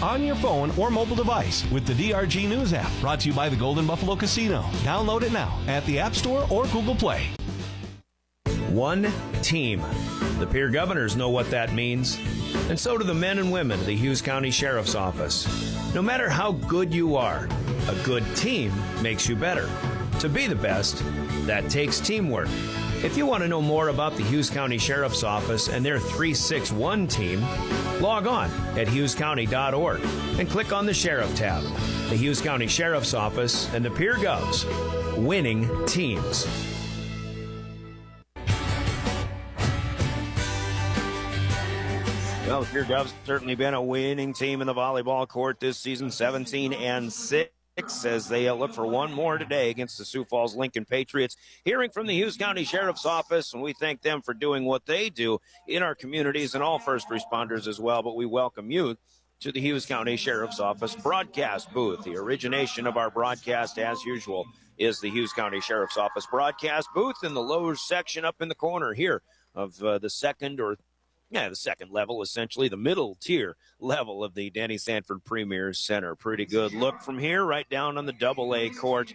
on your phone or mobile device with the DRG News app, brought to you by the Golden Buffalo Casino. Download it now at the App Store or Google Play. One team. The Pierre governors know what that means, and so do the men and women of the Hughes County Sheriff's Office. No matter how good you are, a good team makes you better. To be the best, that takes teamwork. If you want to know more about the Hughes County Sheriff's Office and their 361 team, log on at hughescounty.org and click on the Sheriff tab. The Hughes County Sheriff's Office and the Pierre Govs, winning teams. Well, the Pierre Govs certainly been a winning team in the volleyball court this season, 17-6. As they look for one more today against the Sioux Falls Lincoln Patriots. Hearing from the Hughes County Sheriff's Office, and we thank them for doing what they do in our communities and all first responders as well. But we welcome you to the Hughes County Sheriff's Office broadcast booth. The origination of our broadcast, as usual, is the Hughes County Sheriff's Office broadcast booth in the lower section up in the corner here of the second level, essentially, the middle tier level of the Danny Sanford Premier Center. Pretty good look from here, right down on the AA court,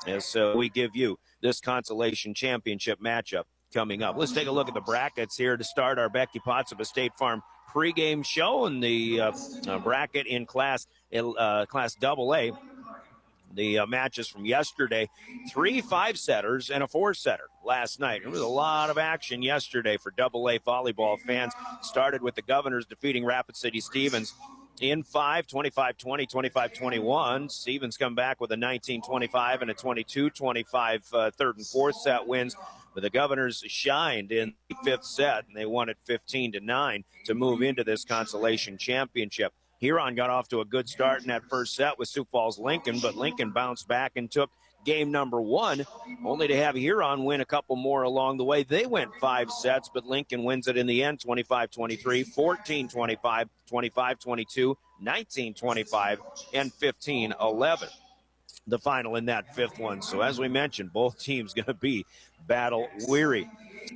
as we give you this consolation championship matchup coming up. Let's take a look at the brackets here to start our Becky Potts of a State Farm pregame show, and the bracket in Class AA. The matches from yesterday, 3 5-setters and a 4-setter last night. There was a lot of action yesterday for AA volleyball fans. Started with the Governors defeating Rapid City Stevens in 5, 25-20, 25-21. Stevens come back with a 19-25 and a 22-25 third and fourth set wins. But the Governors shined in the fifth set, and they won it 15-9 to move into this consolation championship. Huron got off to a good start in that first set with Sioux Falls Lincoln, but Lincoln bounced back and took game number 1, only to have Huron win a couple more along the way. They went 5 sets, but Lincoln wins it in the end, 25-23, 14-25, 25-22, 19-25, and 15-11. The final in that fifth one. So as we mentioned, both teams going to be battle weary.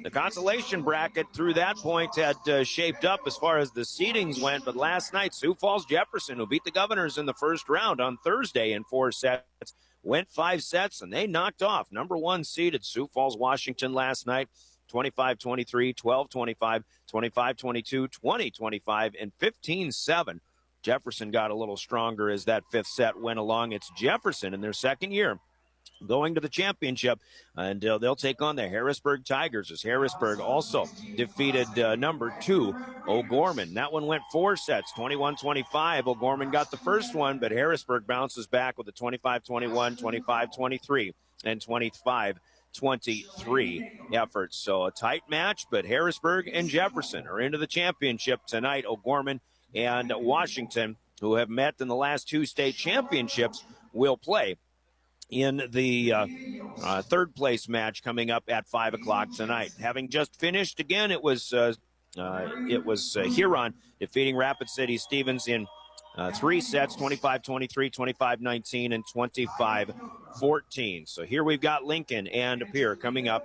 The consolation bracket through that point had shaped up as far as the seedings went, but last night, Sioux Falls Jefferson, who beat the Governors in the first round on Thursday in 4 sets, went 5 sets, and they knocked off number 1 seeded Sioux Falls, Washington last night, 25-23, 12-25, 25-22, 20-25, and 15-7. Jefferson got a little stronger as that fifth set went along. It's Jefferson in their second year going to the championship, and they'll take on the Harrisburg Tigers, as Harrisburg also defeated number 2 O'Gorman. That one went 4 sets, 21-25. O'Gorman got the first one, but Harrisburg bounces back with a 25-21, 25-23, and 25-23 efforts. So a tight match, but Harrisburg and Jefferson are into the championship tonight. O'Gorman and Washington, who have met in the last 2 state championships, will play in the third place match coming up at 5 o'clock tonight. Having just finished again, it was Huron defeating Rapid City Stevens in 3 sets, 25-23, 25-19, and 25-14. So here we've got Lincoln and Pierre coming up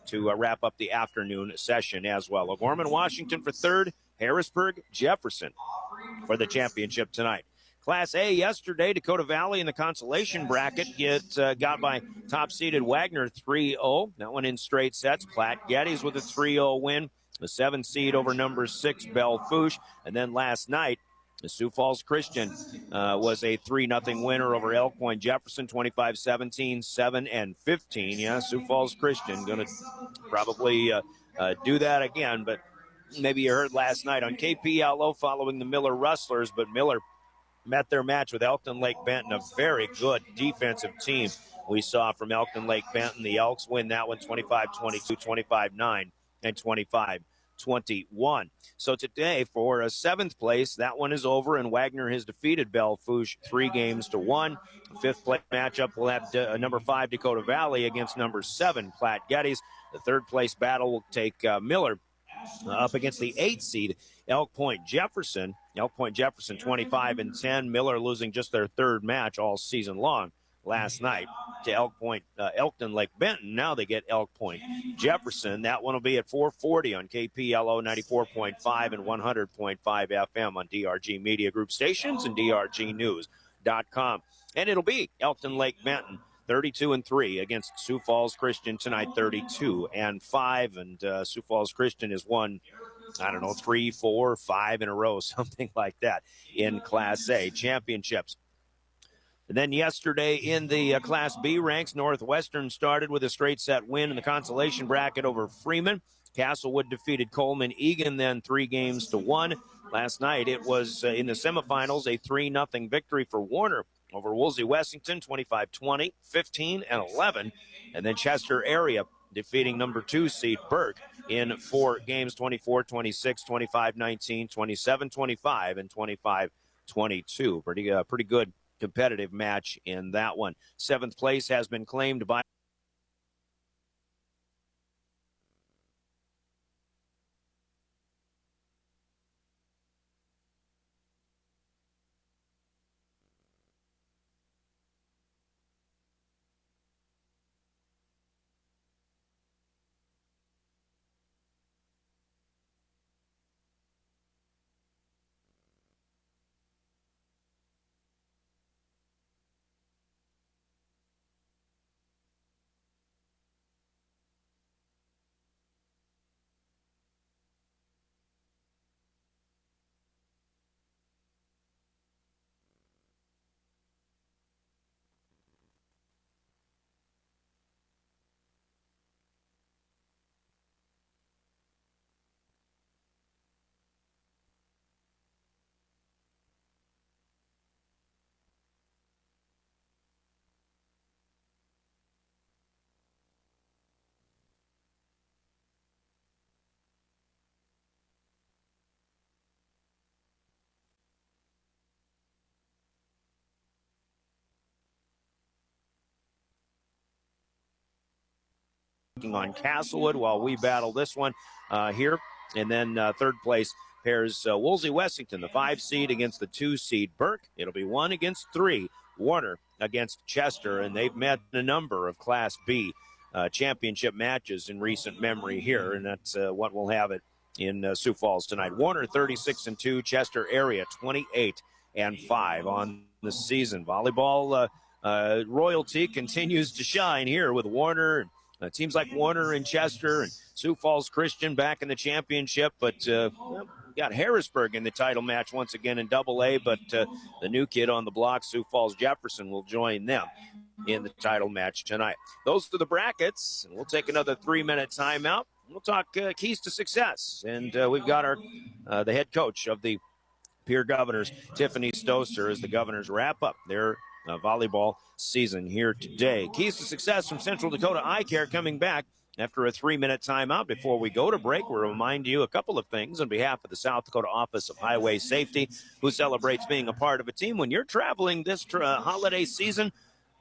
to wrap up the afternoon session as well. O'Gorman, Washington for third, Harrisburg, Jefferson for the championship tonight. Class A yesterday, Dakota Valley in the consolation bracket got by top-seeded Wagner 3-0. That one in straight sets. Platte Geddes with a 3-0 win. The 7 seed over number 6 Belle Fourche. And then last night, the Sioux Falls Christian was a 3-0 winner over Elk Point Jefferson, 25-17, 7 and 15. Yeah, Sioux Falls Christian going to probably do that again. But maybe you heard last night on KPLO following the Miller Rustlers, but Miller met their match with Elkton Lake Benton, a very good defensive team we saw from Elkton Lake Benton. The Elks win that one 25-22, 25-9, and 25-21. So today for a 7th place, that one is over, and Wagner has defeated Belle Fourche 3-1. The 5th place matchup will have number 5 Dakota Valley against number 7 Platte Geddes. The 3rd place battle will take Miller up against the 8th seed Elk Point Jefferson. Elk Point Jefferson 25-10. Miller losing just their 3rd match all season long last night to Elkton Lake Benton. Now they get Elk Point Jefferson. That one will be at 4:40 on KPLO 94.5 and 100.5 FM on DRG Media Group stations and drgnews.com. And it'll be Elkton Lake Benton 32-3 against Sioux Falls Christian tonight, 32-5. And Sioux Falls Christian has won, 3, 4, 5 in a row, something like that in Class A championships. And then yesterday in the Class B ranks, Northwestern started with a straight set win in the consolation bracket over Freeman. Castlewood defeated Coleman Egan then 3-1. Last night it was in the semifinals, a 3-0 victory for Warner over Woolsey Wessington, 25-20, 15-11. And then Chester Area defeating number 2 seed Burke in 4 games, 24-26, 25-19, 27-25, and 25-22. Pretty good competitive match in that one. 7th place has been claimed by on Castlewood while we battle this one here. And then 3rd place pairs Woolsey Wessington, the 5 seed, against the 2 seed Burke. It'll be 1 against 3. Warner against Chester, and they've met a number of Class B championship matches in recent memory here, and that's what we'll have it in Sioux Falls tonight. Warner 36-2, Chester Area 28-5 on the season. Volleyball royalty continues to shine here with Warner. Teams like Warner and Chester and Sioux Falls Christian back in the championship, but got Harrisburg in the title match once again in AA, but the new kid on the block, Sioux Falls Jefferson, will join them in the title match tonight. Those are the brackets, and we'll take another 3-minute timeout. We'll talk keys to success, and we've got our the head coach of the Pierre Governors, Tiffany Stoser, as the Governors wrap up their volleyball season here today. Keys to success from Central Dakota Eye Care coming back after a 3-minute timeout. Before we go to break, we'll remind you a couple of things on behalf of the South Dakota Office of Highway Safety, who celebrates being a part of a team. When you're traveling this holiday season,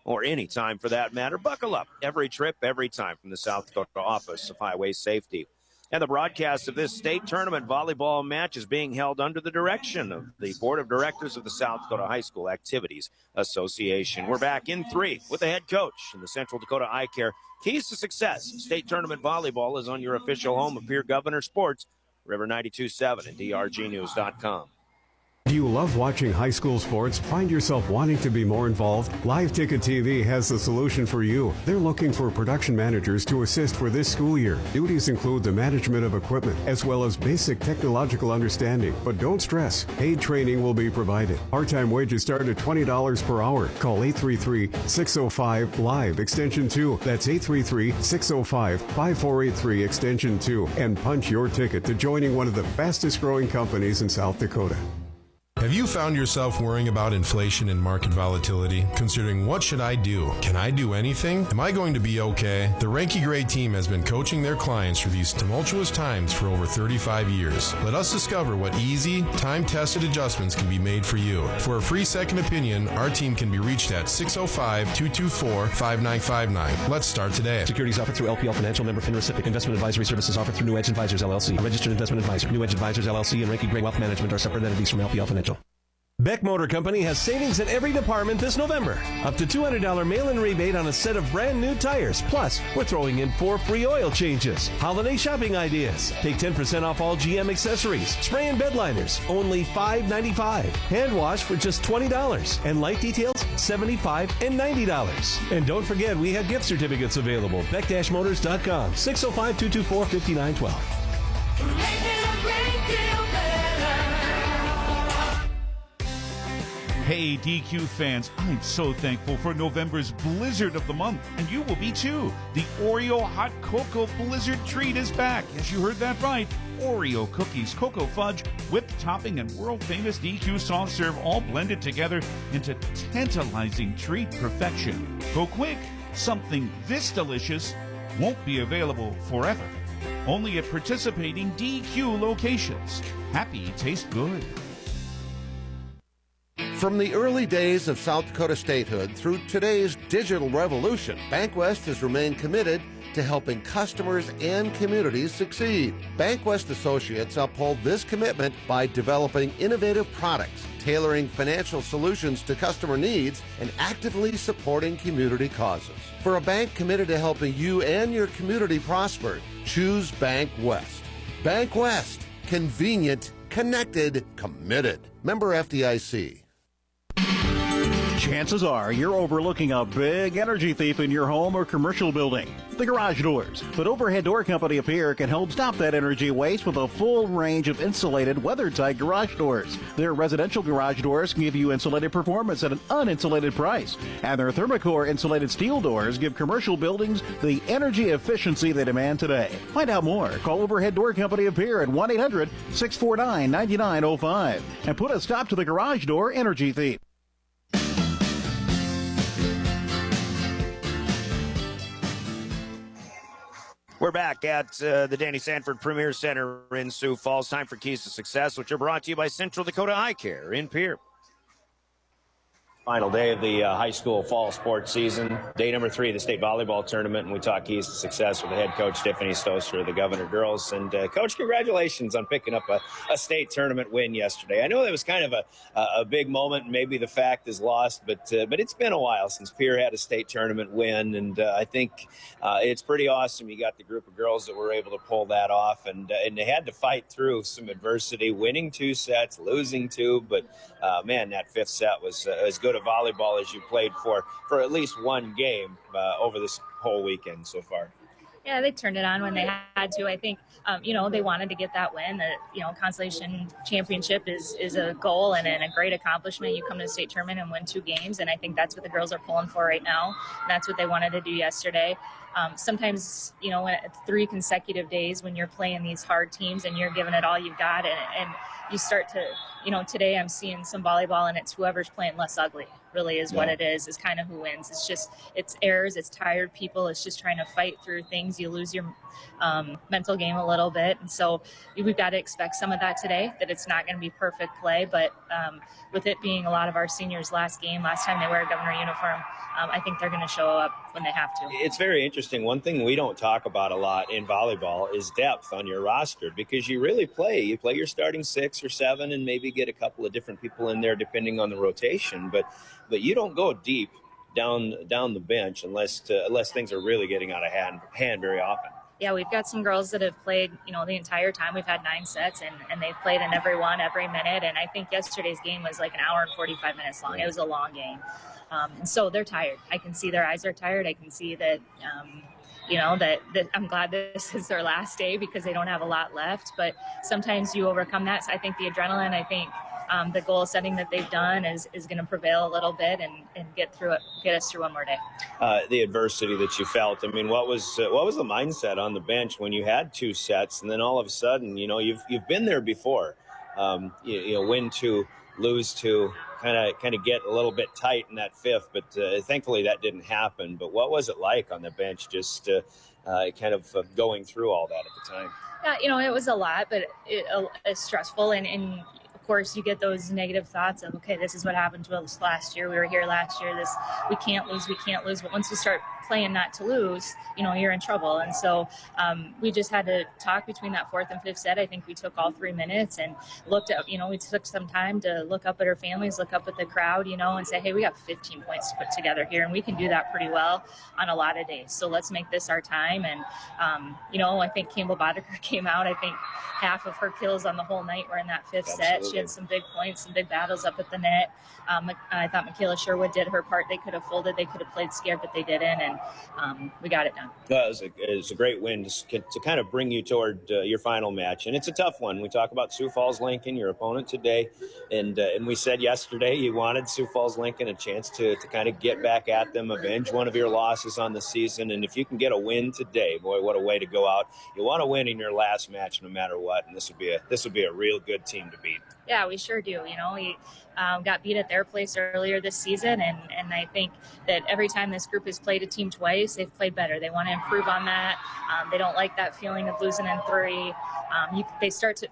or any time for that matter, buckle up. Every trip, every time, from the South Dakota Office of Highway Safety. And the broadcast of this state tournament volleyball match is being held under the direction of the Board of Directors of the South Dakota High School Activities Association. We're back in 3 with the head coach in the Central Dakota Eye Care. Keys to success. State tournament volleyball is on your official home of Pierre Governor Sports, River 92.7 and drgnews.com. Do you love watching high school sports? Find yourself wanting to be more involved? Live Ticket TV has the solution for you. They're looking for production managers to assist for this school year. Duties include the management of equipment as well as basic technological understanding. But don't stress. Paid training will be provided. Part-time wages start at $20 per hour. Call 833-605-LIVE extension 2. That's 833-605-5483 extension 2. And punch your ticket to joining one of the fastest growing companies in South Dakota. Have you found yourself worrying about inflation and market volatility? Considering, what should I do? Can I do anything? Am I going to be okay? The Ranky Gray team has been coaching their clients through these tumultuous times for over 35 years. Let us discover what easy, time-tested adjustments can be made for you. For a free second opinion, our team can be reached at 605-224-5959. Let's start today. Securities offered through LPL Financial, member FINRA SIPC. Investment advisory services offered through New Edge Advisors, LLC. A registered investment advisor. New Edge Advisors, LLC and Ranky Gray Wealth Management are separate entities from LPL Financial. Beck Motor Company has savings in every department this November. Up to $200 mail-in rebate on a set of brand new tires. Plus, we're throwing in 4 free oil changes. Holiday shopping ideas. Take 10% off all GM accessories. Spray and bed liners, only $5.95. Hand wash for just $20. And light details, $75 and $90. And don't forget, we have gift certificates available. Beck-Motors.com, 605-224-5912. Hey, DQ fans, I'm so thankful for November's Blizzard of the Month, and you will be too. The Oreo Hot Cocoa Blizzard Treat is back. Yes, you heard that right. Oreo cookies, cocoa fudge, whipped topping, and world-famous DQ soft serve all blended together into tantalizing treat perfection. Go quick. Something this delicious won't be available forever. Only at participating DQ locations. Happy taste good. From the early days of South Dakota statehood through today's digital revolution, BankWest has remained committed to helping customers and communities succeed. BankWest Associates uphold this commitment by developing innovative products, tailoring financial solutions to customer needs, and actively supporting community causes. For a bank committed to helping you and your community prosper, choose BankWest. BankWest. Convenient, connected, committed. Member FDIC. Chances are you're overlooking a big energy thief in your home or commercial building. The garage doors. But Overhead Door Company of Pierre can help stop that energy waste with a full range of insulated, weather-tight garage doors. Their residential garage doors give you insulated performance at an uninsulated price. And their Thermocore insulated steel doors give commercial buildings the energy efficiency they demand today. Find out more. Call Overhead Door Company of Pierre at 1-800-649-9905 and put a stop to the garage door energy thief. We're back at the Danny Sanford Premier Center in Sioux Falls. Time for Keys to Success, which are brought to you by Central Dakota Eye Care in Pierre. Final day of the high school fall sports season. Day number 3 of the state volleyball tournament, and we talk keys to success with the head coach, Tiffany Stoser of the Governor Girls. And, Coach, congratulations on picking up a state tournament win yesterday. I know that was kind of a big moment, and maybe the fact is lost, but it's been a while since Pierre had a state tournament win, and I think it's pretty awesome. You got the group of girls that were able to pull that off, and they had to fight through some adversity, winning 2 sets, losing 2, but, man, that 5th set was as good a volleyball as you played for at least one game over this whole weekend so far. Yeah, they turned it on when they had to. I think, they wanted to get that win. Consolation championship is a goal and a great accomplishment. You come to the state tournament and win 2 games, and I think that's what the girls are pulling for right now. And that's what they wanted to do yesterday. Sometimes, when it's 3 consecutive days when you're playing these hard teams and you're giving it all you've got, and you start to, today I'm seeing some volleyball, and it's whoever's playing less ugly, really is what it is kind of who wins. It's errors, it's tired people, it's just trying to fight through things. You lose your mental game a little bit, and so we've got to expect some of that today, that it's not going to be perfect play, but with it being a lot of our seniors' last time they wear a Governor uniform, I think they're going to show up when they have to. It's very interesting. One thing we don't talk about a lot in volleyball is depth on your roster, because you really play your starting 6 or 7 and maybe get a couple of different people in there depending on the rotation, but you don't go deep down the bench unless things are really getting out of hand very often. Yeah, we've got some girls that have played, the entire time. We've had 9 sets, and they've played in every minute. And I think yesterday's game was like an hour and 45 minutes long. It was a long game. So they're tired. I can see their eyes are tired. I can see that, that I'm glad this is their last day because they don't have a lot left. But sometimes you overcome that. So I think the adrenaline, the goal setting that they've done is going to prevail a little bit and get us through one more day. The adversity that you felt. I mean, what was the mindset on the bench when you had 2 sets and then all of a sudden, you've been there before. Win 2, lose 2, kind of get a little bit tight in that 5th, but thankfully that didn't happen. But what was it like on the bench, just kind of going through all that at the time? Yeah, it was a lot, but it's stressful and of course, you get those negative thoughts of, okay, this is what happened to us last year. We were here last year. We can't lose. But once you start playing not to lose, you're in trouble. And so we just had to talk between that fourth and fifth set. I think we took all 3 minutes and looked at, we took some time to look up at our families, look up at the crowd, and say, hey, we got 15 points to put together here, and we can do that pretty well on a lot of days. So let's make this our time. And, I think Campbell Boddicker came out. I think half of her kills on the whole night were in that fifth set. She had some big points, some big battles up at the net. I thought Michaela Sherwood did her part. They could have folded, they could have played scared, but they didn't, and we got it done. It was a great win to kind of bring you toward your final match, and it's a tough one. We talk about Sioux Falls Lincoln, your opponent today, and we said yesterday you wanted Sioux Falls Lincoln a chance to kind of get back at them, avenge one of your losses on the season, and if you can get a win today, boy, what a way to go out. You want to win in your last match no matter what, and this would be a real good team to beat. Yeah, we sure do. We got beat at their place earlier this season, and I think that every time this group has played a team twice, they've played better. They want to improve on that. They don't like that feeling of losing in 3.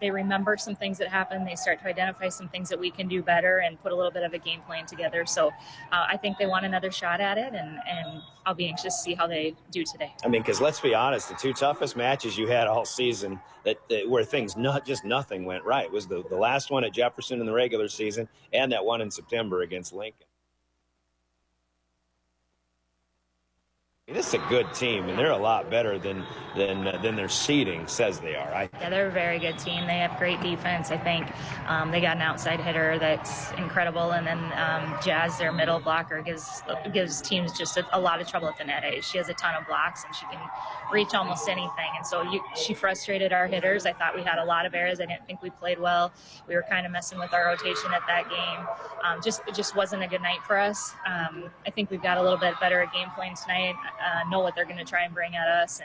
They remember some things that happened. They start to identify some things that we can do better and put a little bit of a game plan together. So I think they want another shot at it, and I'll be anxious to see how they do today. I mean, because let's be honest, the 2 toughest matches you had all season that where things nothing went right was the last one at Jefferson in the regular season and that one in September against Lincoln. This is a good team, and they're a lot better than their seeding says they are. Yeah, they're a very good team. They have great defense. I think they got an outside hitter that's incredible, and then Jazz, their middle blocker, gives teams just a lot of trouble at the net. She has a ton of blocks, and she can reach almost anything. And so she frustrated our hitters. I thought we had a lot of errors. I didn't think we played well. We were kind of messing with our rotation at that game. It just wasn't a good night for us. I think we've got a little bit better game plan tonight. Know what they're going to try and bring at us,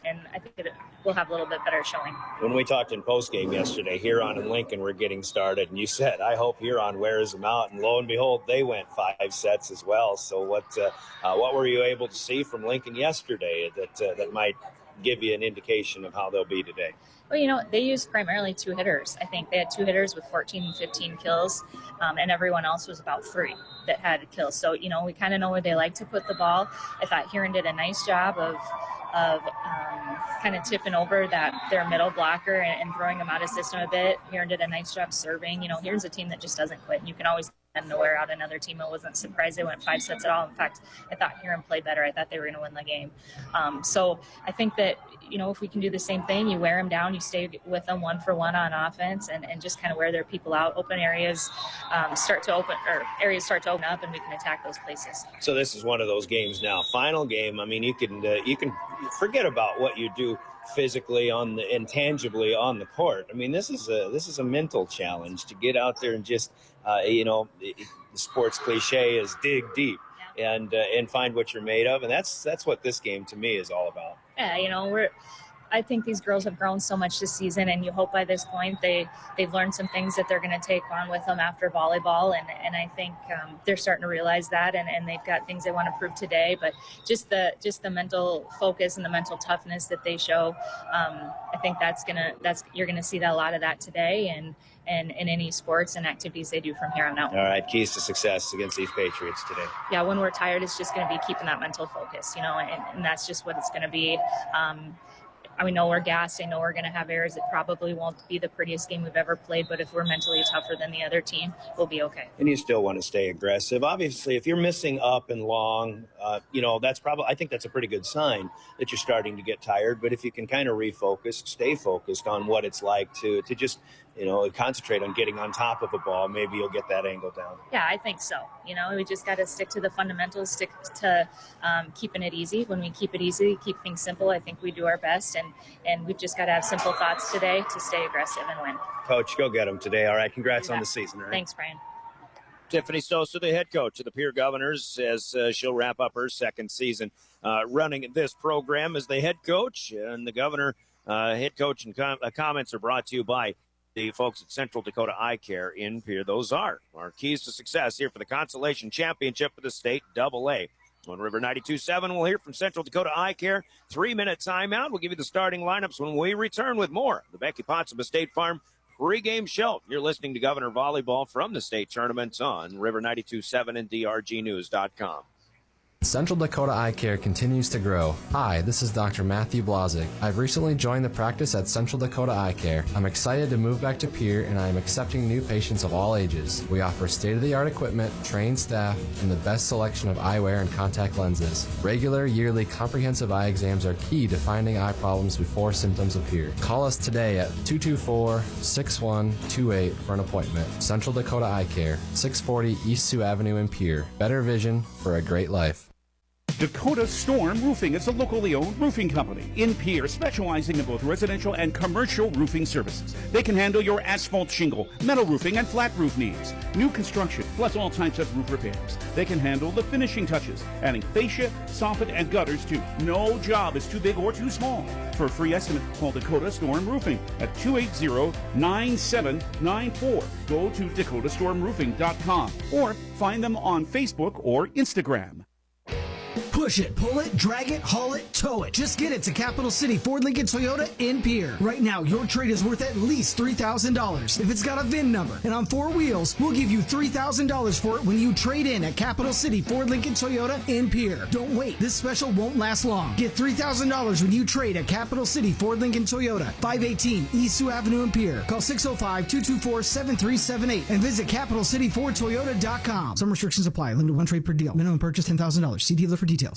and I think we'll have a little bit better showing. When we talked in postgame yesterday, Huron and Lincoln were getting started, and you said, I hope Huron wears them out, and lo and behold, they went 5 sets as well. So what were you able to see from Lincoln yesterday that might give you an indication of how they'll be today? Well, they used primarily 2 hitters. I think they had 2 hitters with 14 and 15 kills, and everyone else was about 3 that had kills. So, we kind of know where they like to put the ball. I thought Huron did a nice job of kind of tipping over their middle blocker and throwing them out of system a bit. Huron did a nice job serving. Huron's a team that just doesn't quit, and you can always to wear out another team. I wasn't surprised they went 5 sets at all. In fact, I thought Huron played better. I thought they were going to win the game. So I think that, if we can do the same thing, you wear them down, you stay with them 1-for-1 on offense and just kind of wear their people out. Open areas start to open up, and we can attack those places. So this is one of those games now. Final game. I mean, you can forget about what you do physically and tangibly on the court. I mean, this is a mental challenge to get out there and just the sports cliche is dig deep and find what you're made of, and that's what this game to me is all about. Yeah, I think these girls have grown so much this season, and you hope by this point they've learned some things that they're going to take on with them after volleyball, and I think they're starting to realize that, and they've got things they want to prove today. But just the mental focus and the mental toughness that they show, I think you're gonna see a lot of that today, and in any sports and activities they do from here on out. All right, keys to success against these Patriots today. Yeah, when we're tired, it's just going to be keeping that mental focus, and that's just what it's going to be. I know we're gassed. I know we're going to have errors. It probably won't be the prettiest game we've ever played, but if we're mentally tougher than the other team, we'll be okay. And you still want to stay aggressive. Obviously, if you're missing up and long, I think that's a pretty good sign that you're starting to get tired. But if you can kind of refocus, stay focused on what it's like to just, concentrate on getting on top of a ball, maybe you'll get that angle down. Yeah, I think so. We just got to stick to the fundamentals, stick to keeping it easy. When we keep it easy, keep things simple, I think we do our best. And we've just got to have simple thoughts today to stay aggressive and win. Coach, go get them today. All right, congrats on the season. Right? Thanks, Brian. Tiffany Sosa, the head coach of the Pierre Governors, as she'll wrap up her second season running this program as the head coach. And the Governor head coach and comments are brought to you by the folks at Central Dakota Eye Care in Pierre. Those are our keys to success here for the Consolation Championship of the state AA. On River 92.7, we'll hear from Central Dakota Eye Care. 3-minute timeout. We'll give you the starting lineups when we return with more. The Becky Potts of State Farm pregame show. You're listening to Governor Volleyball from the state tournament on River 92.7 and drgnews.com. Central Dakota Eye Care continues to grow. Hi, this is Dr. Matthew Blazik. I've recently joined the practice at Central Dakota Eye Care. I'm excited to move back to Pierre, and I am accepting new patients of all ages. We offer state-of-the-art equipment, trained staff, and the best selection of eyewear and contact lenses. Regular, yearly, comprehensive eye exams are key to finding eye problems before symptoms appear. Call us today at 224-6128 for an appointment. Central Dakota Eye Care, 640 East Sioux Avenue in Pierre. Better vision for a great life. Dakota Storm Roofing is a locally owned roofing company in Pierre, specializing in both residential and commercial roofing services. They can handle your asphalt shingle, metal roofing, and flat roof needs. New construction, plus all types of roof repairs. They can handle the finishing touches, adding fascia, soffit, and gutters too. No job is too big or too small. For a free estimate, call Dakota Storm Roofing at 280-9794. Go to dakotastormroofing.com or find them on Facebook or Instagram. Push it, pull it, drag it, haul it, tow it. Just get it to Capital City Ford Lincoln Toyota in Pierre. Right now, your trade is worth at least $3,000. If it's got a VIN number and on 4 wheels, we'll give you $3,000 for it when you trade in at Capital City Ford Lincoln Toyota in Pierre. Don't wait. This special won't last long. Get $3,000 when you trade at Capital City Ford Lincoln Toyota, 518 East Sioux Avenue in Pierre. Call 605-224-7378 and visit CapitalCityFordToyota.com. Some restrictions apply. Limited one trade per deal. Minimum purchase $10,000. See dealer for details.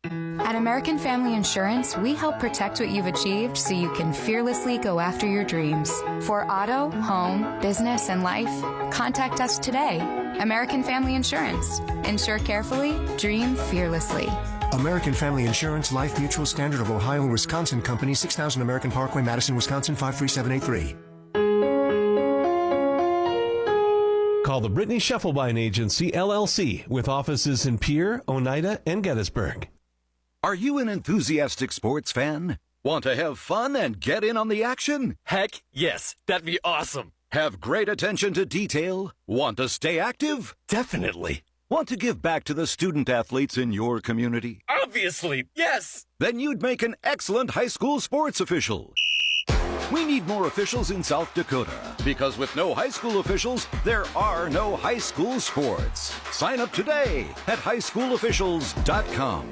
At American Family Insurance, we help protect what you've achieved so you can fearlessly go after your dreams. For auto, home, business, and life, contact us today. American Family Insurance. Insure carefully, dream fearlessly. American Family Insurance, Life Mutual, Standard of Ohio and Wisconsin Company, 6000 American Parkway, Madison, Wisconsin, 53783. Call the Brittany Scheffelbein Agency, LLC, with offices in Pierre, Oneida, and Gettysburg. Are you an enthusiastic sports fan? Want to have fun and get in on the action? Heck, yes. That'd be awesome. Have great attention to detail? Want to stay active? Definitely. Want to give back to the student athletes in your community? Obviously, yes. Then you'd make an excellent high school sports official. We need more officials in South Dakota, because with no high school officials, there are no high school sports. Sign up today at highschoolofficials.com.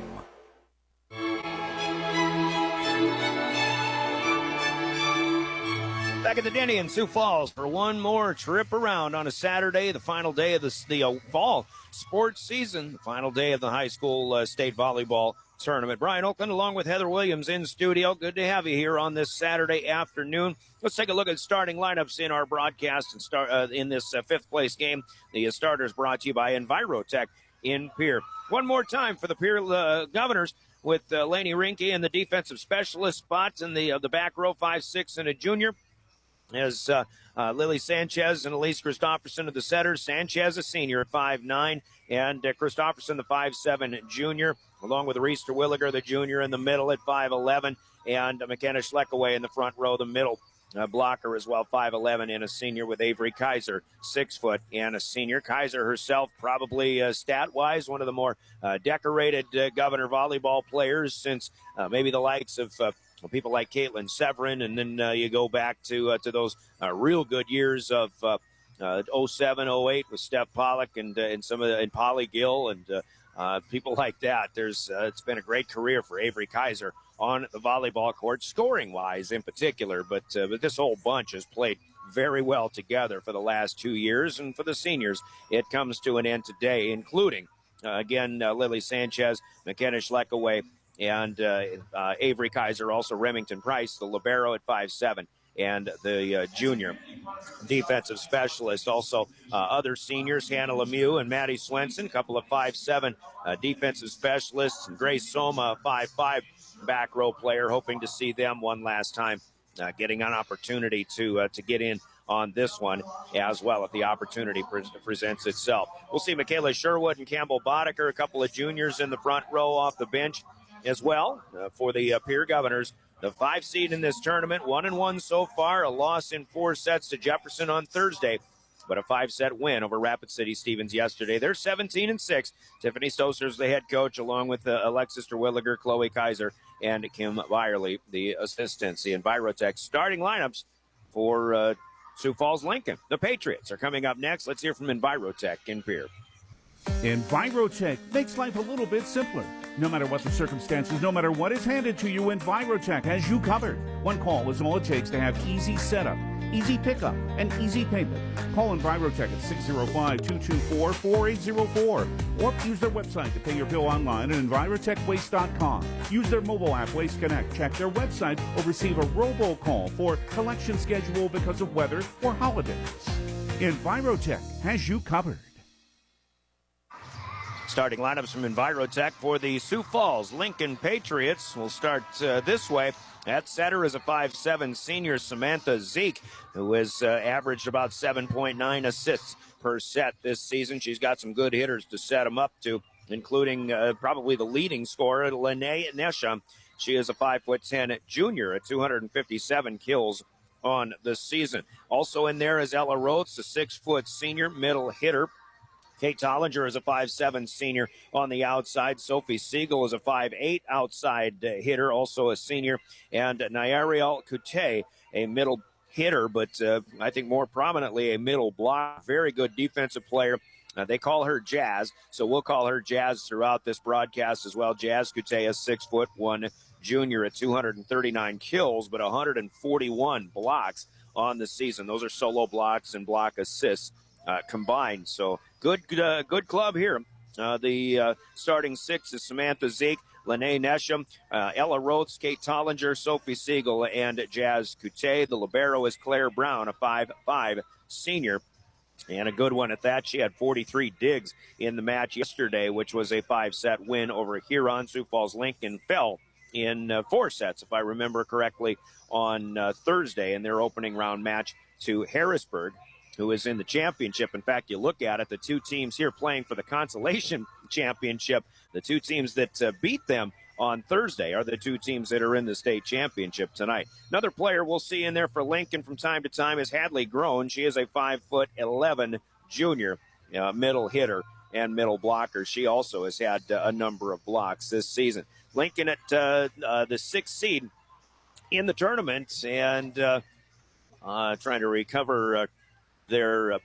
Back at the Denny in Sioux Falls for one more trip around on a Saturday, the final day of the fall sports season, the final day of the high school state volleyball tournament. Brian Oakland along with Heather Williams in studio. Good to have you here on this Saturday afternoon. Let's take a look at starting lineups in our broadcast and start in this fifth place game. The starters brought to you by Envirotech in Pierre. One more time for the Pierre Governors with Laney Rinke in the defensive specialist spots in the back row, 5'6", and a junior. As Lily Sanchez and Elise Christopherson are the setters. Sanchez, a senior at 5'9", and Christopherson, the 5'7" junior, along with Reese Terwilliger, the junior, in the middle at 5'11", and McKenna Schleckaway in the front row, the middle blocker as well, 5'11", and a senior with Avery Kaiser, 6 foot and a senior. Kaiser herself, probably stat-wise, one of the more decorated Governor volleyball players since maybe the likes of people like Caitlin Severin, and then you go back to those real good years of 07, 08 with Steph Pollock and Polly Gill and people like that. It's been a great career for Avery Kaiser on the volleyball court, scoring-wise in particular, but this whole bunch has played very well together for the last 2 years, and for the seniors, it comes to an end today, including, again, Lily Sanchez, McKenna Schleckaway, and Avery Kaiser, also Remington Price, the libero at 5'7", and the junior defensive specialist. Also other seniors, Hannah Lemieux and Maddie Swenson, a couple of 5'7" defensive specialists, and Grace Soma, 5'5" back row player, hoping to see them one last time, getting an opportunity to get in on this one as well if the opportunity presents itself. We'll see Michaela Sherwood and Campbell Boddicker, a couple of juniors in the front row off the bench as well for the Pierre Governors. The 5 seed in this tournament, 1-1 so far, a loss in 4 sets to Jefferson on Thursday, but a 5-set win over Rapid City Stevens yesterday. They're 17-6. Tiffany Stoser's the head coach, along with Alexis Terwilliger, Chloe Kaiser, and Kim Byerly, the assistants. The Envirotech starting lineups for Sioux Falls Lincoln. The Patriots are coming up next. Let's hear from Envirotech in Pierre. Envirotech makes life a little bit simpler. No matter what the circumstances, no matter what is handed to you, Envirotech has you covered. One call is all it takes to have easy setup, easy pickup, and easy payment. Call Envirotech at 605-224-4804 or use their website to pay your bill online at envirotechwaste.com. Use their mobile app Waste Connect, check their website, or receive a robocall for collection schedule because of weather or holidays. Envirotech has you covered. Starting lineups from Envirotech for the Sioux Falls Lincoln Patriots. We'll start this way. At setter is a 5'7" senior, Samantha Zeke, who has averaged about 7.9 assists per set this season. She's got some good hitters to set them up to, including probably the leading scorer, Lene Nesha. She is a 5'10" junior at 257 kills on the season. Also in there is Ella Rhodes, a 6' senior middle hitter. Kate Tollinger is a 5'7" senior on the outside. Sophie Siegel is a 5'8" outside hitter, also a senior. And Nyariel Kute, a middle hitter, but I think more prominently a middle block. Very good defensive player. They call her Jazz, so we'll call her Jazz throughout this broadcast as well. Jazz Kute is 6'1" junior at 239 kills, but 141 blocks on the season. Those are solo blocks and block assists combined. So good club here. The starting six is Samantha Zeke, Lene Nesham, Ella Rhodes, Kate Tollinger, Sophie Siegel, and Jazz Kute. The libero is Claire Brown, a 5'5" senior, and a good one at that. She had 43 digs in the match yesterday, which was a 5-set win over Huron. Sioux Falls Lincoln fell in 4 sets, if I remember correctly, on Thursday in their opening round match to Harrisburg, who is in the championship. In fact, you look at it, the two teams here playing for the consolation championship, the two teams that beat them on Thursday are the two teams that are in the state championship tonight. Another player we'll see in there for Lincoln from time to time is Hadley Groen. She is a 5'11" junior, middle hitter and middle blocker. She also has had a number of blocks this season. Lincoln at the 6th seed in the tournament and trying to recover their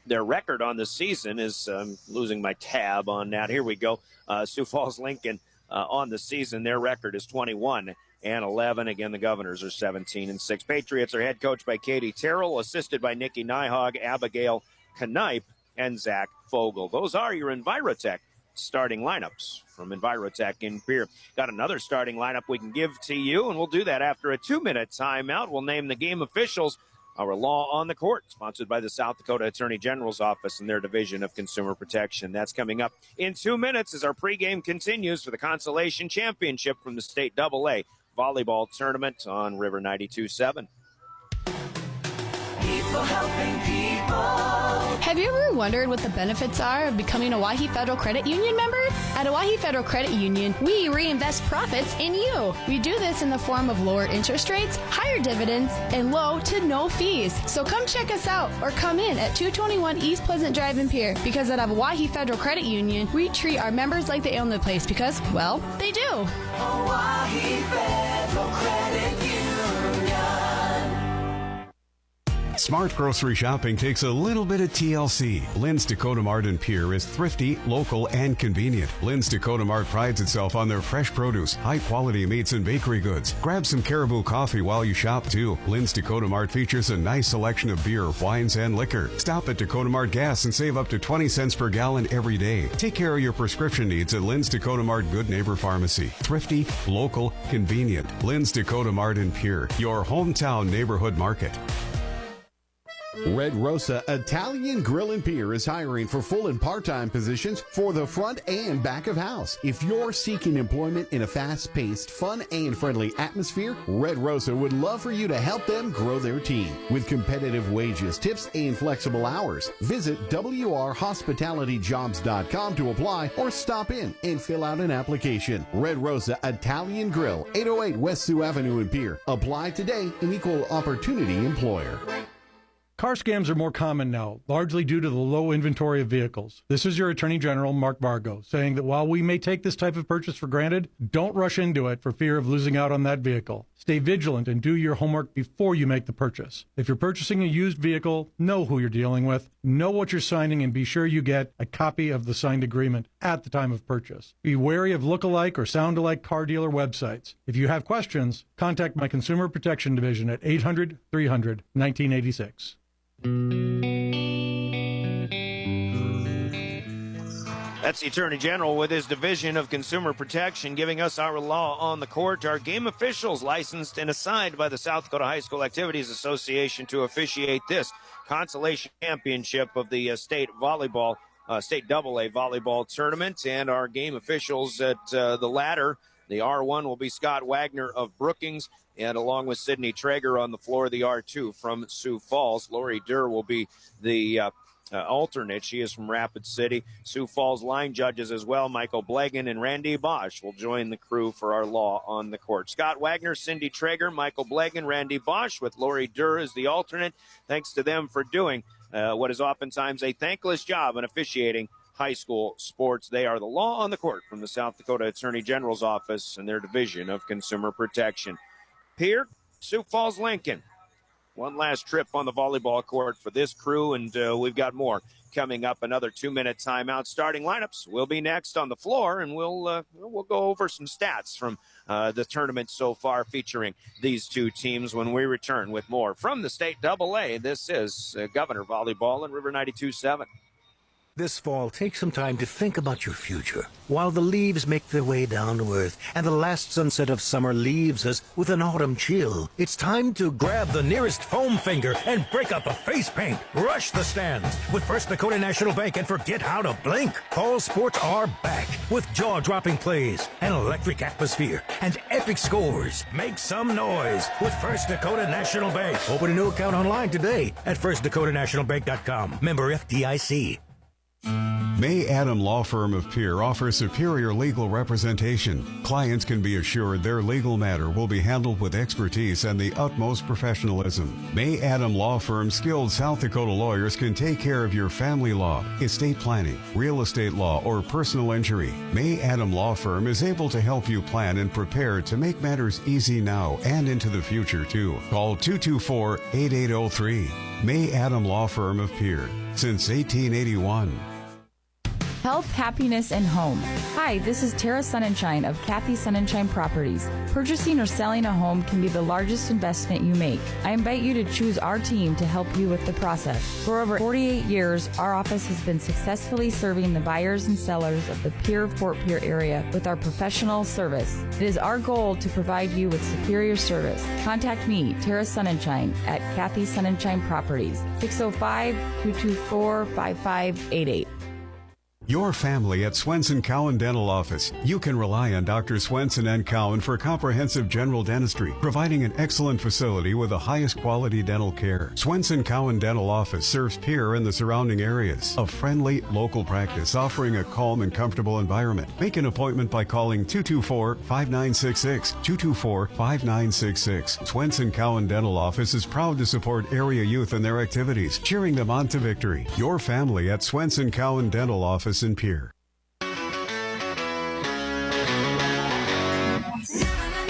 record on the season is losing my tab on that. Here we go. Sioux Falls Lincoln on the season, their record is 21-11. Again, the Governors are 17-6. Patriots are head coached by Katie Terrell, assisted by Nikki Nyhog, Abigail Knipe, and Zach Fogel. Those are your Envirotech starting lineups from Envirotech in Pierre. Got another starting lineup we can give to you, and we'll do that after a 2-minute timeout. We'll name the game officials. Our Law on the Court, sponsored by the South Dakota Attorney General's Office and their Division of Consumer Protection. That's coming up in 2 minutes as our pregame continues for the Consolation Championship from the State AA Volleyball Tournament on River 92.7. People helping people. Have you ever wondered what the benefits are of becoming a Owyhee Federal Credit Union member? At Owyhee Federal Credit Union, we reinvest profits in you. We do this in the form of lower interest rates, higher dividends, and low to no fees. So come check us out or come in at 221 East Pleasant Drive in Pierre, because at Owyhee Federal Credit Union, we treat our members like they own the place because, well, they do. Owyhee Federal Credit Union. Smart grocery shopping takes a little bit of TLC. Lynn's Dakota Mart in Pierre is thrifty, local, and convenient. Lynn's Dakota Mart prides itself on their fresh produce, high-quality meats, and bakery goods. Grab some Caribou coffee while you shop, too. Lynn's Dakota Mart features a nice selection of beer, wines, and liquor. Stop at Dakota Mart Gas and save up to 20 cents per gallon every day. Take care of your prescription needs at Lynn's Dakota Mart Good Neighbor Pharmacy. Thrifty, local, convenient. Lynn's Dakota Mart in Pierre, your hometown neighborhood market. Red Rosa Italian Grill and Pier is hiring for full and part-time positions for the front and back of house. If you're seeking employment in a fast-paced, fun, and friendly atmosphere, Red Rosa would love for you to help them grow their team. With competitive wages, tips, and flexible hours, visit WRHospitalityJobs.com to apply or stop in and fill out an application. Red Rosa Italian Grill, 808 West Sioux Avenue in Pier. Apply today, an equal opportunity employer. Car scams are more common now, largely due to the low inventory of vehicles. This is your Attorney General, Mark Vargo, saying that while we may take this type of purchase for granted, don't rush into it for fear of losing out on that vehicle. Stay vigilant and do your homework before you make the purchase. If you're purchasing a used vehicle, know who you're dealing with, know what you're signing, and be sure you get a copy of the signed agreement at the time of purchase. Be wary of look-alike or sound-alike car dealer websites. If you have questions, contact my Consumer Protection Division at 800-300-1986. That's the Attorney General with his Division of Consumer Protection giving us our law on the court. Our game officials licensed and assigned by the South Dakota High School Activities Association to officiate this consolation championship of the state volleyball, state AA volleyball tournament. And our game officials at the ladder, the R1 will be Scott Wagner of Brookings, and along with Sydney Traeger on the floor, the R2 from Sioux Falls. Lori Durr will be the alternate. She is from Rapid City. Sioux Falls line judges as well. Michael Blegan and Randy Bosch will join the crew for our law on the court. Scott Wagner, Cindy Traeger, Michael Blegan, Randy Bosch with Lori Durr as the alternate. Thanks to them for doing what is oftentimes a thankless job in officiating high school sports. They are the law on the court from the South Dakota Attorney General's office and their Division of Consumer Protection. Pierre, Sioux Falls, Lincoln. One last trip on the volleyball court for this crew, and we've got more coming up. Another 2-minute timeout. Starting lineups will be next on the floor, and we'll go over some stats from the tournament so far featuring these two teams when we return with more from the state AA. This is Governor Volleyball and River 92.7. This fall, take some time to think about your future while the leaves make their way down to earth and the last sunset of summer leaves us with an autumn chill. It's time to grab the nearest foam finger and break out the face paint. Rush the stands with First Dakota National Bank and forget how to blink. Fall sports are back with jaw-dropping plays, an electric atmosphere, and epic scores. Make some noise with First Dakota National Bank. Open a new account online today at firstdakotanationalbank.com. Member FDIC. May Adam Law Firm of Pierre offers superior legal representation. Clients can be assured their legal matter will be handled with expertise and the utmost professionalism. May Adam Law Firm's skilled South Dakota lawyers can take care of your family law, estate planning, real estate law, or personal injury. May Adam Law Firm is able to help you plan and prepare to make matters easy now and into the future, too. Call 224-8803. May Adam Law Firm of Pierre, since 1881. Health, happiness, and home. Hi, this is Tara Sunshine of Kathy Sunshine Properties. Purchasing or selling a home can be the largest investment you make. I invite you to choose our team to help you with the process. For over 48 years, our office has been successfully serving the buyers and sellers of the Pierre-Fort Pierre area with our professional service. It is our goal to provide you with superior service. Contact me, Tara Sunshine, at Kathy Sunshine Properties, 605-224-5588. Your family at Swenson Cowan Dental Office. You can rely on Dr. Swenson and Cowan for comprehensive general dentistry, providing an excellent facility with the highest quality dental care. Swenson Cowan Dental Office serves Pierre and the surrounding areas. A friendly local practice offering a calm and comfortable environment. Make an appointment by calling 224-5966, 224-5966. Swenson Cowan Dental Office is proud to support area youth in their activities, cheering them on to victory. Your family at Swenson Cowan Dental Office in Pierre.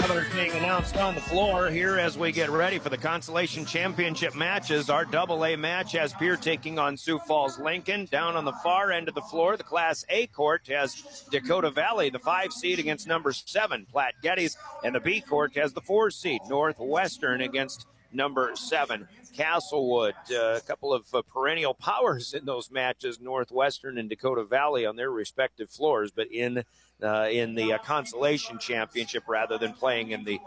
Others being announced on the floor here as we get ready for the consolation championship matches. Our AA match has Pierre taking on Sioux Falls Lincoln. Down on the far end of the floor, the Class A court has Dakota Valley, the 5 seed, against number 7, Platte Geddes, and the B court has the 4 seed, Northwestern, against number 7, Castlewood. A couple of perennial powers in those matches, Northwestern and Dakota Valley, on their respective floors, but in the consolation championship rather than playing in the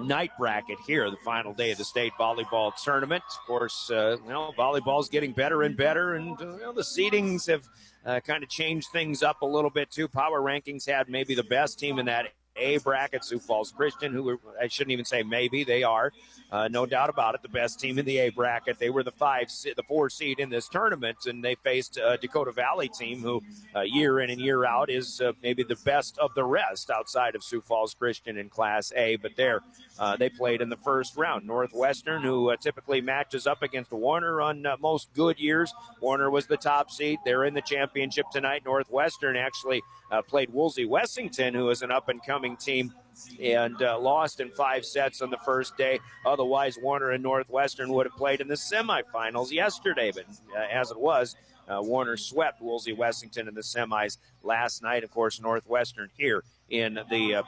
night bracket here, the final day of the state volleyball tournament. Of course, volleyball's getting better and better, and the seedings have kind of changed things up a little bit too. Power rankings had maybe the best team in that A bracket, Sioux Falls Christian, who I shouldn't even say maybe, they are, no doubt about it, the best team in the A bracket. They were the 4 seed in this tournament, and they faced a Dakota Valley team who year in and year out is maybe the best of the rest outside of Sioux Falls Christian in Class A, but they played in the first round. Northwestern, who typically matches up against Warner on most good years. Warner was the top seed. They're in the championship tonight. Northwestern actually played Woolsey Wessington, who is an up-and-coming team and lost in 5 sets on the first day. Otherwise, Warner and Northwestern would have played in the semifinals yesterday, but as it was, Warner swept Woolsey Wessington in the semis last night. Of course, Northwestern here in the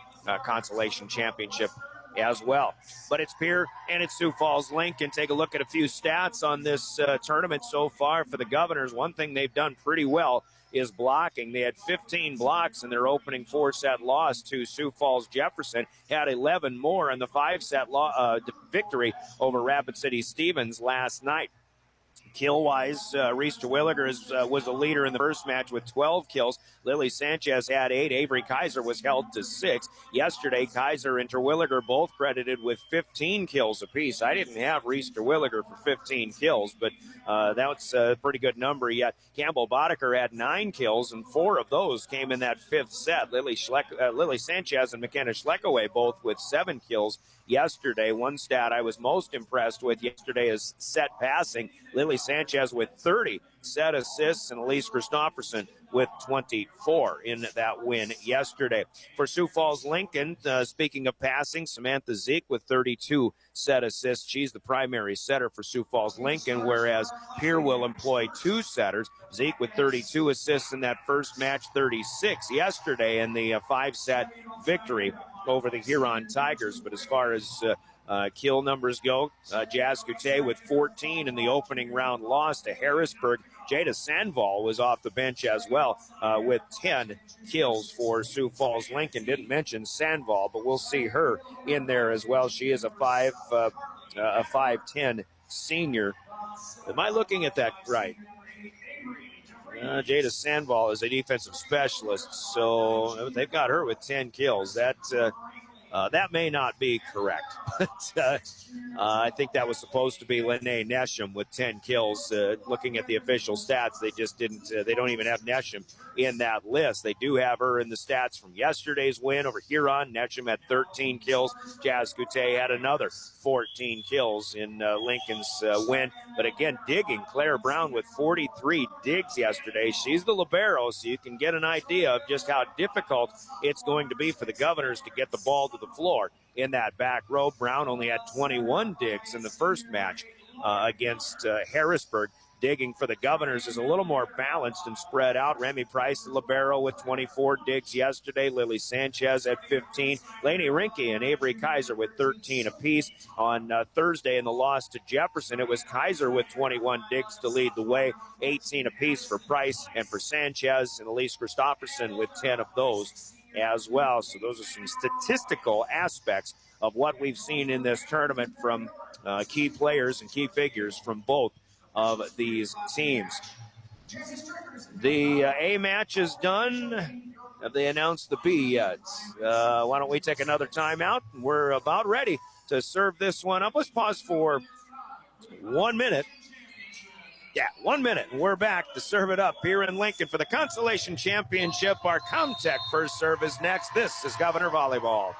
Consolation Championship as well. But it's Pierre and it's Sioux Falls Lincoln. Take a look at a few stats on this tournament so far for the Governors. One thing they've done pretty well is blocking. They had 15 blocks in their opening 4-set loss to Sioux Falls Jefferson, had 11 more in the 5-set victory over Rapid City Stevens last night. Kill-wise, Reese Terwilliger was the leader in the first match with 12 kills. Lily Sanchez had 8. Avery Kaiser was held to 6. Yesterday, Kaiser and Terwilliger both credited with 15 kills apiece. I didn't have Reese Terwilliger for 15 kills, but that's a pretty good number yet. Campbell Boddicker had 9 kills, and 4 of those came in that 5th set. Lily Sanchez and McKenna Schleckaway both with 7 kills yesterday. One stat I was most impressed with yesterday is set passing. Lily Sanchez with 30 set assists, and Elise Christofferson with 24 in that win yesterday. For Sioux Falls Lincoln, speaking of passing, Samantha Zeke with 32 set assists. She's the primary setter for Sioux Falls Lincoln, whereas Pierre will employ 2 setters. Zeke with 32 assists in that first match, 36 yesterday in the 5-set victory over the Huron Tigers. But as far as kill numbers go, Jazz Goutet with 14 in the opening round loss to Harrisburg. Jada Sandoval was off the bench as well with 10 kills for Sioux Falls Lincoln. Didn't mention Sandoval, but we'll see her in there as well. She is a 5'10" senior. Am I looking at that right? Jada Sandoval is a defensive specialist, so they've got her with 10 kills. That may not be correct, but I think that was supposed to be Lene Nesham with 10 kills. Looking at the official stats, they just didn't. They don't even have Nesham in that list. They do have her in the stats from yesterday's win over Huron. Nesham had 13 kills. Jazz Goutet had another 14 kills in Lincoln's win. But again, digging, Claire Brown with 43 digs yesterday. She's the libero, so you can get an idea of just how difficult it's going to be for the Governors to get the ball to the floor in that back row. Brown only had 21 digs in the first match against Harrisburg. Digging for the Governors is a little more balanced and spread out. Remy Price, the libero, with 24 digs yesterday. Lily Sanchez at 15. Lainey Rinke and Avery Kaiser with 13 apiece. On Thursday in the loss to Jefferson, it was Kaiser with 21 digs to lead the way. 18 apiece for Price and for Sanchez, and Elise Christofferson with 10 of those as well. So those are some statistical aspects of what we've seen in this tournament from key players and key figures from both of these teams. The A match is done. Have they announced the B yet? Why don't we take another timeout? We're about ready to serve this one up. Let's pause for 1 minute. Yeah, 1 minute, and we're back to serve it up here in Lincoln for the Consolation Championship. Our Comtech first serve is next. This is Governor Volleyball.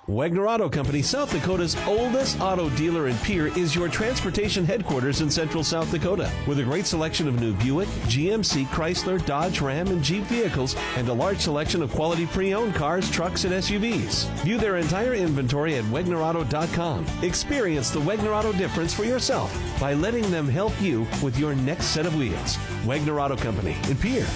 Wagner Auto Company, South Dakota's oldest auto dealer in Pierre, is your transportation headquarters in central South Dakota. With a great selection of new Buick, GMC, Chrysler, Dodge, Ram, and Jeep vehicles, and a large selection of quality pre-owned cars, trucks, and SUVs. View their entire inventory at WagnerAuto.com. Experience the Wagner Auto difference for yourself by letting them help you with your next set of wheels. Wagner Auto Company in Pierre.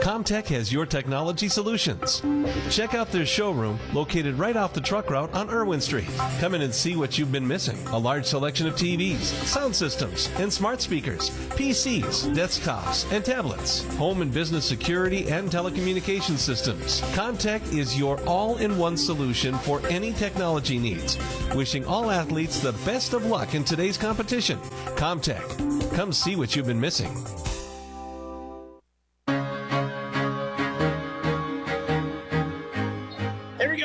Comtech has your technology solutions. Check out their showroom located right off the truck route on Irwin Street. Come in and see what you've been missing. A large selection of TVs, sound systems, and smart speakers, PCs, desktops, and tablets, home and business security and telecommunication systems. Comtech is your all-in-one solution for any technology needs. Wishing all athletes the best of luck in today's competition. Comtech. Come see what you've been missing.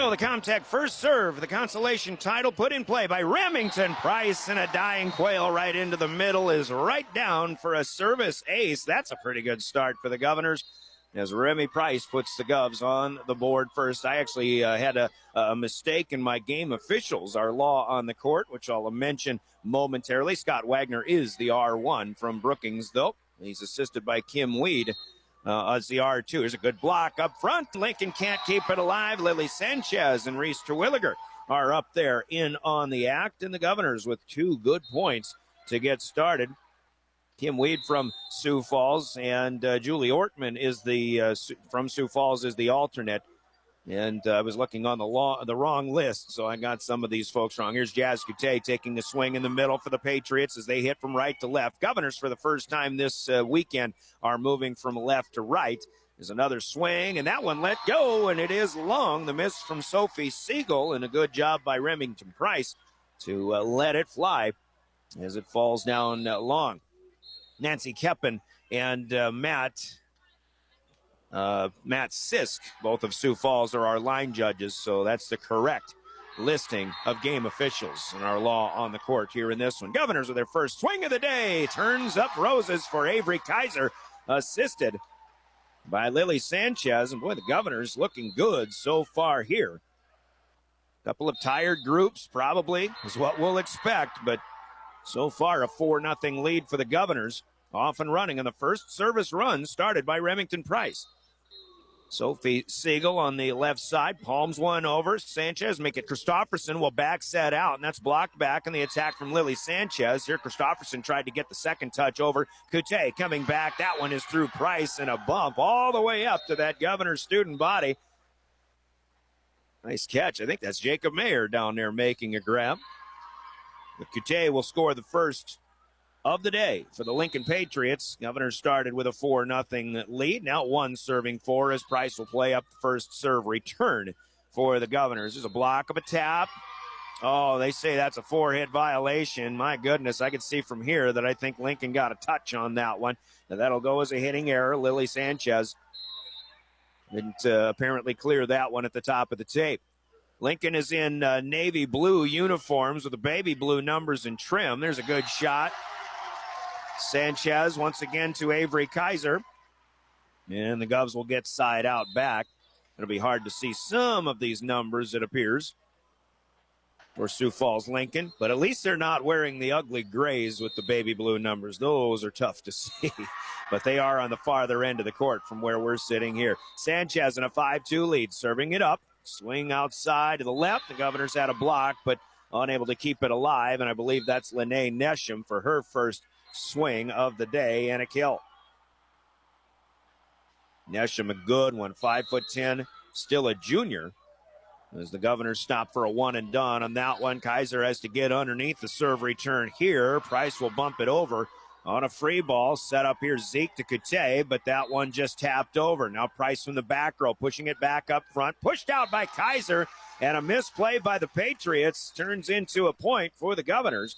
The Comtech first serve, the consolation title put in play by Remington Price, and a dying quail right into the middle is right down for a service ace. That's a pretty good start for the Governors as Remy Price puts the Govs on the board first. I actually had a mistake in my game officials, our law on the court, which I'll mention momentarily. Scott Wagner is the R1 from Brookings, though. He's assisted by Kim Weed as the R2. There's a good block up front. Lincoln can't keep it alive. Lily Sanchez and Reese Terwilliger are up there in on the act, and the Governors with 2 good points to get started. Kim Weed from Sioux Falls and Julie Ortman is from Sioux Falls is the alternate. And I was looking on the wrong list, so I got some of these folks wrong. Here's Jazz Gute taking a swing in the middle for the Patriots as they hit from right to left. Governors, for the first time this weekend, are moving from left to right. There's another swing, and that one let go, and it is long. The miss from Sophie Siegel, and a good job by Remington Price to let it fly as it falls down long. Nancy Keppen and Matt Sisk, both of Sioux Falls, are our line judges, so that's the correct listing of game officials in our law on the court here in this one. Governors with their first swing of the day. Turns up roses for Avery Kaiser, assisted by Lily Sanchez. And boy, the Governors looking good so far here. Couple of tired groups probably is what we'll expect, but so far a 4-0 lead for the Governors. Off and running on the first service run started by Remington Price. Sophie Siegel on the left side, palms one over. Sanchez make it. Christofferson will back set out, and that's blocked back on the attack from Lily Sanchez. Here Christofferson tried to get the second touch over. Coute coming back. That one is through Price and a bump all the way up to that Governor's student body. Nice catch. I think that's Jacob Mayer down there making a grab. But Coute will score the first of the day for the Lincoln Patriots. Governors started with a 4-0 lead. Now 1 serving 4 as Price will play up the first serve return for the Governors. There's a block of a tap. Oh, they say that's a 4-hit violation. My goodness, I could see from here that I think Lincoln got a touch on that one. And that'll go as a hitting error. Lily Sanchez didn't apparently clear that one at the top of the tape. Lincoln is in navy blue uniforms with the baby blue numbers and trim. There's a good shot. Sanchez once again to Avery Kaiser. And the Govs will get side out back. It'll be hard to see some of these numbers, it appears, for Sioux Falls Lincoln. But at least they're not wearing the ugly grays with the baby blue numbers. Those are tough to see. But they are on the farther end of the court from where we're sitting here. Sanchez in a 5-2 lead, serving it up. Swing outside to the left. The Governors had a block, but unable to keep it alive. And I believe that's Lene Nesham for her first swing of the day and a kill. Nesham, a good one, 5'10", still a junior. As the Governors stop for a one and done on that one, Kaiser has to get underneath the serve return here. Price will bump it over on a free ball. Set up here, Zeke to Coute, but that one just tapped over. Now Price from the back row, pushing it back up front. Pushed out by Kaiser, and a misplay by the Patriots turns into a point for the Governors.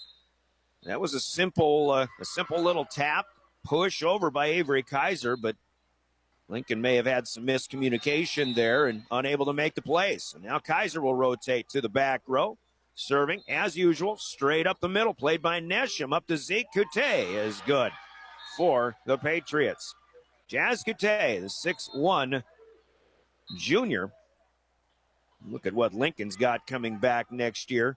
That was a simple little tap, push over by Avery Kaiser, but Lincoln may have had some miscommunication there and unable to make the plays. And now Kaiser will rotate to the back row, serving, as usual, straight up the middle, played by Nesham, up to Zeke. Coute is good for the Patriots. Jazz Coute, the 6'1" junior. Look at what Lincoln's got coming back next year.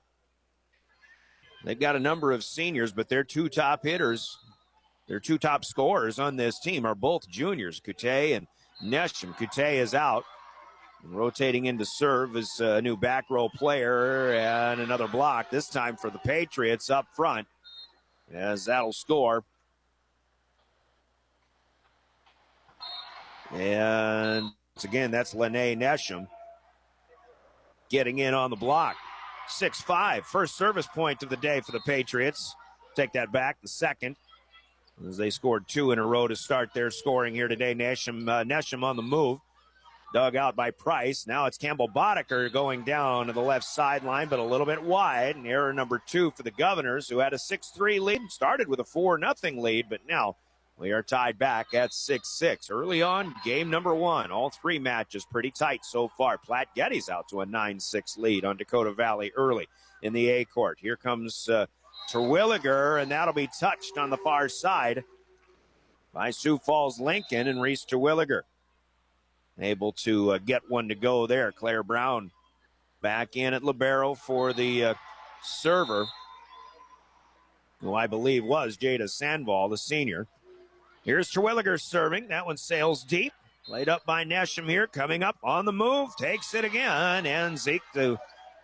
They've got a number of seniors, but their 2 top hitters, their 2 top scorers on this team are both juniors, Coute and Nesham. Coute is out. Rotating into serve is a new back row player, and another block, this time for the Patriots up front, as that'll score. And once again, that's Lene Nesham getting in on the block. 6-5, first service point of the day for the Patriots. Take that back, the second, as they scored 2 in a row to start their scoring here today. Nesham on the move, dug out by Price. Now it's Campbell Boddicker going down to the left sideline, but a little bit wide. And error number 2 for the Governors, who had a 6-3 lead, started with a 4-0 lead, but now we are tied back at 6-6. Early on, game number 1. All 3 matches pretty tight so far. Platte Getty's out to a 9-6 lead on Dakota Valley early in the A court. Here comes Terwilliger, and that'll be touched on the far side by Sioux Falls Lincoln and Reese Terwilliger. Able to get one to go there. Claire Brown back in at libero for the server, who I believe was Jada Sandval, the senior. Here's Terwilliger serving. That one sails deep. Laid up by Nesham here. Coming up on the move. Takes it again. And Zeke to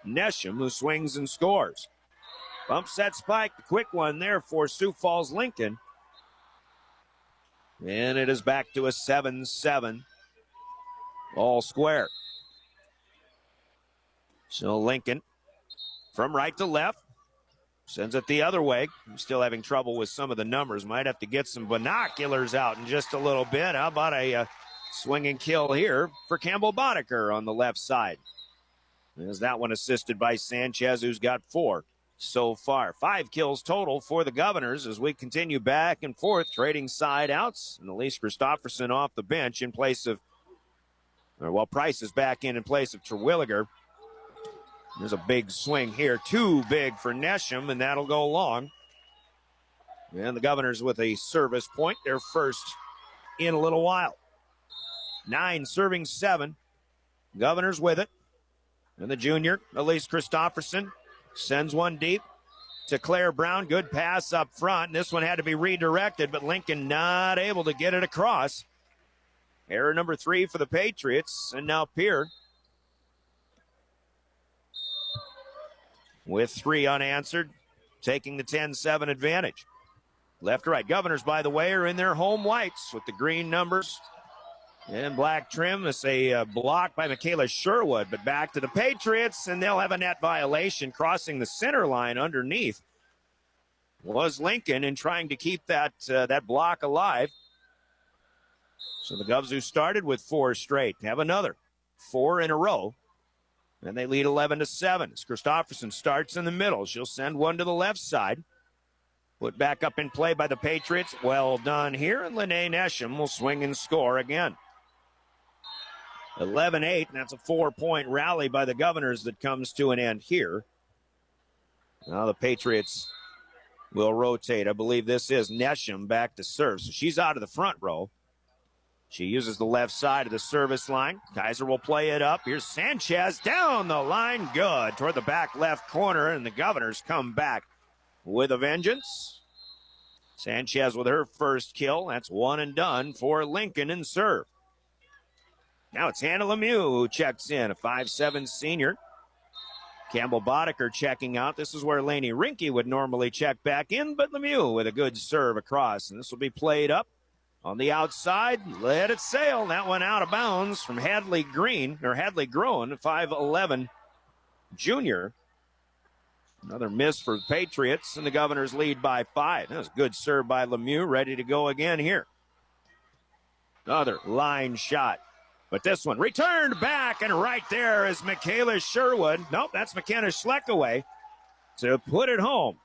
Nesham, who swings and scores. Bump set spike. The quick one there for Sioux Falls Lincoln. And it is back to a 7-7. All square. So Lincoln from right to left. Sends it the other way. I'm still having trouble with some of the numbers. Might have to get some binoculars out in just a little bit. How about a swing and kill here for Campbell Boddicker on the left side? There's that one assisted by Sanchez, who's got 4 so far. 5 kills total for the Governors as we continue back and forth, trading side outs. And Elise Christopherson off the bench in place of, Price is back in place of Terwilliger. There's a big swing here. Too big for Nesham, and that'll go long. And the Governors with a service point. Their first in a little while. 9 serving 7. Governors with it. And the junior, Elise Christopherson, sends one deep to Claire Brown. Good pass up front. And this one had to be redirected, but Lincoln not able to get it across. Error number 3 for the Patriots. And now Pierre with 3 unanswered, taking the 10-7 advantage. Left to right. Governors, by the way, are in their home whites with the green numbers and black trim. This a block by Michaela Sherwood, but back to the Patriots, and they'll have a net violation crossing the center line underneath. Was Lincoln in trying to keep that block alive. So the Govs, who started with 4 straight, have another 4 in a row. And they lead 11-7. As Christopherson starts in the middle, she'll send one to the left side. Put back up in play by the Patriots. Well done here, and Lene Nesham will swing and score again. 11-8, and that's a 4-point rally by the Governors that comes to an end here. Now the Patriots will rotate. I believe this is Nesham back to serve. So she's out of the front row. She uses the left side of the service line. Kaiser will play it up. Here's Sanchez down the line. Good. Toward the back left corner, and the Governors come back with a vengeance. Sanchez with her first kill. That's 1 and done for Lincoln in serve. Now it's Hannah Lemieux who checks in, a 5'7" senior. Campbell Boddicker checking out. This is where Lainey Rinke would normally check back in, but Lemieux with a good serve across. And this will be played up on the outside. Let it sail. That one out of bounds from Hadley Groen, 5'11" junior. Another miss for the Patriots, and the Governors lead by 5. That was a good serve by Lemieux, ready to go again here. Another line shot. But this one returned back, and right there is Michaela Sherwood. Nope, that's McKenna Schleckaway to put it home.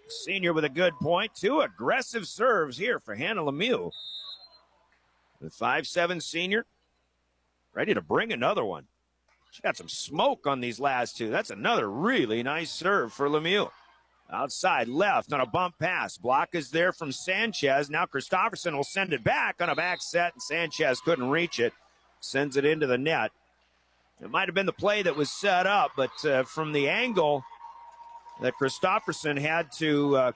Senior with a good point. 2 aggressive serves here for Hannah Lemieux. The 5'7" senior ready to bring another one. She got some smoke on these last 2. That's another really nice serve for Lemieux. Outside left on a bump pass. Block is there from Sanchez. Now Christopherson will send it back on a back set, and Sanchez couldn't reach it. Sends it into the net. It might have been the play that was set up, but from the angle that Christopherson had to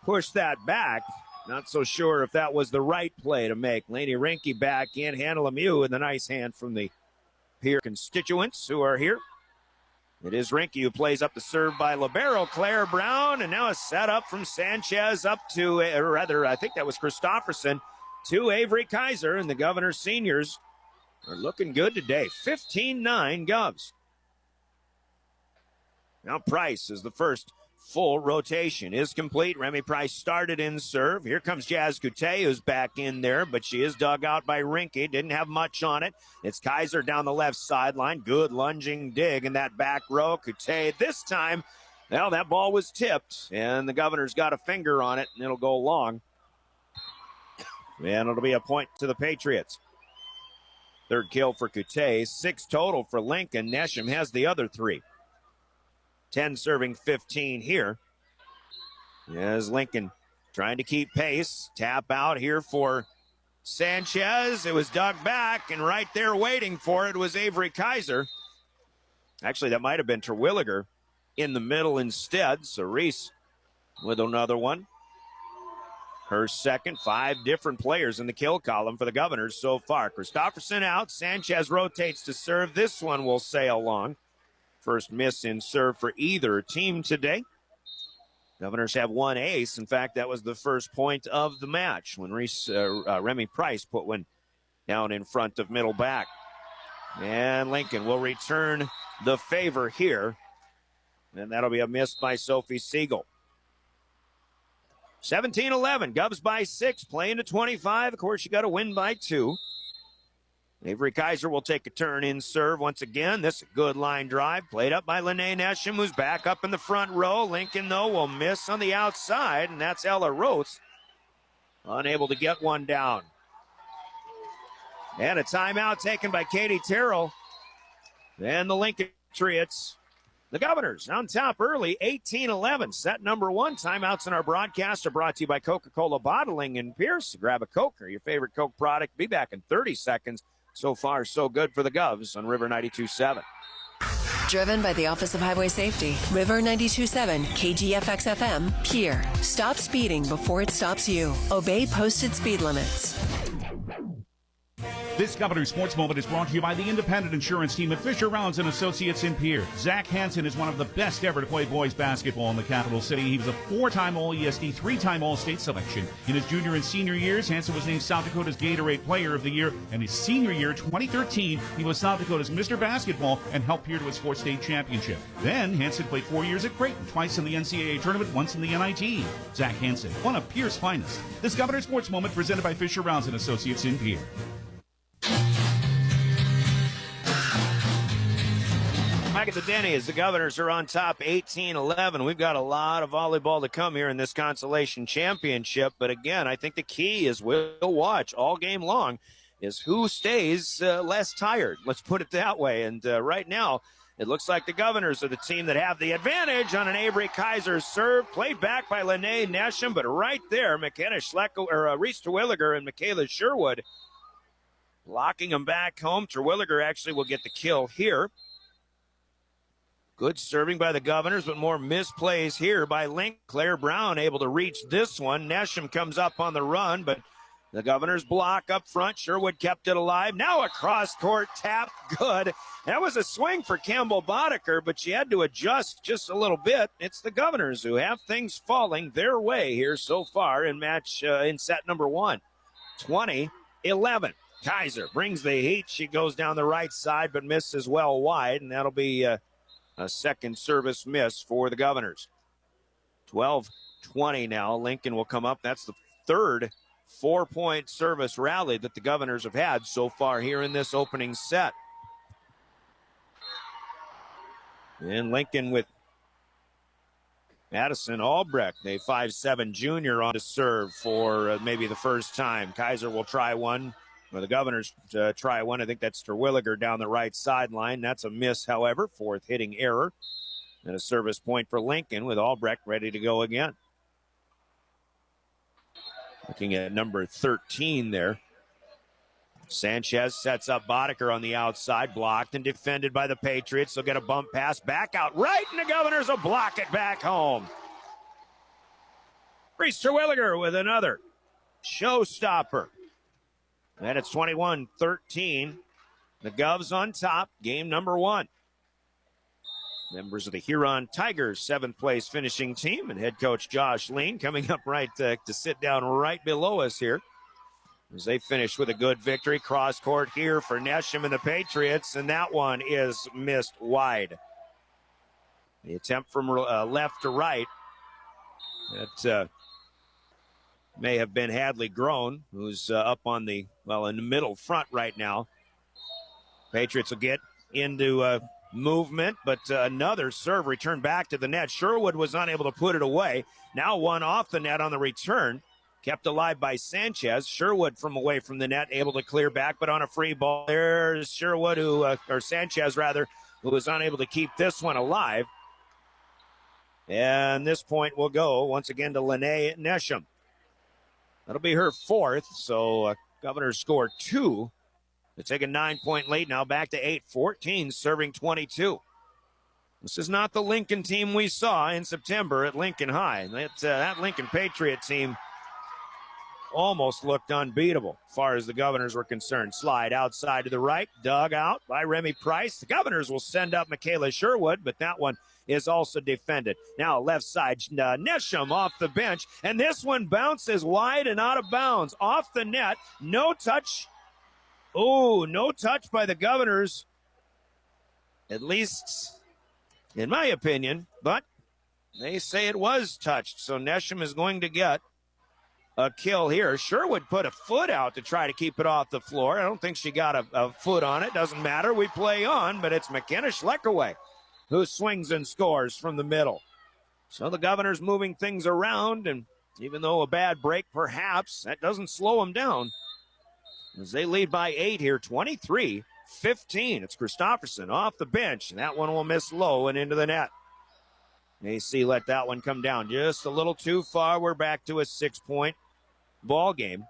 push that back, not so sure if that was the right play to make. Lainey Rinke back in. Hannah Lemieux with a nice hand from the Pierre constituents who are here. It is Rinke who plays up the serve by libero Claire Brown, and now a setup from Sanchez up to, I think that was Christopherson, to Avery Kaiser, and the Governor seniors are looking good today. 15-9 Govs. Now Price is the first full rotation is complete. Remy Price started in serve. Here comes Jazz Coutey, who's back in there, but she is dug out by Rinke. Didn't have much on it. It's Kaiser down the left sideline. Good lunging dig in that back row. Coutey this time, well, that ball was tipped, and the Governor's got a finger on it, and it'll go long. And it'll be a point to the Patriots. 3rd kill for Coutey. 6 total for Lincoln. Nesham has the other 3. 10 serving 15 here. As Lincoln trying to keep pace. Tap out here for Sanchez. It was dug back, and right there waiting for it was Avery Kaiser. Actually, that might have been Terwilliger in the middle instead. So Reese with another one. her second. 5 different players in the kill column for the Governors so far. Christopherson out. Sanchez rotates to serve. This one will sail long. First miss in serve for either team today. Governors have one ace. In fact, that was the first point of the match when Remy Price put one down in front of middle back. And Lincoln will return the favor here. And that'll be a miss by Sophie Siegel. 17-11, Govs by 6, playing to 25. Of course, you got to win by 2. Avery Kaiser will take a turn in serve once again. This is a good line drive, played up by Lene Nesham, who's back up in the front row. Lincoln, though, will miss on the outside, and that's Ella Rotes, unable to get one down. And a timeout taken by Katie Terrell. And the Lincoln Patriots, the Governors, on top early, 18-11. Set number 1. Timeouts in our broadcast are brought to you by Coca-Cola Bottling in Pierce. Grab a Coke or your favorite Coke product. Be back in 30 seconds. So far, so good for the Govs on River 92.7. Driven by the Office of Highway Safety. River 92.7, KGFX-FM, Pierre. Stop speeding before it stops you. Obey posted speed limits. This Governor Sports Moment is brought to you by the independent insurance team at Fisher Rounds and Associates in Pierre. Zach Hansen is one of the best ever to play boys basketball in the capital city. He was a 4-time All-ESD, 3-time All-State selection. In his junior and senior years, Hansen was named South Dakota's Gatorade Player of the Year. And his senior year, 2013, he was South Dakota's Mr. Basketball and helped Pierre to his 4th state championship. Then, Hansen played 4 years at Creighton, twice in the NCAA tournament, once in the NIT. Zach Hansen, one of Pierre's finest. This Governor Sports Moment presented by Fisher Rounds and Associates in Pierre. Back at the Denny as the Governors are on top 18-11. We've got a lot of volleyball to come here in this consolation championship. But again, I think the key is we'll watch all game long is who stays less tired. Let's put it that way. And right now, it looks like the Governors are the team that have the advantage on an Avery Kaiser serve. Played back by Lene Nesham, but right there, McKenna Schleckel, or Reese Terwilliger and Michaela Sherwood locking them back home. Terwilliger actually will get the kill here. Good serving by the Governors, but more misplays here by Link. Claire Brown able to reach this one. Nesham comes up on the run, but the Governors block up front. Sherwood kept it alive. Now a cross-court tap. Good. That was a swing for Campbell Boddicker, but she had to adjust just a little bit. It's the Governors who have things falling their way here so far in set number 1. 20-11. Kaiser brings the heat. She goes down the right side, but misses well wide, and that'll be a second service miss for the Governors. 12-20 now. Lincoln will come up. That's the third 4-point service rally that the Governors have had so far here in this opening set. And Lincoln with Madison Albrecht, a 5'7" junior, on to serve for maybe the first time. Kaiser will try one. Well, the Governors try one. I think that's Terwilliger down the right sideline. That's a miss, however. 4th hitting error. And a service point for Lincoln with Albrecht ready to go again. Looking at number 13 there. Sanchez sets up Boddicker on the outside. Blocked and defended by the Patriots. They'll get a bump pass back out right, and the Governors will block it back home. Reese Terwilliger with another showstopper. And it's 21-13. The Govs on top, game number 1. Members of the Huron Tigers, 7th place finishing team, and head coach Josh Lean coming up right to sit down right below us here as they finish with a good victory. Cross court here for Nesham and the Patriots, and that one is missed wide. The attempt from left to right. That may have been Hadley Groen, who's up on in the middle front right now. Patriots will get into movement, but another serve returned back to the net. Sherwood was unable to put it away. Now one off the net on the return. Kept alive by Sanchez. Sherwood from away from the net, able to clear back, but on a free ball. There's Sherwood, or Sanchez rather, who was unable to keep this one alive. And this point will go once again to Lene Nesham. That'll be her 4th, so Governors score 2. They take a 9-point lead, now back to 8-14, serving 22. This is not the Lincoln team we saw in September at Lincoln High. That Lincoln Patriot team almost looked unbeatable as far as the Governors were concerned. Slide outside to the right, dug out by Remy Price. The Governors will send up Michaela Sherwood, but that one is also defended. Now left side, Nesham off the bench, and this one bounces wide and out of bounds. Off the net, no touch. Oh, no touch by the Governors, at least in my opinion, but they say it was touched, so Nesham is going to get a kill here. Sherwood put a foot out to try to keep it off the floor. I don't think she got a foot on it. Doesn't matter. We play on, but it's McKenna Schleckaway who swings and scores from the middle. So the Governors moving things around, and even though a bad break perhaps, that doesn't slow them down as they lead by 8 here, 23-15. It's Christofferson off the bench, and that one will miss low and into the net. AC let that one come down just a little too far. We're back to a 6-point ball game.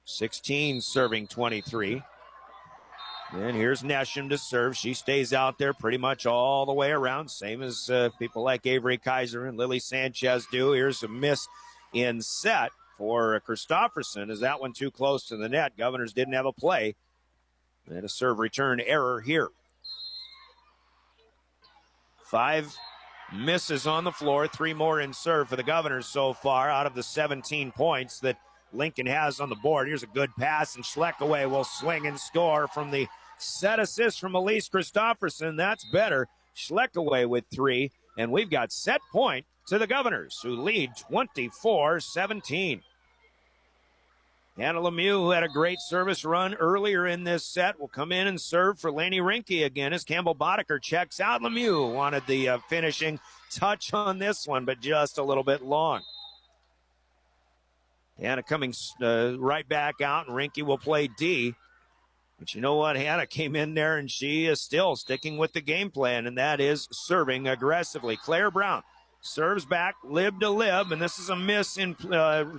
16 serving 23. And here's Nesham to serve. She stays out there pretty much all the way around, same as people like Avery Kaiser and Lily Sanchez do. Here's a miss in set for Christofferson. Is that one too close to the net? Governors didn't have a play. And a serve return error here. 5 misses on the floor, 3 more in serve for the Governors so far out of the 17 points that Lincoln has on the board. Here's a good pass, and Schleckaway will swing and score from the set assist from Elise Christofferson. That's better. Schleckaway with 3, and we've got set point to the Governors, who lead 24-17. Hannah Lemieux, who had a great service run earlier in this set, will come in and serve for Laney Rinke again as Campbell Boddicker checks out. Lemieux wanted the finishing touch on this one, but just a little bit long. Hannah coming right back out, and Rinke will play D. But you know what? Hannah came in there, and she is still sticking with the game plan, and that is serving aggressively. Claire Brown serves back, lib to lib, and this is a miss in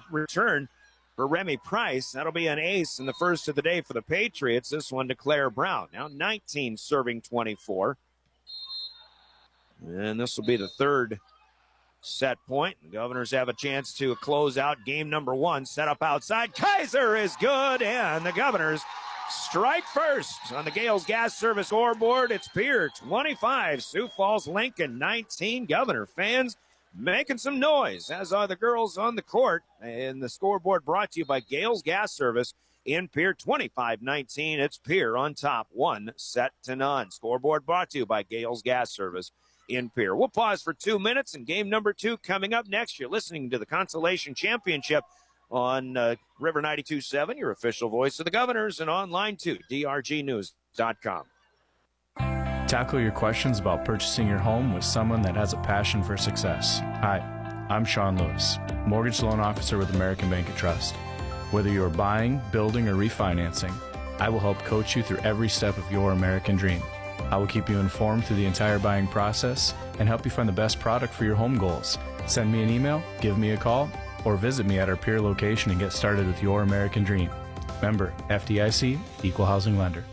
return for Remy Price. That'll be an ace in the first of the day for the Patriots. This one to Claire Brown. Now 19 serving 24. And this will be the third set point. The Governors have a chance to close out game number 1. Set up outside. Kaiser is good, and the Governors strike first on the Gales Gas Service scoreboard. It's Pierre 25, Sioux Falls Lincoln 19. Governor fans making some noise, as are the girls on the court. And the scoreboard brought to you by Gales Gas Service in Pierre 25-19. It's Pierre on top, 1-0. Scoreboard brought to you by Gales Gas Service in Pierre. We'll pause for 2 minutes, and game number 2 coming up next. You're listening to the Consolation Championship on River 92.7, your official voice of the Governors, and online too, drgnews.com. Tackle your questions about purchasing your home with someone that has a passion for success. Hi, I'm Sean Lewis, mortgage loan officer with American Bank and Trust. Whether you're buying, building, or refinancing, I will help coach you through every step of your American dream. I will keep you informed through the entire buying process and help you find the best product for your home goals. Send me an email, give me a call, or visit me at our Pierre location and get started with your American dream. Member FDIC, Equal Housing Lender.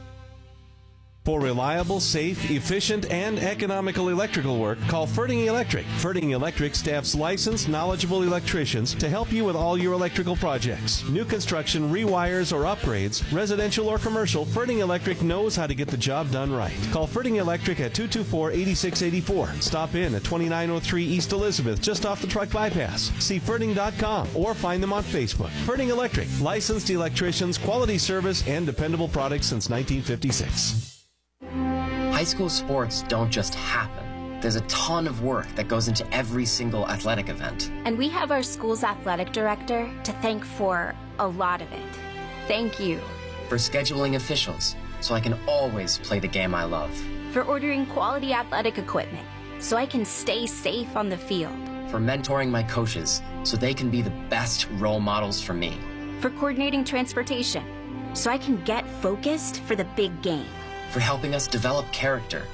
For reliable, safe, efficient, and economical electrical work, call Ferding Electric. Ferding Electric staffs licensed, knowledgeable electricians to help you with all your electrical projects. New construction, rewires, or upgrades, residential or commercial, Ferding Electric knows how to get the job done right. Call Ferding Electric at 224-8684. Stop in at 2903 East Elizabeth, just off the truck bypass. See Ferding.com or find them on Facebook. Ferding Electric, licensed electricians, quality service, and dependable products since 1956. High school sports don't just happen. There's a ton of work that goes into every single athletic event. And we have our school's athletic director to thank for a lot of it. Thank you. For scheduling officials, so I can always play the game I love. For ordering quality athletic equipment, so I can stay safe on the field. For mentoring my coaches, so they can be the best role models for me. For coordinating transportation, so I can get focused for the big game. For helping us develop character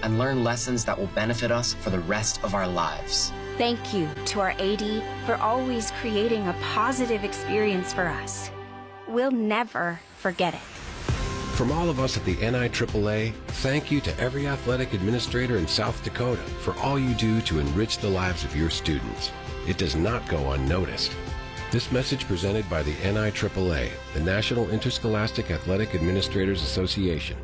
and learn lessons that will benefit us for the rest of our lives. Thank you to our AD for always creating a positive experience for us. We'll never forget it. From all of us at the NIAAA, thank you to every athletic administrator in South Dakota for all you do to enrich the lives of your students. It does not go unnoticed. This message presented by the NIAAA, the National Interscholastic Athletic Administrators Association.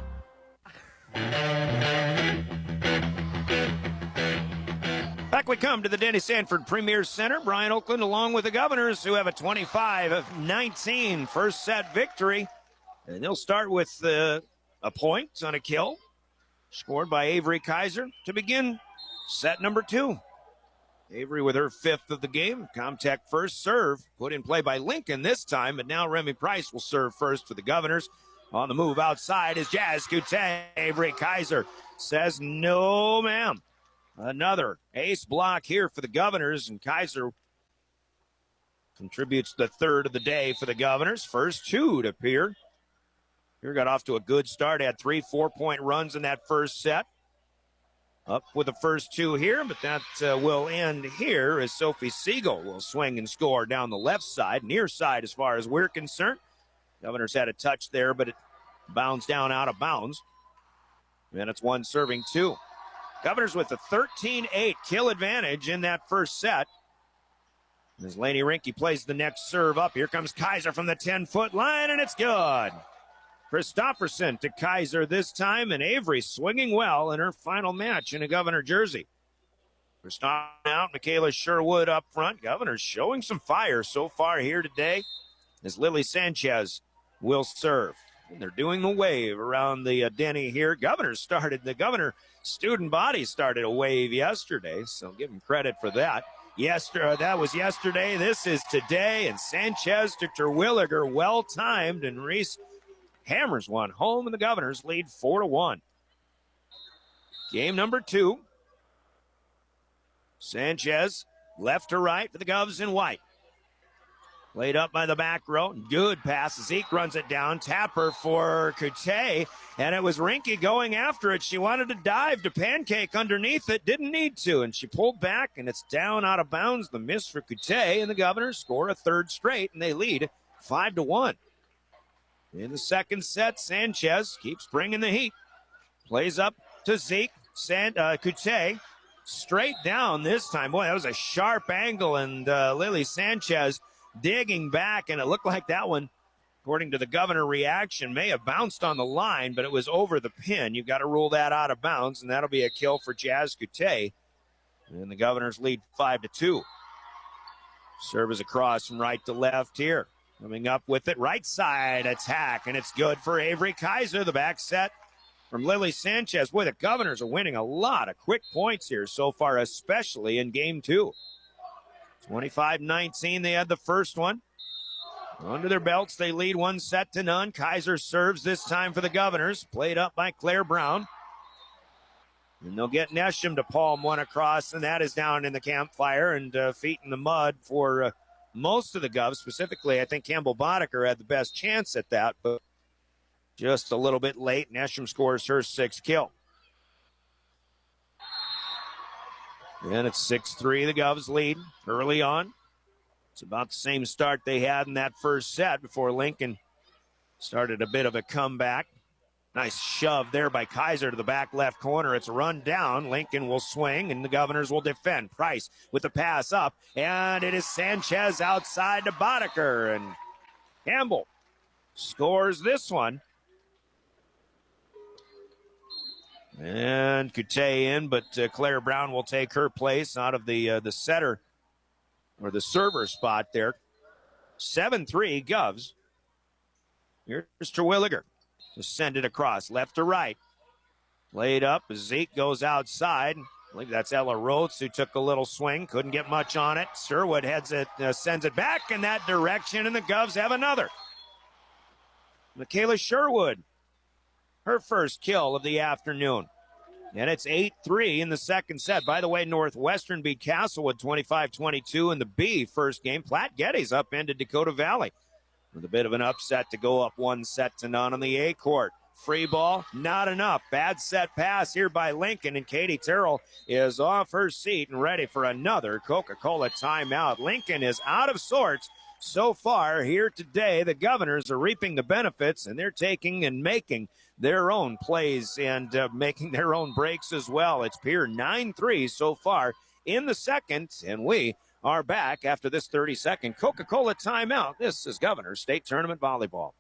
Back we come to the Denny Sanford Premier Center. Brian Oakland along with the Governors, who have a 25-19 first set victory. And they'll start with a point on a kill scored by Avery Kaiser to begin set number 2. Avery with her 5th of the game. Comtech first serve put in play by Lincoln this time, but now Remy Price will serve first for the Governors. On the move outside is Jazz Coutet. Avery Kaiser says no, ma'am. Another ace block here for the Governors, and Kaiser contributes the 3rd of the day for the Governors. First 2 to Pierre. Pierre got off to a good start, had 3 4-point runs in that first set. Up with the first 2 here, but that will end here as Sophie Siegel will swing and score down the left side, near side as far as we're concerned. Governors had a touch there, but it bounced down out of bounds. And it's 1 serving 2. Governors with a 13-8 kill advantage in that first set. As Lainey Rinke plays the next serve up, here comes Kaiser from the 10-foot line, and it's good. Christopherson to Kaiser this time, and Avery swinging well in her final match in a Governor jersey. Christopherson out, Michaela Sherwood up front. Governors showing some fire so far here today as Lily Sanchez will serve. And they're doing the wave around the Denny here. The Governor student body started a wave yesterday, so give them credit for that. That was yesterday. This is today, and Sanchez to Terwilliger, well-timed, and Reese hammers one home, and the Governors lead 4-1. Game number 2. Sanchez left to right for the Govs in white. Laid up by the back row. Good pass. Zeke runs it down. Tapper for Coutet. And it was Rinke going after it. She wanted to dive to pancake underneath it. Didn't need to. And she pulled back, and it's down out of bounds. The miss for Coutet. And the Governors score a 3rd straight, and they lead 5-1. In the second set, Sanchez keeps bringing the heat. Plays up to Zeke. Coutet straight down this time. Boy, that was a sharp angle, and Lily Sanchez digging back, and it looked like that one, according to the Governor reaction, may have bounced on the line, but it was over the pin. You've got to rule that out of bounds, and that'll be a kill for Jazz Coutet. And the Governors lead 5-2. Serve is across from right to left here. Coming up with it, right side attack, and it's good for Avery Kaiser. The back set from Lily Sanchez. Boy, the Governors are winning a lot of quick points here so far, especially in game 2. 25-19, they had the first one. Under their belts, they lead 1-0. Kaiser serves this time for the Governors. Played up by Claire Brown. And they'll get Nesham to palm one across, and that is down in the campfire and feet in the mud for most of the Govs. Specifically, I think Campbell Boddicker had the best chance at that, but just a little bit late. Nesham scores her 6th kill. And it's 6-3, the Govs lead early on. It's about the same start they had in that first set before Lincoln started a bit of a comeback. Nice shove there by Kaiser to the back left corner. It's a run down. Lincoln will swing, and the Governors will defend. Price with the pass up, and it is Sanchez outside to Boddicker, and Campbell scores this one. And Coutet in, but Claire Brown will take her place out of the setter or the server spot there. 7-3 Govs. Here's Terwilliger to send it across left to right. Laid up. Zeke goes outside. I believe that's Ella Rhodes who took a little swing. Couldn't get much on it. Sherwood heads it, sends it back in that direction, and the Govs have another. Michaela Sherwood, her first kill of the afternoon. And it's 8-3 in the second set. By the way, Northwestern beat Castlewood 25-22 in the B first game. Platte Geddes upended Dakota Valley with a bit of an upset to go up 1-0 on the A court. Free ball, not enough. Bad set pass here by Lincoln, and Katie Terrell is off her seat and ready for another Coca-Cola timeout. Lincoln is out of sorts so far here today. The Governors are reaping the benefits, and they're taking and making their own plays and making their own breaks as well. It's Pierre 9-3 so far in the second, and we are back after this 30-second Coca-Cola timeout. This is Governor State Tournament Volleyball.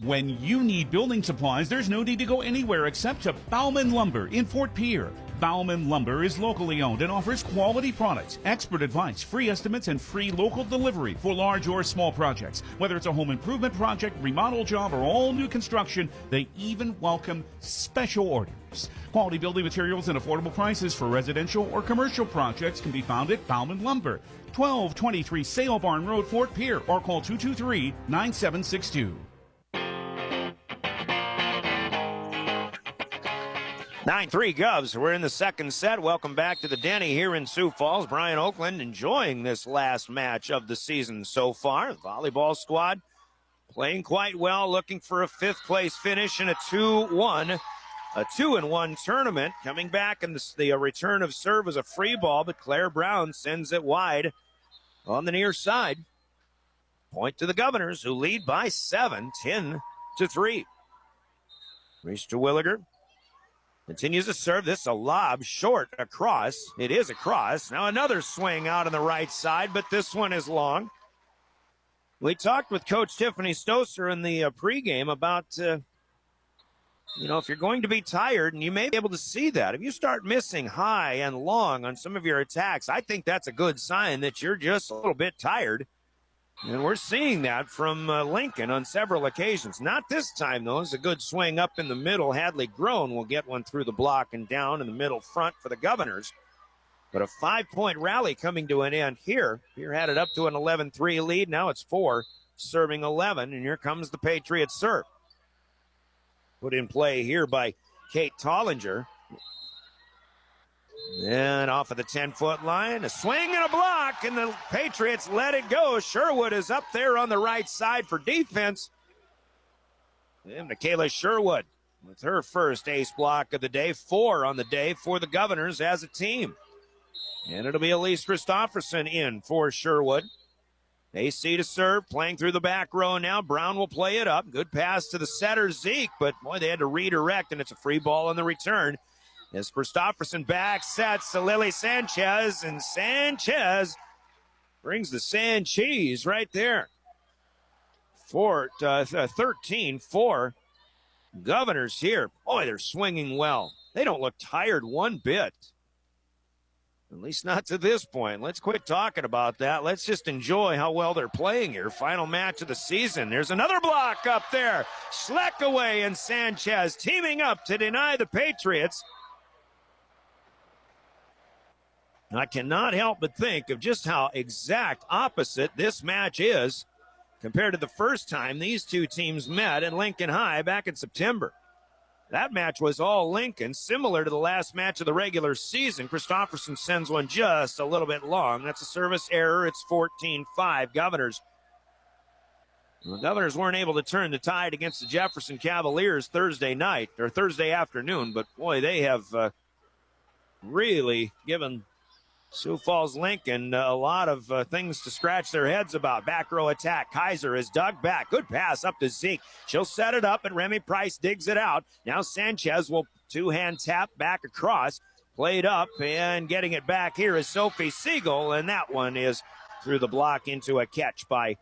When you need building supplies, there's no need to go anywhere except to Bauman Lumber in Fort Pierre. Bauman Lumber is locally owned and offers quality products, expert advice, free estimates, and free local delivery for large or small projects. Whether it's a home improvement project, remodel job, or all new construction, they even welcome special orders. Quality building materials and affordable prices for residential or commercial projects can be found at Bauman Lumber, 1223 Sale Barn Road, Fort Pierre, or call 223-9762. 9-3 Govs. We're in the second set. Welcome back to the Denny here in Sioux Falls. Brian Oakland enjoying this last match of the season so far. The volleyball squad playing quite well, looking for a fifth-place finish in a 2-1 tournament. Coming back, and the return of serve was a free ball, but Claire Brown sends it wide on the near side. Point to the Governors, who lead by 7, 10-3. Reese Terwilliger continues to serve. This a lob short across. It is across. Now another swing out on the right side, but this one is long. We talked with Coach Tiffany Stoser in the pregame about, if you're going to be tired, and you may be able to see that. If you start missing high and long on some of your attacks, I think that's a good sign that you're just a little bit tired. And we're seeing that from Lincoln on several occasions. Not this time, though. It's a good swing up in the middle. Hadley Groen will get one through the block and down in the middle front for the Governors. But a 5-point rally coming to an end here. Pierre had it up to an 11-3 lead. Now it's 4, serving 11. And here comes the Patriots serve. Put in play here by Kate Tollinger. And off of the 10-foot line, a swing and a block, and the Patriots let it go. Sherwood is up there on the right side for defense. And Michaela Sherwood with her first ace block of the day, 4 on the day for the Governors as a team. And it'll be Elise Christofferson in for Sherwood. AC to serve, playing through the back row now. Brown will play it up. Good pass to the setter, Zeke, but boy, they had to redirect, and it's a free ball on the return. As Christofferson back sets to Lily Sanchez, and Sanchez brings the sand cheese right there. 13-4 Governors here. Boy, they're swinging well. They don't look tired one bit. At least not to this point. Let's quit talking about that. Let's just enjoy how well they're playing here. Final match of the season. There's another block up there. Schleckaway and Sanchez teaming up to deny the Patriots. I cannot help but think of just how exact opposite this match is compared to the first time these two teams met in Lincoln High back in September. That match was all Lincoln, similar to the last match of the regular season. Christofferson sends one just a little bit long. That's a service error. It's 14-5 Governors. The Governors weren't able to turn the tide against the Jefferson Cavaliers Thursday afternoon, but boy, they have really given Sioux Falls Lincoln a lot of things to scratch their heads about. Back row attack. Kaiser is dug back. Good pass up to Zeke. She'll set it up, and Remy Price digs it out. Now Sanchez will two-hand tap back across. Played up, and getting it back here is Sophie Siegel, and that one is through the block into a catch by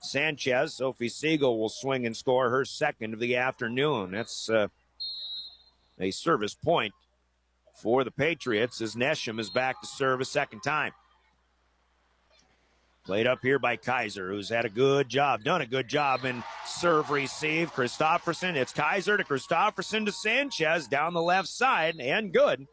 Sanchez. Sophie Siegel will swing and score her second of the afternoon. That's a service point for the Patriots as Nesham is back to serve a second time. Played up here by Kaiser, who's done a good job in serve receive. Christofferson, it's Kaiser to Christofferson to Sanchez down the left side, and good.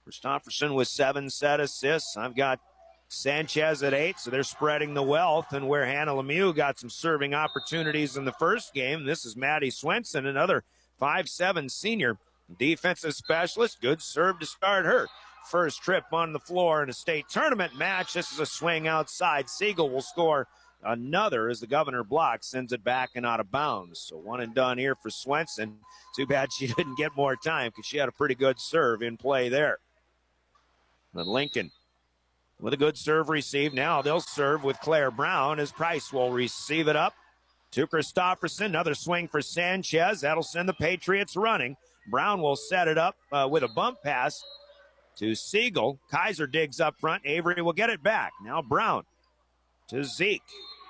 Christofferson with 7 set assists. I've got Sanchez at 8, so they're spreading the wealth. And where Hannah Lemieux got some serving opportunities in the first game, this is Maddie Swenson, another 5'7" senior defensive specialist. Good serve to start her first trip on the floor in a state tournament match. This is a swing outside. Siegel will score another as the Governor blocks, sends it back and out of bounds. So one and done here for Swenson. Too bad she didn't get more time because she had a pretty good serve in play there. But Lincoln with a good serve receive. Now they'll serve with Claire Brown as Price will receive it up to Christofferson. Another swing for Sanchez. That'll send the Patriots running. Brown will set it up with a bump pass to Siegel. Kaiser digs up front. Avery will get it back. Now Brown to Zeke.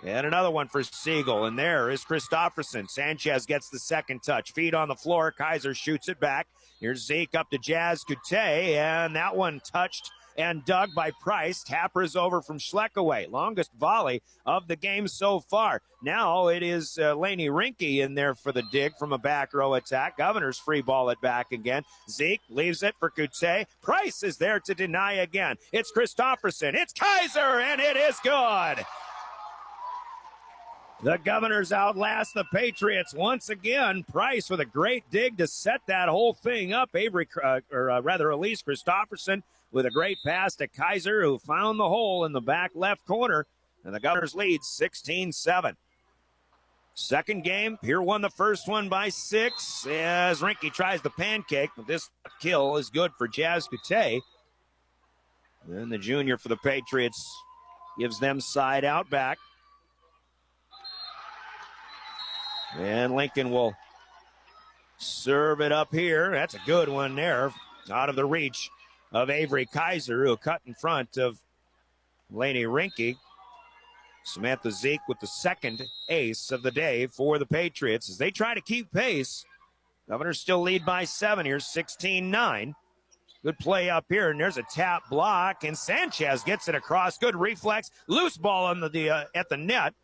And another one for Siegel. And there is Christofferson. Sanchez gets the second touch. Feet on the floor. Kaiser shoots it back. Here's Zeke up to Jazz Coute. And that one touched and dug by Price. Tappers over from Schleckaway. Longest volley of the game so far. Now it is Laney Rinke in there for the dig from a back row attack. Governor's free ball it back again. Zeke leaves it for Coute. Price is there to deny again. It's Christofferson. It's Kaiser, and it is good. The Governors outlast the Patriots once again. Price with a great dig to set that whole thing up. Elise Christofferson with a great pass to Kaiser, who found the hole in the back left corner. And the Governors lead 16-7. Second game, Pierre won the first one by 6 as Rinke tries the pancake, but this kill is good for Jazz Coute. Then the junior for the Patriots gives them side out back. And Lincoln will serve it up here. That's a good one there, out of the reach of Avery Kaiser, who cut in front of Laney Rinke. Samantha Zeke with the second ace of the day for the Patriots as they try to keep pace. Governors still lead by 7 here, 16-9. Good play up here, and there's a tap block, and Sanchez gets it across. Good reflex. Loose ball on at the net.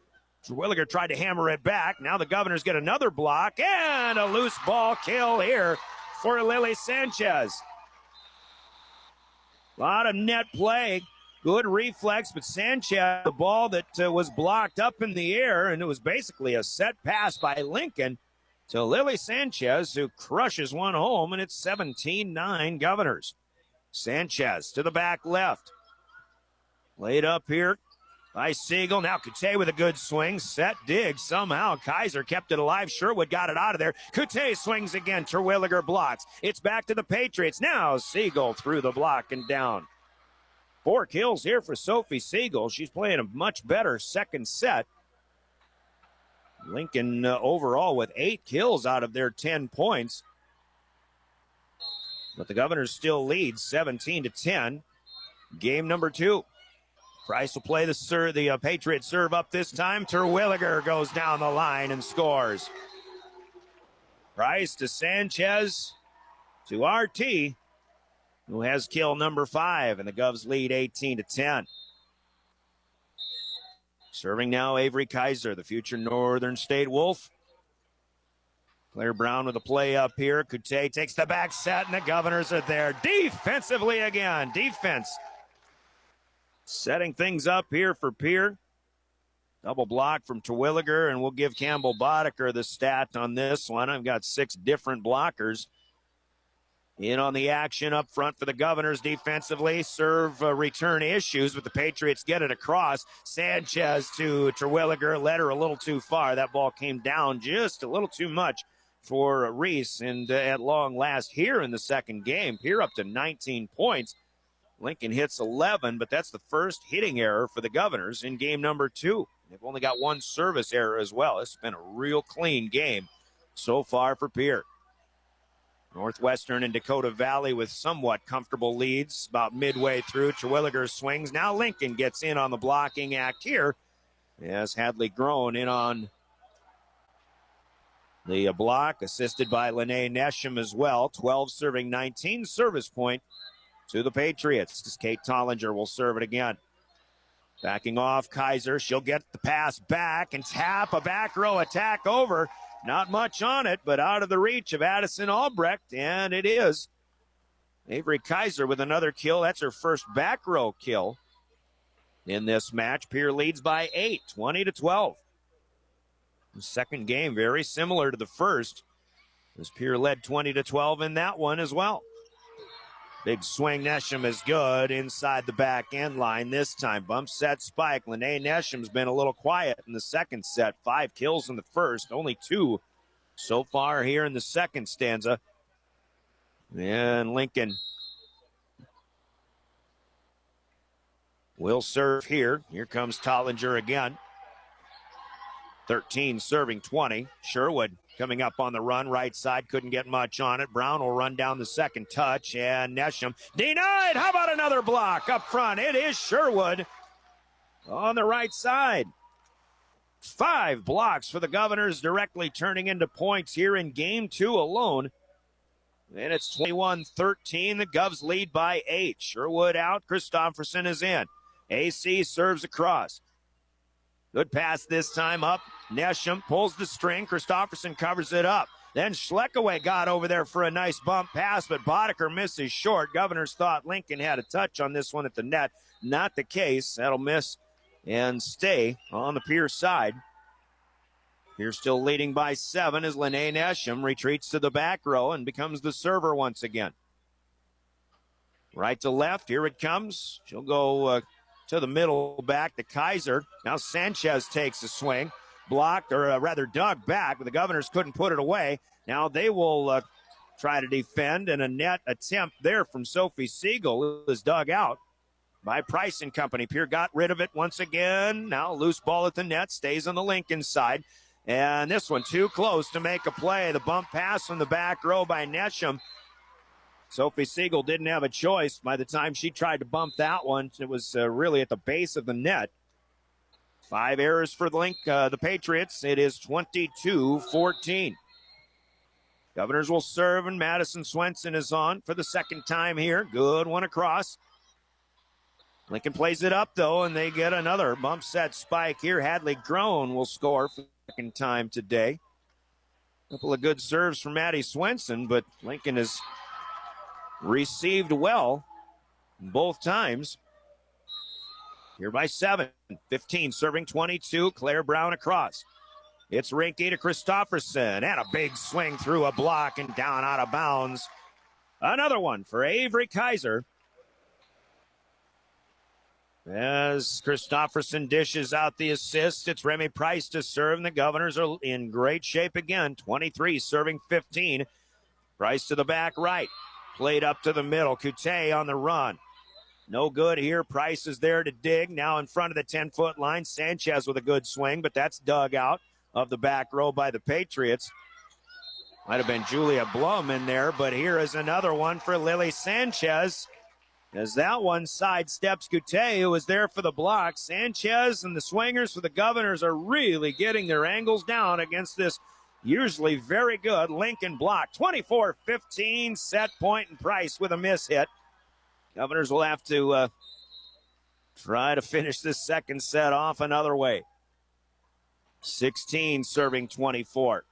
Terwilliger tried to hammer it back. Now the Governors get another block, and a loose ball kill here for Lily Sanchez. A lot of net play. Good reflex, but Sanchez, the ball that was blocked up in the air, and it was basically a set pass by Lincoln to Lily Sanchez, who crushes one home, and it's 17-9 Governors. Sanchez to the back left. Laid up here by Siegel. Now Coute with a good swing. Set dig somehow. Kaiser kept it alive. Sherwood got it out of there. Coute swings again. Terwilliger blocks. It's back to the Patriots. Now Siegel through the block and down. 4 kills here for Sophie Siegel. She's playing a much better second set. Lincoln overall with 8 kills out of their 10 points. But the Governors still lead 17-10. Game number 2. Price will play the Patriot serve up this time. Terwilliger goes down the line and scores. Price to Sanchez to RT, who has kill number 5, and the Govs lead 18-10. Serving now Avery Kaiser, the future Northern State Wolf. Claire Brown with a play up here. Coute takes the back set, and the Governors are there defensively again. Defense setting things up here for Pierre. Double block from Terwilliger, and we'll give Campbell Boddicker the stat on this one. I've got 6 different blockers in on the action up front for the Governors defensively. Serve return issues, but the Patriots get it across. Sanchez to Terwilliger, led her a little too far. That ball came down just a little too much for Reese, and at long last here in the second game, Pierre up to 19 points. Lincoln hits 11, but that's the first hitting error for the Governors in game number 2. They've only got 1 service error as well. It's been a real clean game so far for Pierre. Northwestern and Dakota Valley with somewhat comfortable leads about midway through. Terwilliger swings. Now Lincoln gets in on the blocking act here as Hadley Grown in on the block, assisted by Lene Nesham as well. 12 serving, 19 service point to the Patriots. As Kate Tollinger will serve it again. Backing off Kaiser. She'll get the pass back and tap a back row attack over. Not much on it, but out of the reach of Addison Albrecht, and it is Avery Kaiser with another kill. That's her first back row kill in this match. Pierre leads by 8, 20-12. The second game very similar to the first, as Pierre led 20-12 in that one as well. Big swing. Nesham is good inside the back end line this time. Bump set spike. Lene Nesham's been a little quiet in the second set. 5 kills in the first. Only 2 so far here in the second stanza. And Lincoln will serve here. Here comes Tollinger again. 13 serving 20. Sherwood coming up on the run. Right side, couldn't get much on it. Brown will run down the second touch, and Nesham denied. How about another block up front? It is Sherwood on the right side. 5 blocks for the Governors, directly turning into points here in game 2 alone. And it's 21-13. The Govs lead by 8. Sherwood out. Christofferson is in. AC serves across. Good pass this time up. Nesham pulls the string. Christofferson covers it up. Then Schleckaway got over there for a nice bump pass, but Boddicker misses short. Governors thought Lincoln had a touch on this one at the net. Not the case. That'll miss and stay on the Pierce side. Pierce still leading by 7 as Lene Nesham retreats to the back row and becomes the server once again. Right to left, here it comes. She'll go to the middle back to Kaiser. Now Sanchez takes a swing. Blocked, or rather dug back, but the Governors couldn't put it away. Now they will try to defend, and a net attempt there from Sophie Siegel is dug out by Price and Company. Pierre got rid of it once again. Now loose ball at the net, stays on the Lincoln side. And this one too close to make a play. The bump pass from the back row by Nesham. Sophie Siegel didn't have a choice by the time she tried to bump that one. It was really at the base of the net. 5 errors for the Patriots. It is 22-14. Governors will serve, and Madison Swenson is on for the second time here. Good one across. Lincoln plays it up, though, and they get another bump set spike here. Hadley Crone will score for the second time today. A couple of good serves from Maddie Swenson, but Lincoln has received well both times. Here by 7. 15 serving 22. Claire Brown across. It's Rinke to Christofferson, and a big swing through a block and down out of bounds. Another one for Avery Kaiser. As Christofferson dishes out the assist, it's Remy Price to serve, and the Governors are in great shape again. 23 serving 15. Price to the back right. Played up to the middle. Coutey on the run. No good here. Price is there to dig. Now in front of the 10-foot line. Sanchez with a good swing, but that's dug out of the back row by the Patriots. Might have been Julia Blum in there, but here is another one for Lily Sanchez. As that one sidesteps Coutey, who was there for the block. Sanchez and the swingers for the Governors are really getting their angles down against this usually very good Lincoln block. 24-15, set point, and Price with a miss hit. Governors will have to try to finish this second set off another way. 16 serving 24.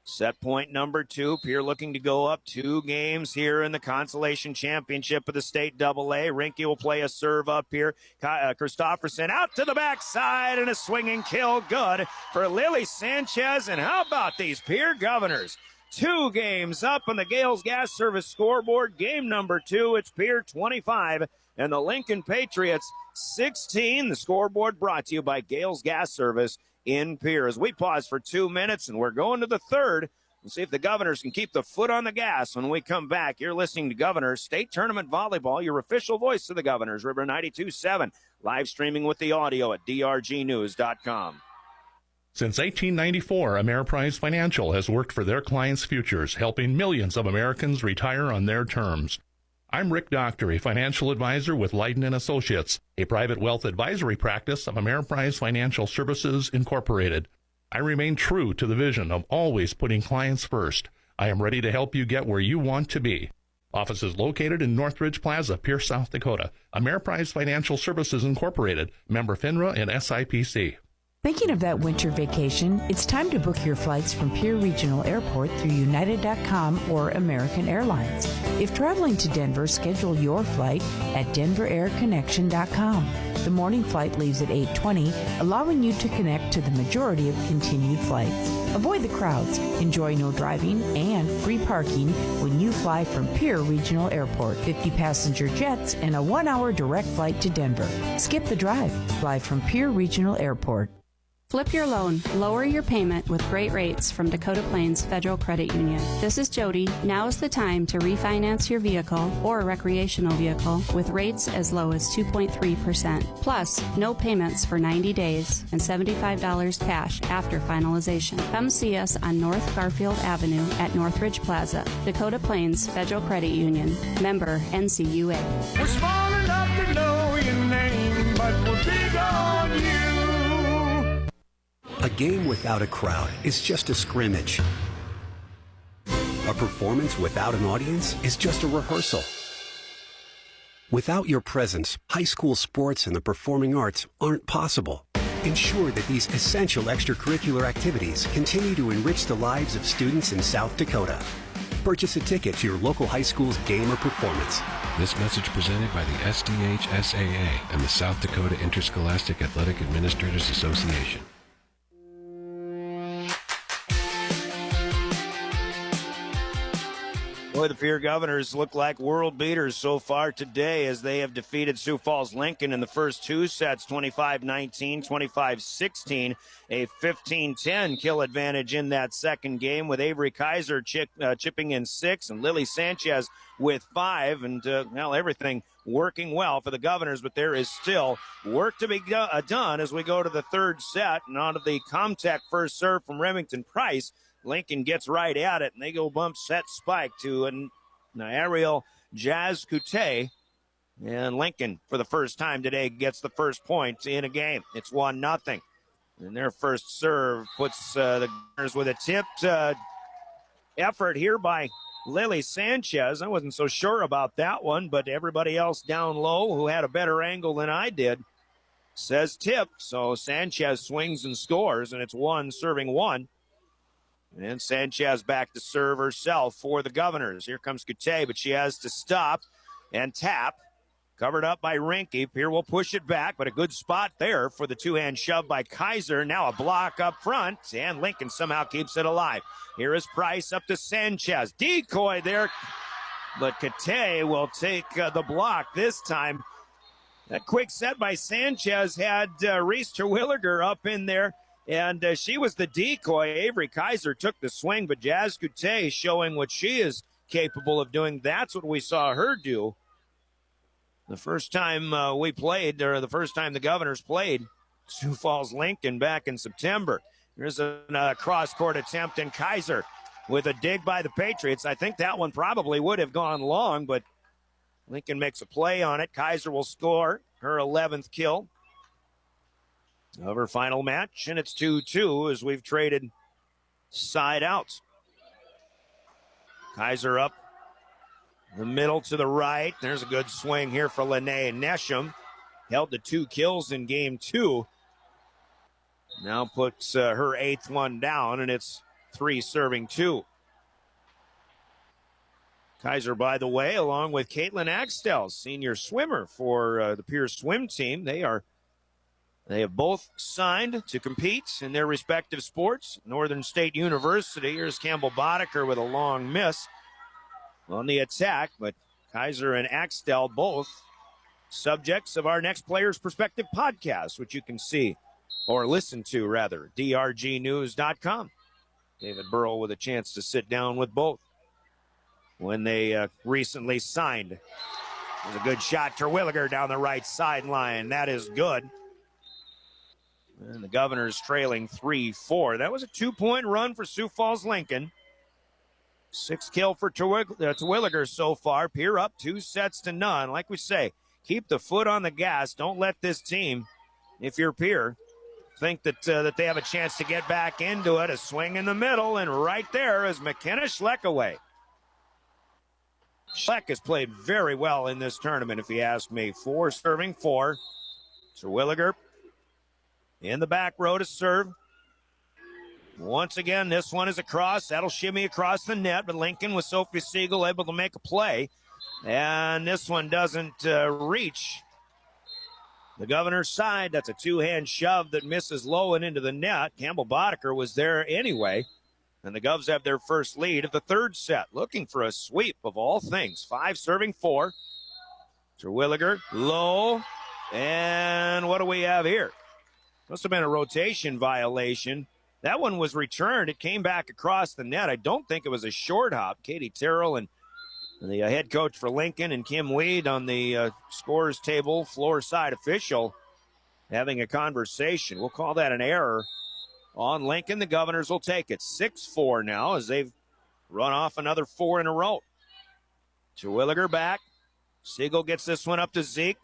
Set point number 2. Pierre looking to go up 2 games here in the Consolation Championship of the State AA. Rinke will play a serve up here. Christofferson out to the backside, and a swinging kill. Good for Lily Sanchez. And how about these Pierre Governors? 2 games up on the Gales Gas Service scoreboard. Game number 2, it's Pierre 25 and the Lincoln Patriots 16. The scoreboard brought to you by Gales Gas Service in Pierre. As we pause for 2 minutes, and we're going to the third. We'll see if the Governors can keep the foot on the gas when we come back. You're listening to Governors State Tournament Volleyball, your official voice of the Governors, River 92.7, live streaming with the audio at drgnews.com. Since 1894, Ameriprise Financial has worked for their clients' futures, helping millions of Americans retire on their terms. I'm Rick Doctor, a financial advisor with Leiden & Associates, a private wealth advisory practice of Ameriprise Financial Services, Incorporated. I remain true to the vision of always putting clients first. I am ready to help you get where you want to be. Office is located in Northridge Plaza, Pierce, South Dakota. Ameriprise Financial Services, Incorporated, member FINRA and SIPC. Thinking of that winter vacation? It's time to book your flights from Pierre Regional Airport through United.com or American Airlines. If traveling to Denver, schedule your flight at DenverAirConnection.com. The morning flight leaves at 8:20, allowing you to connect to the majority of continued flights. Avoid the crowds, enjoy no driving, and free parking when you fly from Pierre Regional Airport. 50 passenger jets and a 1-hour direct flight to Denver. Skip the drive. Fly from Pierre Regional Airport. Flip your loan, lower your payment with great rates from Dakota Plains Federal Credit Union. This is Jody. Now is the time to refinance your vehicle or recreational vehicle with rates as low as 2.3%. Plus, no payments for 90 days and $75 cash after finalization. Come see us on North Garfield Avenue at Northridge Plaza. Dakota Plains Federal Credit Union. Member NCUA. We're small enough to know your name, but we're big on you. A game without a crowd is just a scrimmage. A performance without an audience is just a rehearsal. Without your presence, high school sports and the performing arts aren't possible. Ensure that these essential extracurricular activities continue to enrich the lives of students in South Dakota. Purchase a ticket to your local high school's game or performance. This message presented by the SDHSAA and the South Dakota Interscholastic Athletic Administrators Association. Boy, the Pierre Governors look like world beaters so far today as they have defeated Sioux Falls Lincoln in the first two sets, 25-19, 25-16, a 15-10 kill advantage in that second game with Avery Kaiser chipping in 6 and Lily Sanchez with 5. And, everything working well for the Governors, but there is still work to be done as we go to the third set. And on to the Comtech first serve from Remington Price. Lincoln gets right at it, and they go bump set spike to an aerial Jazz Coute. And Lincoln, for the first time today, gets the first point in a game. It's 1-0. And their first serve puts the Gunners with a tipped effort here by Lily Sanchez. I wasn't so sure about that one, but everybody else down low who had a better angle than I did says tip. So Sanchez swings and scores, and it's 1-1. And Sanchez back to serve herself for the Governors. Here comes Coute, but she has to stop and tap. Covered up by Rinke. Pierre will push it back, but a good spot there for the two-hand shove by Kaiser. Now a block up front, and Lincoln somehow keeps it alive. Here is Price up to Sanchez. Decoy there, but Coute will take the block this time. That quick set by Sanchez had Reese Terwilliger up in there. And she was the decoy. Avery Kaiser took the swing, but Jazz Coute showing what she is capable of doing. That's what we saw her do. The first time we played, or the first time the Governors played Sioux Falls Lincoln back in September. Here's a cross-court attempt, and Kaiser with a dig by the Patriots. I think that one probably would have gone long, but Lincoln makes a play on it. Kaiser will score her 11th kill of her final match, and it's 2-2 as we've traded side outs. Kaiser up the middle to the right. There's a good swing here for Lene Nesham. Held to 2 kills in game 2. Now puts her 8th one down, and it's 3-2. Kaiser, by the way, along with Caitlin Axtell, senior swimmer for the Pierce swim team. They have both signed to compete in their respective sports. Northern State University. Here's Campbell Boddicker with a long miss on the attack, but Kaiser and Axtell both subjects of our Next Players Perspective podcast, which you can see or listen to, rather, drgnews.com. David Burrell with a chance to sit down with both when they recently signed. There's a good shot. Terwilliger down the right sideline. That is good. And the Governors trailing 3-4. That was a 2-point run for Sioux Falls Lincoln. 6 kill for Terwilliger so far. Pierre up 2-0. Like we say, keep the foot on the gas. Don't let this team, if you're Pierre, think that they have a chance to get back into it. A swing in the middle, and right there is McKenna Schleck away. Schleck has played very well in this tournament, if you ask me. 4 serving 4. Terwilliger in the back row to serve. Once again, this one is across. That'll shimmy across the net, but Lincoln with Sophie Siegel able to make a play. And this one doesn't reach the Governor's side. That's a 2-hand shove that misses low and into the net. Campbell Boddicker was there anyway. And the Govs have their first lead of the third set. Looking for a sweep of all things. 5 serving 4. Terwilliger low. And what do we have here? Must have been a rotation violation. That one was returned. It came back across the net. I don't think it was a short hop. Katie Terrell and the head coach for Lincoln and Kim Weed on the scores table, floor side official, having a conversation. We'll call that an error on Lincoln. The Governors will take it. 6-4 now as they've run off another 4 in a row. Terwilliger back. Siegel gets this one up to Zeke.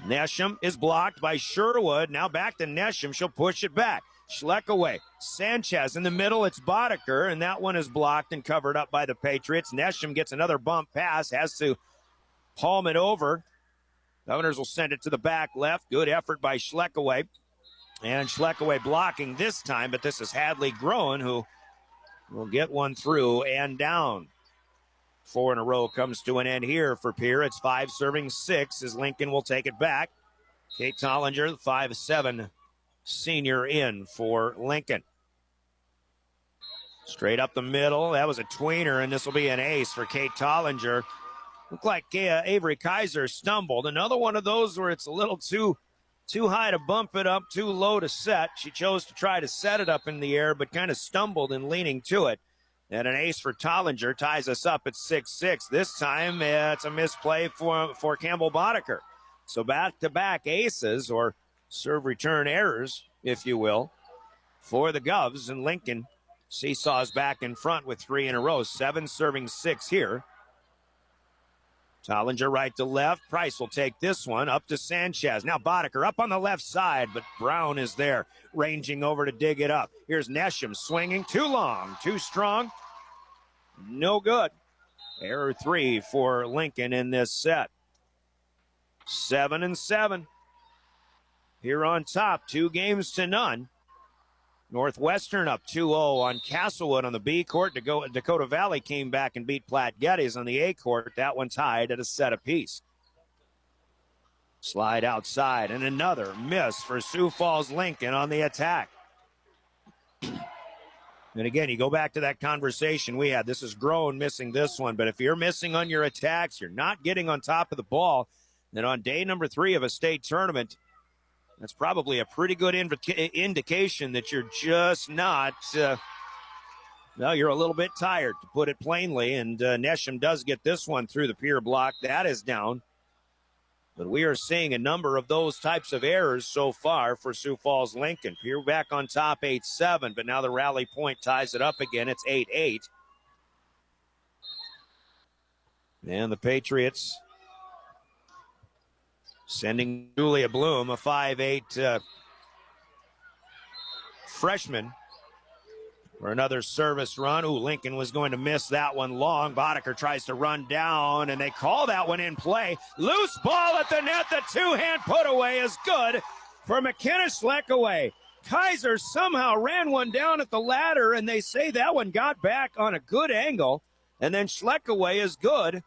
Nesham is blocked by Sherwood. Now back to Nesham. She'll push it back. Schleck away. Sanchez in the middle. It's Boddicker, and that one is blocked and covered up by the Patriots. Nesham gets another bump pass. Has to palm it over. Governors will send it to the back left. Good effort by Schleckaway. And Schleckaway blocking this time, but this is Hadley Groen who will get one through and down. 4 in a row comes to an end here for Pierre. It's 5 serving 6 as Lincoln will take it back. Kate Tollinger, the 5'7" senior in for Lincoln. Straight up the middle. That was a tweener, and this will be an ace for Kate Tollinger. Looked like Avery Kaiser stumbled. Another one of those where it's a little too high to bump it up, too low to set. She chose to try to set it up in the air, but kind of stumbled in leaning to it. And an ace for Tollinger ties us up at 6-6. This time it's a misplay for Campbell Boddicker. So back-to-back aces, or serve return errors, if you will, for the Govs. And Lincoln seesaws back in front with 3 in a row. 7 serving 6 here. Tollinger right to left. Price will take this one up to Sanchez. Now Boddicker up on the left side, but Brown is there, ranging over to dig it up. Here's Nesham swinging. Too long, too strong. No good. Error 3 for Lincoln in this set. 7-7. Here on top, 2 games to none. Northwestern up 2-0 on Castlewood on the B court. Dakota Valley came back and beat Platte Geddes on the A court. That one tied at a set apiece. Slide outside, and another miss for Sioux Falls Lincoln on the attack. And again, you go back to that conversation we had. This is Groen missing this one, but if you're missing on your attacks, you're not getting on top of the ball, then on day number 3 of a state tournament, that's probably a pretty good indication that you're just not, you're a little bit tired, to put it plainly. And Nesham does get this one through the Pierre block. That is down. But we are seeing a number of those types of errors so far for Sioux Falls Lincoln. Pierre back on top 8-7, but now the rally point ties it up again. It's 8-8. And the Patriots sending Julia Bloom, a 5'8" freshman, for another service run. Ooh, Lincoln was going to miss that one long. Boddicker tries to run down, and they call that one in play. Loose ball at the net. The two-hand put away is good for McKenna Schleckaway. Kaiser somehow ran one down at the ladder, and they say that one got back on a good angle. And then Schleckaway is good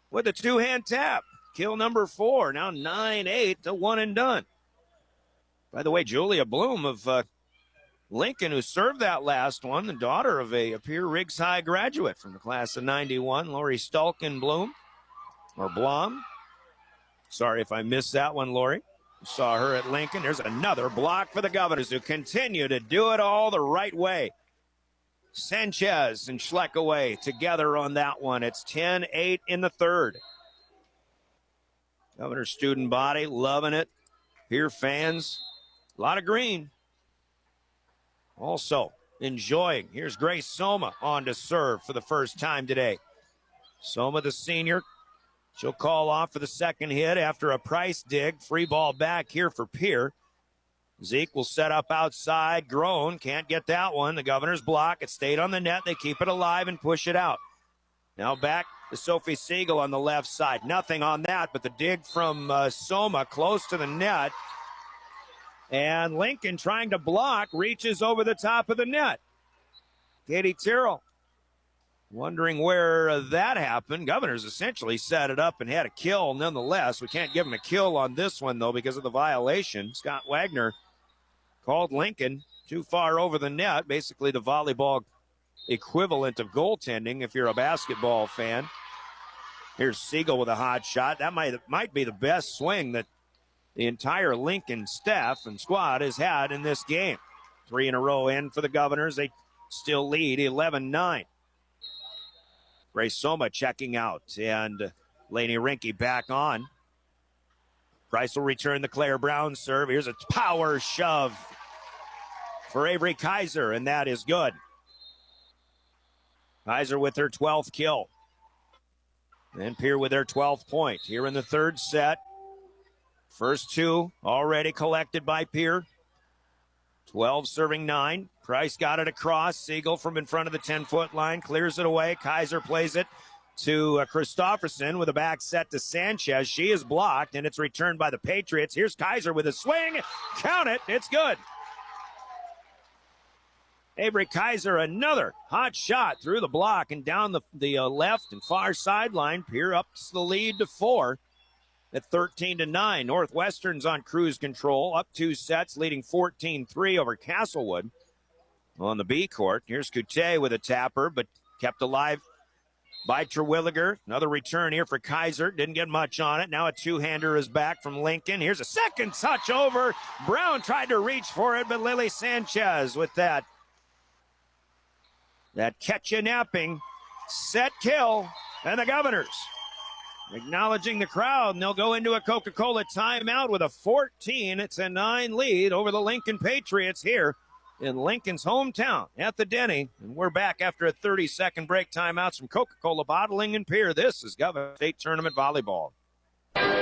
with a two-hand tap. Kill number 4, now 9-8 to 1 and done. By the way, Julia Bloom of Lincoln, who served that last one, the daughter of a Pierre Riggs High graduate from the class of 91, Lori Stulkin Bloom, or Blom. Sorry if I missed that one, Lori. Saw her at Lincoln. There's another block for the Governors, who continue to do it all the right way. Sanchez and Schleckaway together on that one. It's 10-8 in the third. Governor student body loving it. Here fans, a lot of green. Also enjoying. Here's Grace Soma on to serve for the first time today. Soma, the senior, she'll call off for the second hit after a Price dig. Free ball back here for Pierre. Zeke will set up outside. Groen can't get that one. The Governors block. It stayed on the net. They keep it alive and push it out. Now back to Sophie Siegel on the left side. Nothing on that, but the dig from Soma close to the net. And Lincoln, trying to block, reaches over the top of the net. Katie Tyrrell wondering where that happened. Governors essentially set it up and had a kill nonetheless. We can't give them a kill on this one, though, because of the violation. Scott Wagner called Lincoln too far over the net, basically the volleyball equivalent of goaltending if you're a basketball fan. Here's Siegel with a hot shot. That might be the best swing that the entire Lincoln staff and squad has had in this game. 3 in a row in for the Governors. They still lead 11-9. Grace Soma checking out, and Laney Rinke back on. Price will return the Claire Brown serve. Here's a power shove for Avery Kaiser, and that is good. Kaiser with her 12th kill. And Pierre with their 12th point. Here in the third set. First 2 already collected by Pierre. 12 serving 9. Price got it across. Siegel from in front of the 10-foot line clears it away. Kaiser plays it to Christofferson with a back set to Sanchez. She is blocked, and it's returned by the Patriots. Here's Kaiser with a swing. Count it. It's good. Avery Kaiser, another hot shot through the block and down the left and far sideline. Pierre ups the lead to 4 at 13-9. Northwestern's on cruise control, up 2 sets, leading 14-3 over Castlewood on the B court. Here's Coute with a tapper, but kept alive by Terwilliger. Another return here for Kaiser. Didn't get much on it. Now a two-hander is back from Lincoln. Here's a second touch over. Brown tried to reach for it, but Lily Sanchez with that catch-a-napping set kill. And the Governors acknowledging the crowd, and they'll go into a Coca-Cola timeout with a 14-9 lead over the Lincoln Patriots here in Lincoln's hometown at the Denny. And we're back after a 30-second break. Timeouts from Coca-Cola Bottling and Pierre. This is Governor State Tournament Volleyball.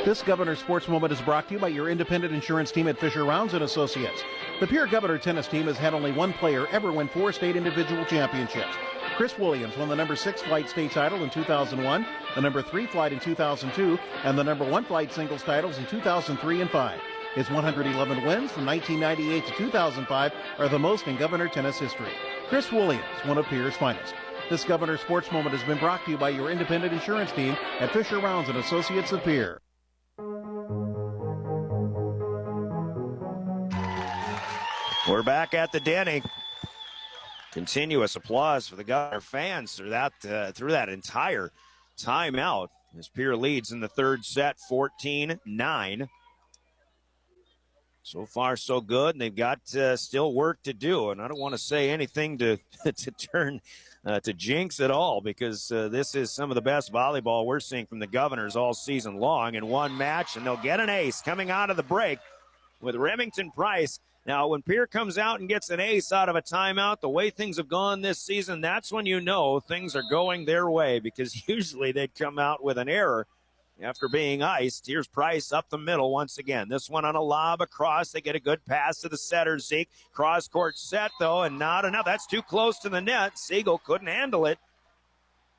This Governor Sports Moment is brought to you by your independent insurance team at Fisher Rounds and Associates. The Pierre Governor tennis team has had only one player ever win 4 state individual championships. Chris Williams won the number 6 flight state title in 2001, the number 3 flight in 2002, and the number 1 flight singles titles in 2003 and 5. His 111 wins from 1998 to 2005 are the most in Governor tennis history. Chris Williams, one of Pierre's finest. This Governor Sports Moment has been brought to you by your independent insurance team at Fisher Rounds and Associates of Pierre. We're back at the Denny. Continuous applause for the Governor fans through that entire timeout as Pierre leads in the third set, 14-9. So far, so good, and they've got still work to do. And I don't want to say anything to turn to jinx at all, because this is some of the best volleyball we're seeing from the Governors all season long in one match, and they'll get an ace coming out of the break with Remington Price. Now, when Pierre comes out and gets an ace out of a timeout, the way things have gone this season, that's when you know things are going their way, because usually they'd come out with an error after being iced. Here's Price up the middle once again. This one on a lob across. They get a good pass to the setter, Zeke. Cross-court set, though, and not enough. That's too close to the net. Siegel couldn't handle it.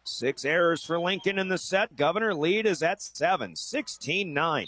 6 errors for Lincoln in the set. Governor lead is at 7, 16-9.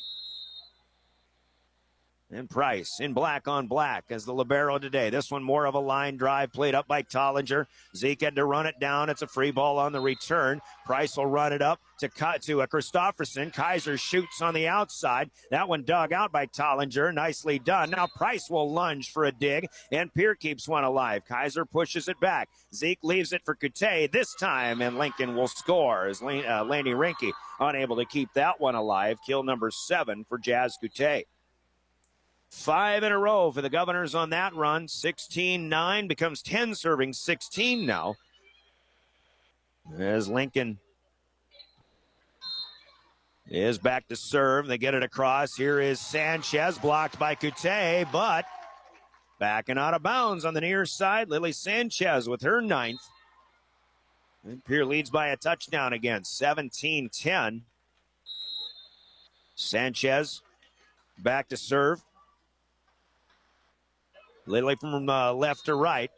And Price in black on black as the libero today. This one more of a line drive played up by Tollinger. Zeke had to run it down. It's a free ball on the return. Price will run it up to Christofferson. Kaiser shoots on the outside. That one dug out by Tollinger. Nicely done. Now Price will lunge for a dig, and Pierre keeps one alive. Kaiser pushes it back. Zeke leaves it for Coute this time, and Lincoln will score as Laney Rinke unable to keep that one alive. Kill number 7 for Jazz Coute. 5 in a row for the Governors on that run. 16-9 becomes 10 serving 16 now. As Lincoln is back to serve. They get it across. Here is Sanchez, blocked by Coute, but backing out of bounds on the near side. Lily Sanchez with her 9th. And Pierre leads by a touchdown again, 17-10. Sanchez back to serve. Lily from left to right.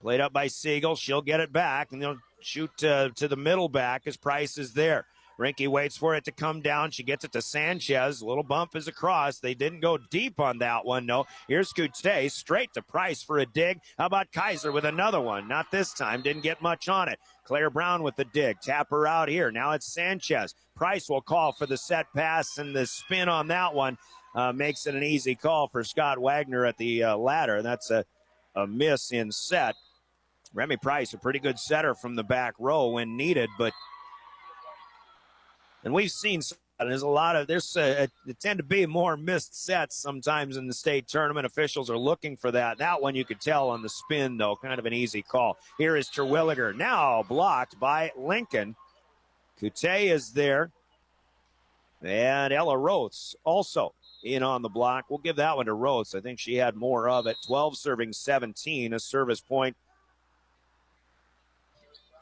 Played up by Siegel. She'll get it back, and they'll shoot to the middle back as Price is there. Rinke waits for it to come down. She gets it to Sanchez. A little bump is across. They didn't go deep on that one, no. Here's Coute straight to Price for a dig. How about Kaiser with another one? Not this time. Didn't get much on it. Claire Brown with the dig. Tap her out here. Now it's Sanchez. Price will call for the set pass, and the spin on that one makes it an easy call for Scott Wagner at the ladder. That's a miss in set. Remy Price, a pretty good setter from the back row when needed, and we've seen There's there tend to be more missed sets sometimes in the state tournament. Officials are looking for that. That one you could tell on the spin, though, kind of an easy call. Here is Terwilliger, now blocked by Lincoln. Couttet is there. And Ella Rotz also in on the block. We'll give that one to Rotz. I think she had more of it. 12 serving 17, a service point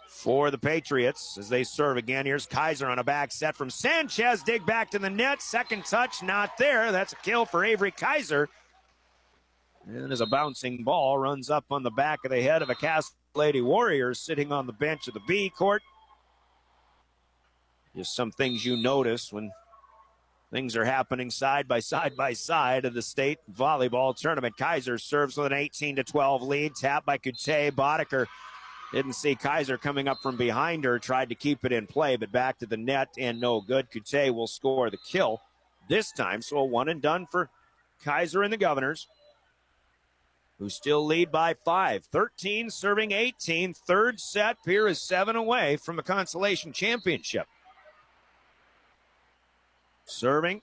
for the Patriots as they serve again. Here's Kaiser on a back set from Sanchez. Dig back to the net. Second touch, not there. That's a kill for Avery Kaiser. And as a bouncing ball runs up on the back of the head of a Cass Lady Warriors sitting on the bench of the B court. Just some things you notice when things are happening side by side of the state volleyball tournament. Kaiser serves with an 18-12 lead. Tap by Couttet. Boddicker didn't see Kaiser coming up from behind her. Tried to keep it in play, but back to the net and no good. Couttet will score the kill this time. So a one and done for Kaiser and the Governors, who still lead by 5. 13 serving 18. Third set. Pierre is 7 away from the consolation championship. Serving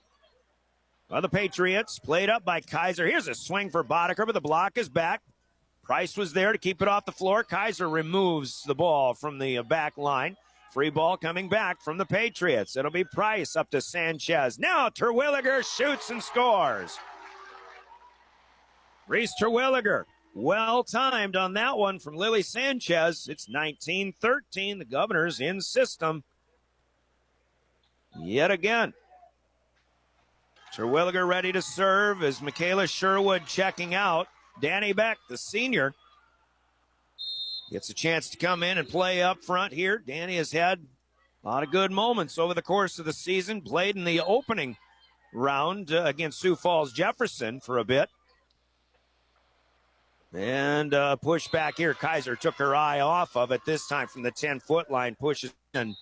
by the Patriots. Played up by Kaiser. Here's a swing for Boddicker, but the block is back. Price was there to keep it off the floor. Kaiser removes the ball from the back line. Free ball coming back from the Patriots. It'll be Price up to Sanchez. Now Terwilliger shoots and scores. Reese Terwilliger, well timed on that one from Lily Sanchez. It's 19-13. The Governors in system yet again. Terwilliger ready to serve as Michaela Sherwood checking out. Danny Beck, the senior, gets a chance to come in and play up front here. Danny has had a lot of good moments over the course of the season. Played in the opening round against Sioux Falls Jefferson for a bit. And push back here. Kaiser took her eye off of it this time from the 10-foot line. Pushes in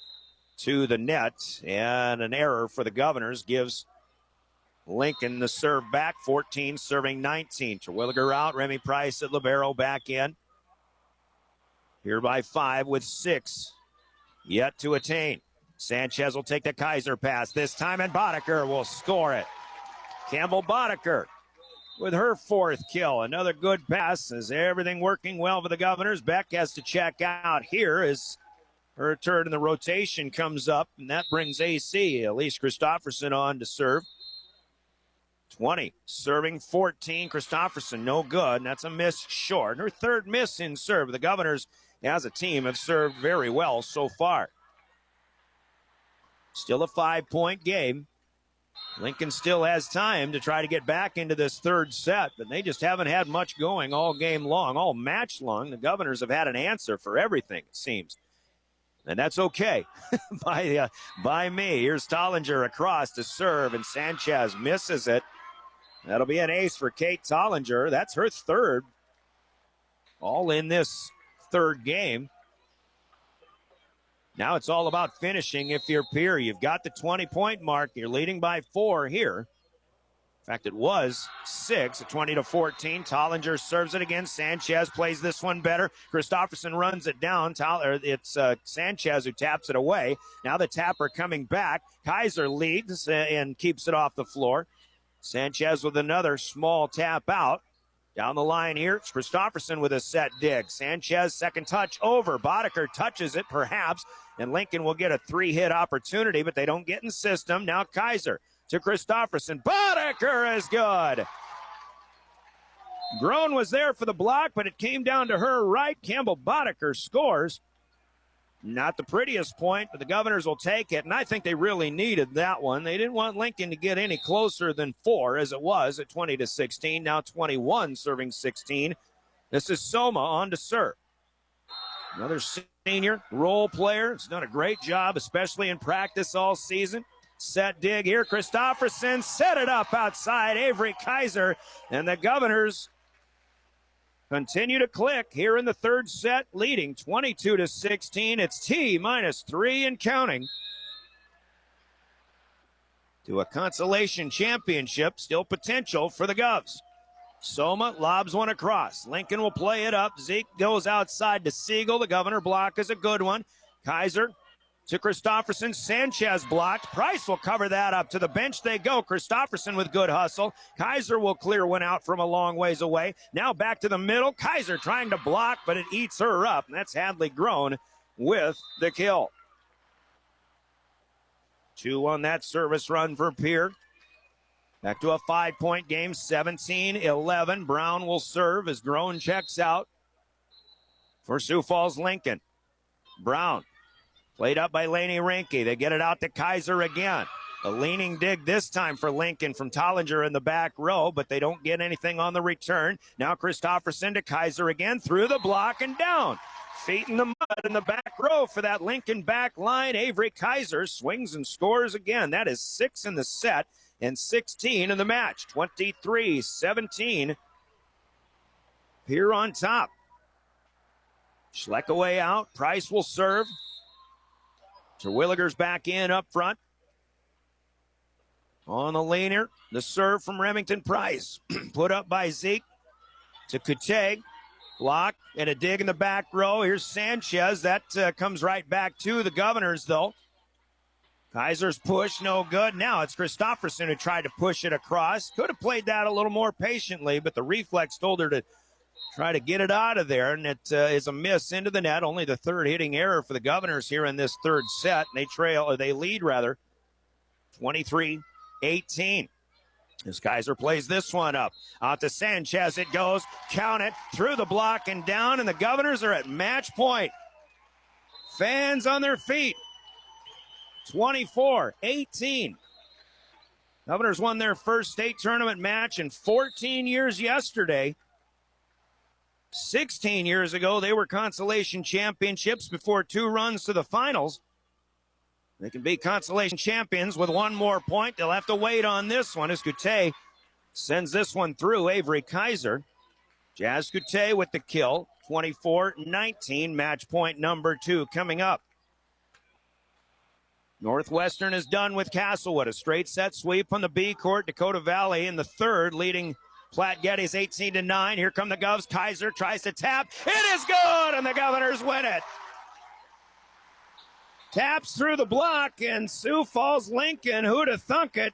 to the net. And an error for the Governors gives Lincoln the serve back. 14 serving 19. Terwilliger out. Remy Price at libero back in. Here by 5 with 6 yet to attain. Sanchez will take the Kaiser pass this time, and Boddicker will score it. Campbell Boddicker with her 4th kill. Another good pass. Is everything working well for the Governors? Beck has to check out here as her turn in the rotation comes up, and that brings AC Elise Christofferson on to serve. 20 serving 14. Christofferson no good, and that's a miss short. Her 3rd miss in serve. The Governors as a team have served very well so far. Still a 5-point game. Lincoln still has time to try to get back into this 3rd set, but they just haven't had much going all game long, all match long. The Governors have had an answer for everything, it seems. And that's okay by me. Here's Tollinger across to serve, and Sanchez misses it. That'll be an ace for Kate Tollinger. That's her 3rd. All in this 3rd game. Now it's all about finishing if you're Pierre. You've got the 20-point mark. You're leading by 4 here. In fact, it was 6 at 20-14. Tollinger serves it again. Sanchez plays this one better. Christofferson runs it down. It's Sanchez who taps it away. Now the tapper coming back. Kaiser leads and keeps it off the floor. Sanchez with another small tap out. Down the line here, it's Christofferson with a set dig. Sanchez, second touch over. Boddicker touches it, perhaps, and Lincoln will get a 3-hit opportunity, but they don't get in system. Now Kaiser to Christofferson. Boddicker is good. Groen was there for the block, but it came down to her right. Campbell Boddicker scores. Not the prettiest point, but the Governors will take it, and I think they really needed that one. They didn't want Lincoln to get any closer than 4, as it was at 20-16. Now 21 serving 16. This is Soma on to serve. Another senior role player. Has done a great job, especially in practice all season. Set dig here. Christofferson set it up outside Avery Kaiser, and the Governors continue to click here in the 3rd set, leading 22-16. It's T-3 and counting to a consolation championship. Still potential for the Govs. Soma lobs one across. Lincoln will play it up. Zeke goes outside to Siegel. The Governor block is a good one. Kaiser to Christofferson. Sanchez blocked. Price will cover that up. To the bench they go. Christofferson with good hustle. Kaiser will clear one out from a long ways away. Now back to the middle. Kaiser trying to block, but it eats her up. And that's Hadley Grown with the kill. 2 on that service run for Pierre. Back to a 5-point game, 17-11. Brown will serve as Grown checks out for Sioux Falls Lincoln. Brown played up by Laney Reinke. They get it out to Kaiser again. A leaning dig this time for Lincoln from Tollinger in the back row, but they don't get anything on the return. Now Christofferson to Kaiser again, through the block and down. Feet in the mud in the back row for that Lincoln back line. Avery Kaiser swings and scores again. That is 6 in the set and 16 in the match. 23-17. Pierre on top. Schleck away out. Price will serve. Terwilliger's back in up front. On the leaner, the serve from Remington Price. Put up by Zeke to Kuteg. Block and a dig in the back row. Here's Sanchez. That comes right back to the Governors, though. Kaiser's push, no good. Now it's Christofferson who tried to push it across. Could have played that a little more patiently, but the reflex told her to try to get it out of there, and it is a miss into the net. Only the third hitting error for the Governors here in this third set. And they lead 23-18. As Kaiser plays this one up. Out to Sanchez it goes. Count it. Through the block and down, and the Governors are at match point. Fans on their feet. 24-18. Governors won their first state tournament match in 14 years yesterday. 16 years ago, they were consolation championships before 2 runs to the finals. They can be consolation champions with 1 more point. They'll have to wait on this one as Goutet sends this one through Avery Kaiser. Jazz Goutet with the kill. 24-19, match point number 2 coming up. Northwestern is done with Castlewood. A straight set sweep on the B court. Dakota Valley in the third, leading Platte Geddes 18-9. Here come the Govs. Kaiser tries to tap. It is good, and the Governors win it. Taps through the block, and Sioux Falls Lincoln, who'd have thunk it,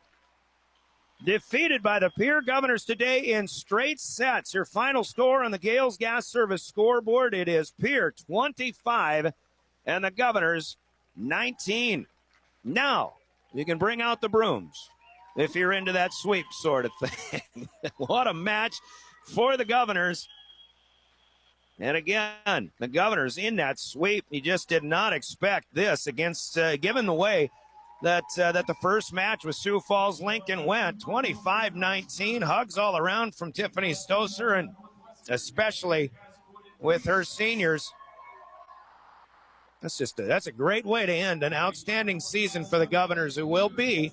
defeated by the Pierre Governors today in straight sets. Your final score on the Gales Gas Service scoreboard, it is Pierre 25 and the Governors 19. Now, you can bring out the brooms if you're into that sweep sort of thing. What a match for the Governors. And again, the Governors in that sweep. You just did not expect this against, given the way that the first match with Sioux Falls Lincoln went. 25-19, hugs all around from Tiffany Stoser, and especially with her seniors. That's a great way to end an outstanding season for the Governors, who will be,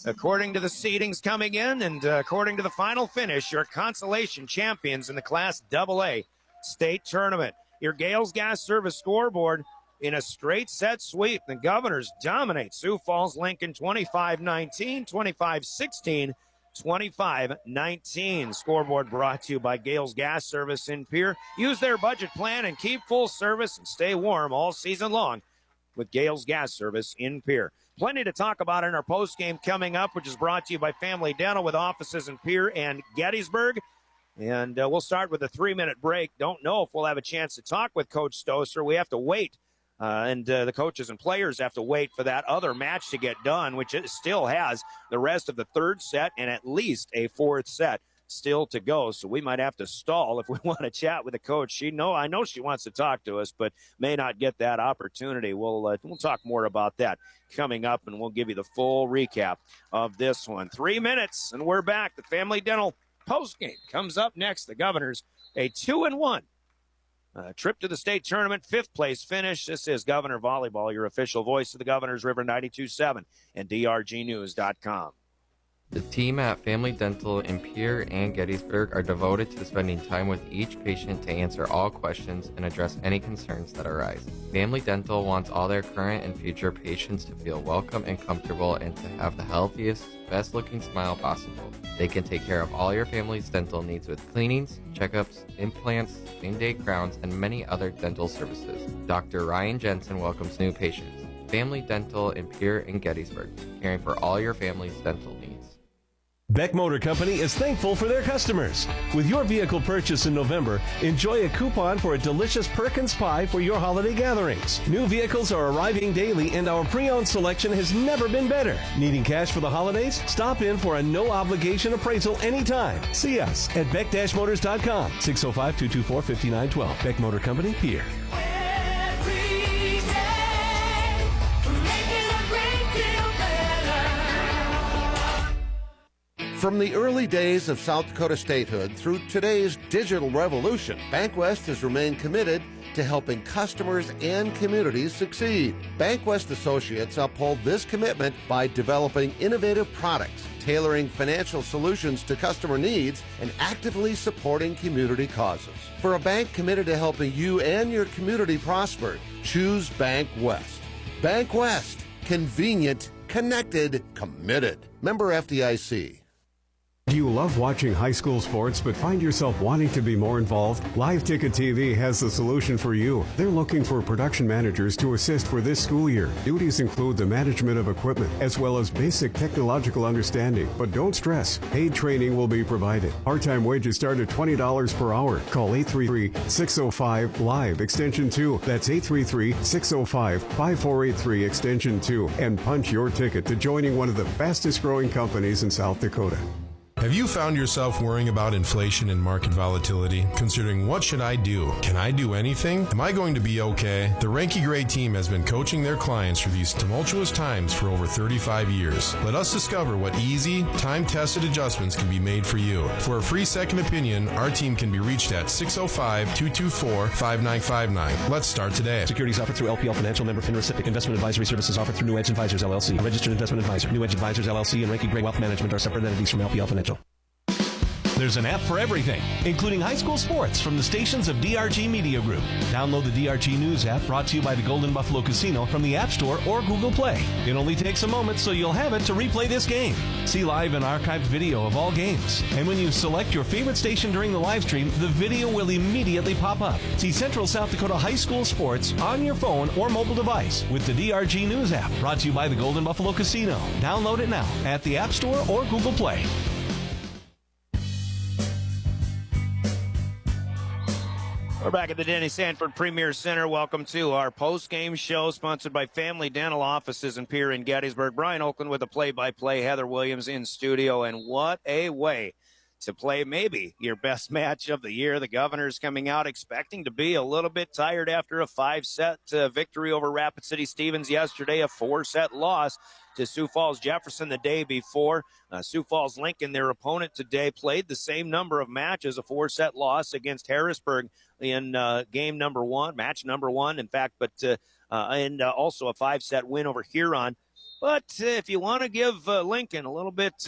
according to the seedings coming in and according to the final finish, your consolation champions in the Class AA state tournament. Your Gales Gas Service scoreboard in a straight set sweep. The Governors dominate Sioux Falls Lincoln 25-19, 25-16, 25-19. Scoreboard brought to you by Gales Gas Service in Pierre. Use their budget plan and keep full service and stay warm all season long with Gales Gas Service in Pierre. Plenty to talk about in our postgame coming up, which is brought to you by Family Dental with offices in Pierre and Gettysburg. And we'll start with a 3-minute break. Don't know if we'll have a chance to talk with Coach Stoser. We have to wait. And the coaches and players have to wait for that other match to get done, which it still has the rest of the third set and at least a fourth set still to go. So we might have to stall if we want to chat with the coach. I know she wants to talk to us, but may not get that opportunity. We'll talk more about that coming up, and we'll give you the full recap of this one. 3 minutes, and we're back. The Family Dental postgame comes up next. The Governors, a 2-1 trip to the state tournament, 5th place finish. This is Governor Volleyball, your official voice of the Governors, River 92.7 and drgnews.com. The team at Family Dental in Pierre and Gettysburg are devoted to spending time with each patient to answer all questions and address any concerns that arise. Family Dental wants all their current and future patients to feel welcome and comfortable and to have the healthiest, best-looking smile possible. They can take care of all your family's dental needs with cleanings, checkups, implants, same-day crowns, and many other dental services. Dr. Ryan Jensen welcomes new patients. Family Dental in Pierre and Gettysburg, caring for all your family's dental needs. Beck Motor Company is thankful for their customers. With your vehicle purchase in November, enjoy a coupon for a delicious Perkins pie for your holiday gatherings. New vehicles are arriving daily, and our pre-owned selection has never been better. Needing cash for the holidays? Stop in for a no-obligation appraisal anytime. See us at beck-motors.com, 605-224-5912. Beck Motor Company, Pierre. From the early days of South Dakota statehood through today's digital revolution, BankWest has remained committed to helping customers and communities succeed. BankWest Associates uphold this commitment by developing innovative products, tailoring financial solutions to customer needs, and actively supporting community causes. For a bank committed to helping you and your community prosper, choose BankWest. BankWest. Convenient, connected, committed. Member FDIC. Do you love watching high school sports but find yourself wanting to be more involved? Live Ticket TV has the solution for you. They're looking for production managers to assist for this school year. Duties include the management of equipment as well as basic technological understanding. But don't stress, paid training will be provided. Part-time wages start at $20 per hour. Call 833-605-LIVE, extension 2. That's 833-605-5483, extension 2. And punch your ticket to joining one of the fastest growing companies in South Dakota. Have you found yourself worrying about inflation and market volatility? Considering what should I do? Can I do anything? Am I going to be okay? The Ranky Gray team has been coaching their clients through these tumultuous times for over 35 years. Let us discover what easy, time-tested adjustments can be made for you. For a free second opinion, our team can be reached at 605-224-5959. Let's start today. Securities offered through LPL Financial, member FINRA. Investment advisory services offered through New Edge Advisors, LLC. A registered investment advisor. New Edge Advisors, LLC and Ranky Gray Wealth Management are separate entities from LPL Financial. There's an app for everything, including high school sports from the stations of DRG Media Group. Download the DRG News app, brought to you by the Golden Buffalo Casino from the App Store or Google Play. It only takes a moment, so you'll have it to replay this game. See live and archived video of all games. And when you select your favorite station during the live stream, the video will immediately pop up. See Central South Dakota high school sports on your phone or mobile device with the DRG News app, brought to you by the Golden Buffalo Casino. Download it now at the App Store or Google Play. We're back at the Denny Sanford Premier Center. Welcome to our post-game show, sponsored by Family Dental Offices in Pierre and Gettysburg. Brian Oakland with the play-by-play, Heather Williams in studio, and what a way to play maybe your best match of the year. The Governors coming out expecting to be a little bit tired after a 5-set victory over Rapid City Stevens yesterday, a 4-set loss to Sioux Falls Jefferson the day before. Sioux Falls Lincoln, their opponent today, played the same number of matches, a 4-set loss against Harrisburg in game number 1, match number 1, in fact, but and also a 5-set win over Huron. But if you want to give Lincoln a little bit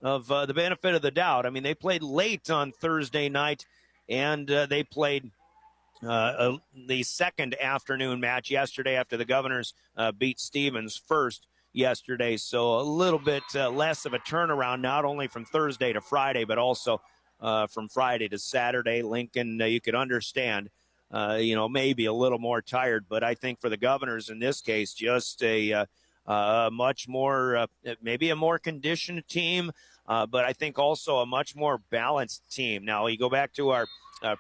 of the benefit of the doubt, I mean, they played late on Thursday night, and they played the second afternoon match yesterday after the Governors beat Stevens first yesterday. So a little bit less of a turnaround, not only from Thursday to Friday, but also from Friday to Saturday. Lincoln, you could understand, maybe a little more tired, but I think for the Governors in this case, just a much more, maybe a more conditioned team, but I think also a much more balanced team. Now, you go back to our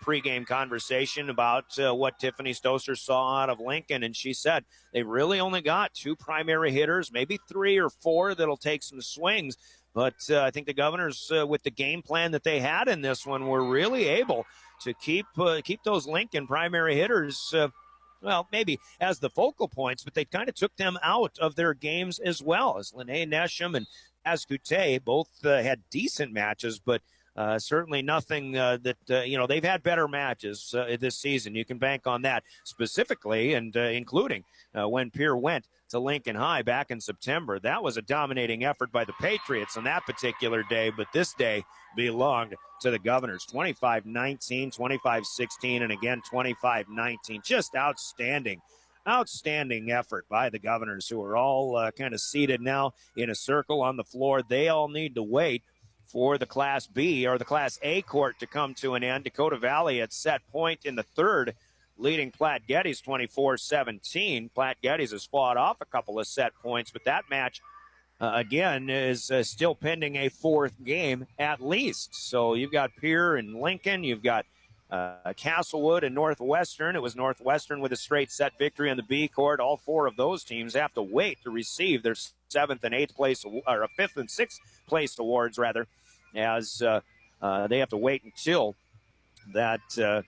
pregame conversation about what Tiffany Stoser saw out of Lincoln, and she said they really only got 2 primary hitters, maybe 3 or 4 that'll take some swings. But I think the Governors, with the game plan that they had in this one, were really able to keep those Lincoln primary hitters, maybe as the focal points, but they kind of took them out of their games as well, as Lene Nesham and Ascute both had decent matches, but certainly nothing that, they've had better matches this season. You can bank on that specifically, and including when Pierre went to Lincoln High back in September. That was a dominating effort by the Patriots on that particular day, but this day belonged to the Governors. 25-19, 25-16, and again 25-19. Just outstanding effort by the Governors, who are all kind of seated now in a circle on the floor. They all need to wait for the Class B or the Class A court to come to an end. Dakota Valley at set point in the third leading Platte Geddes 24-17. Platte Geddes has fought off a couple of set points, but that match, again, is still pending a fourth game at least. So you've got Pierre and Lincoln. You've got Castlewood and Northwestern. It was Northwestern with a straight set victory on the B court. All four of those teams have to wait to receive their 7th and 8th place, or 5th and 6th place awards, rather, as they have to wait until that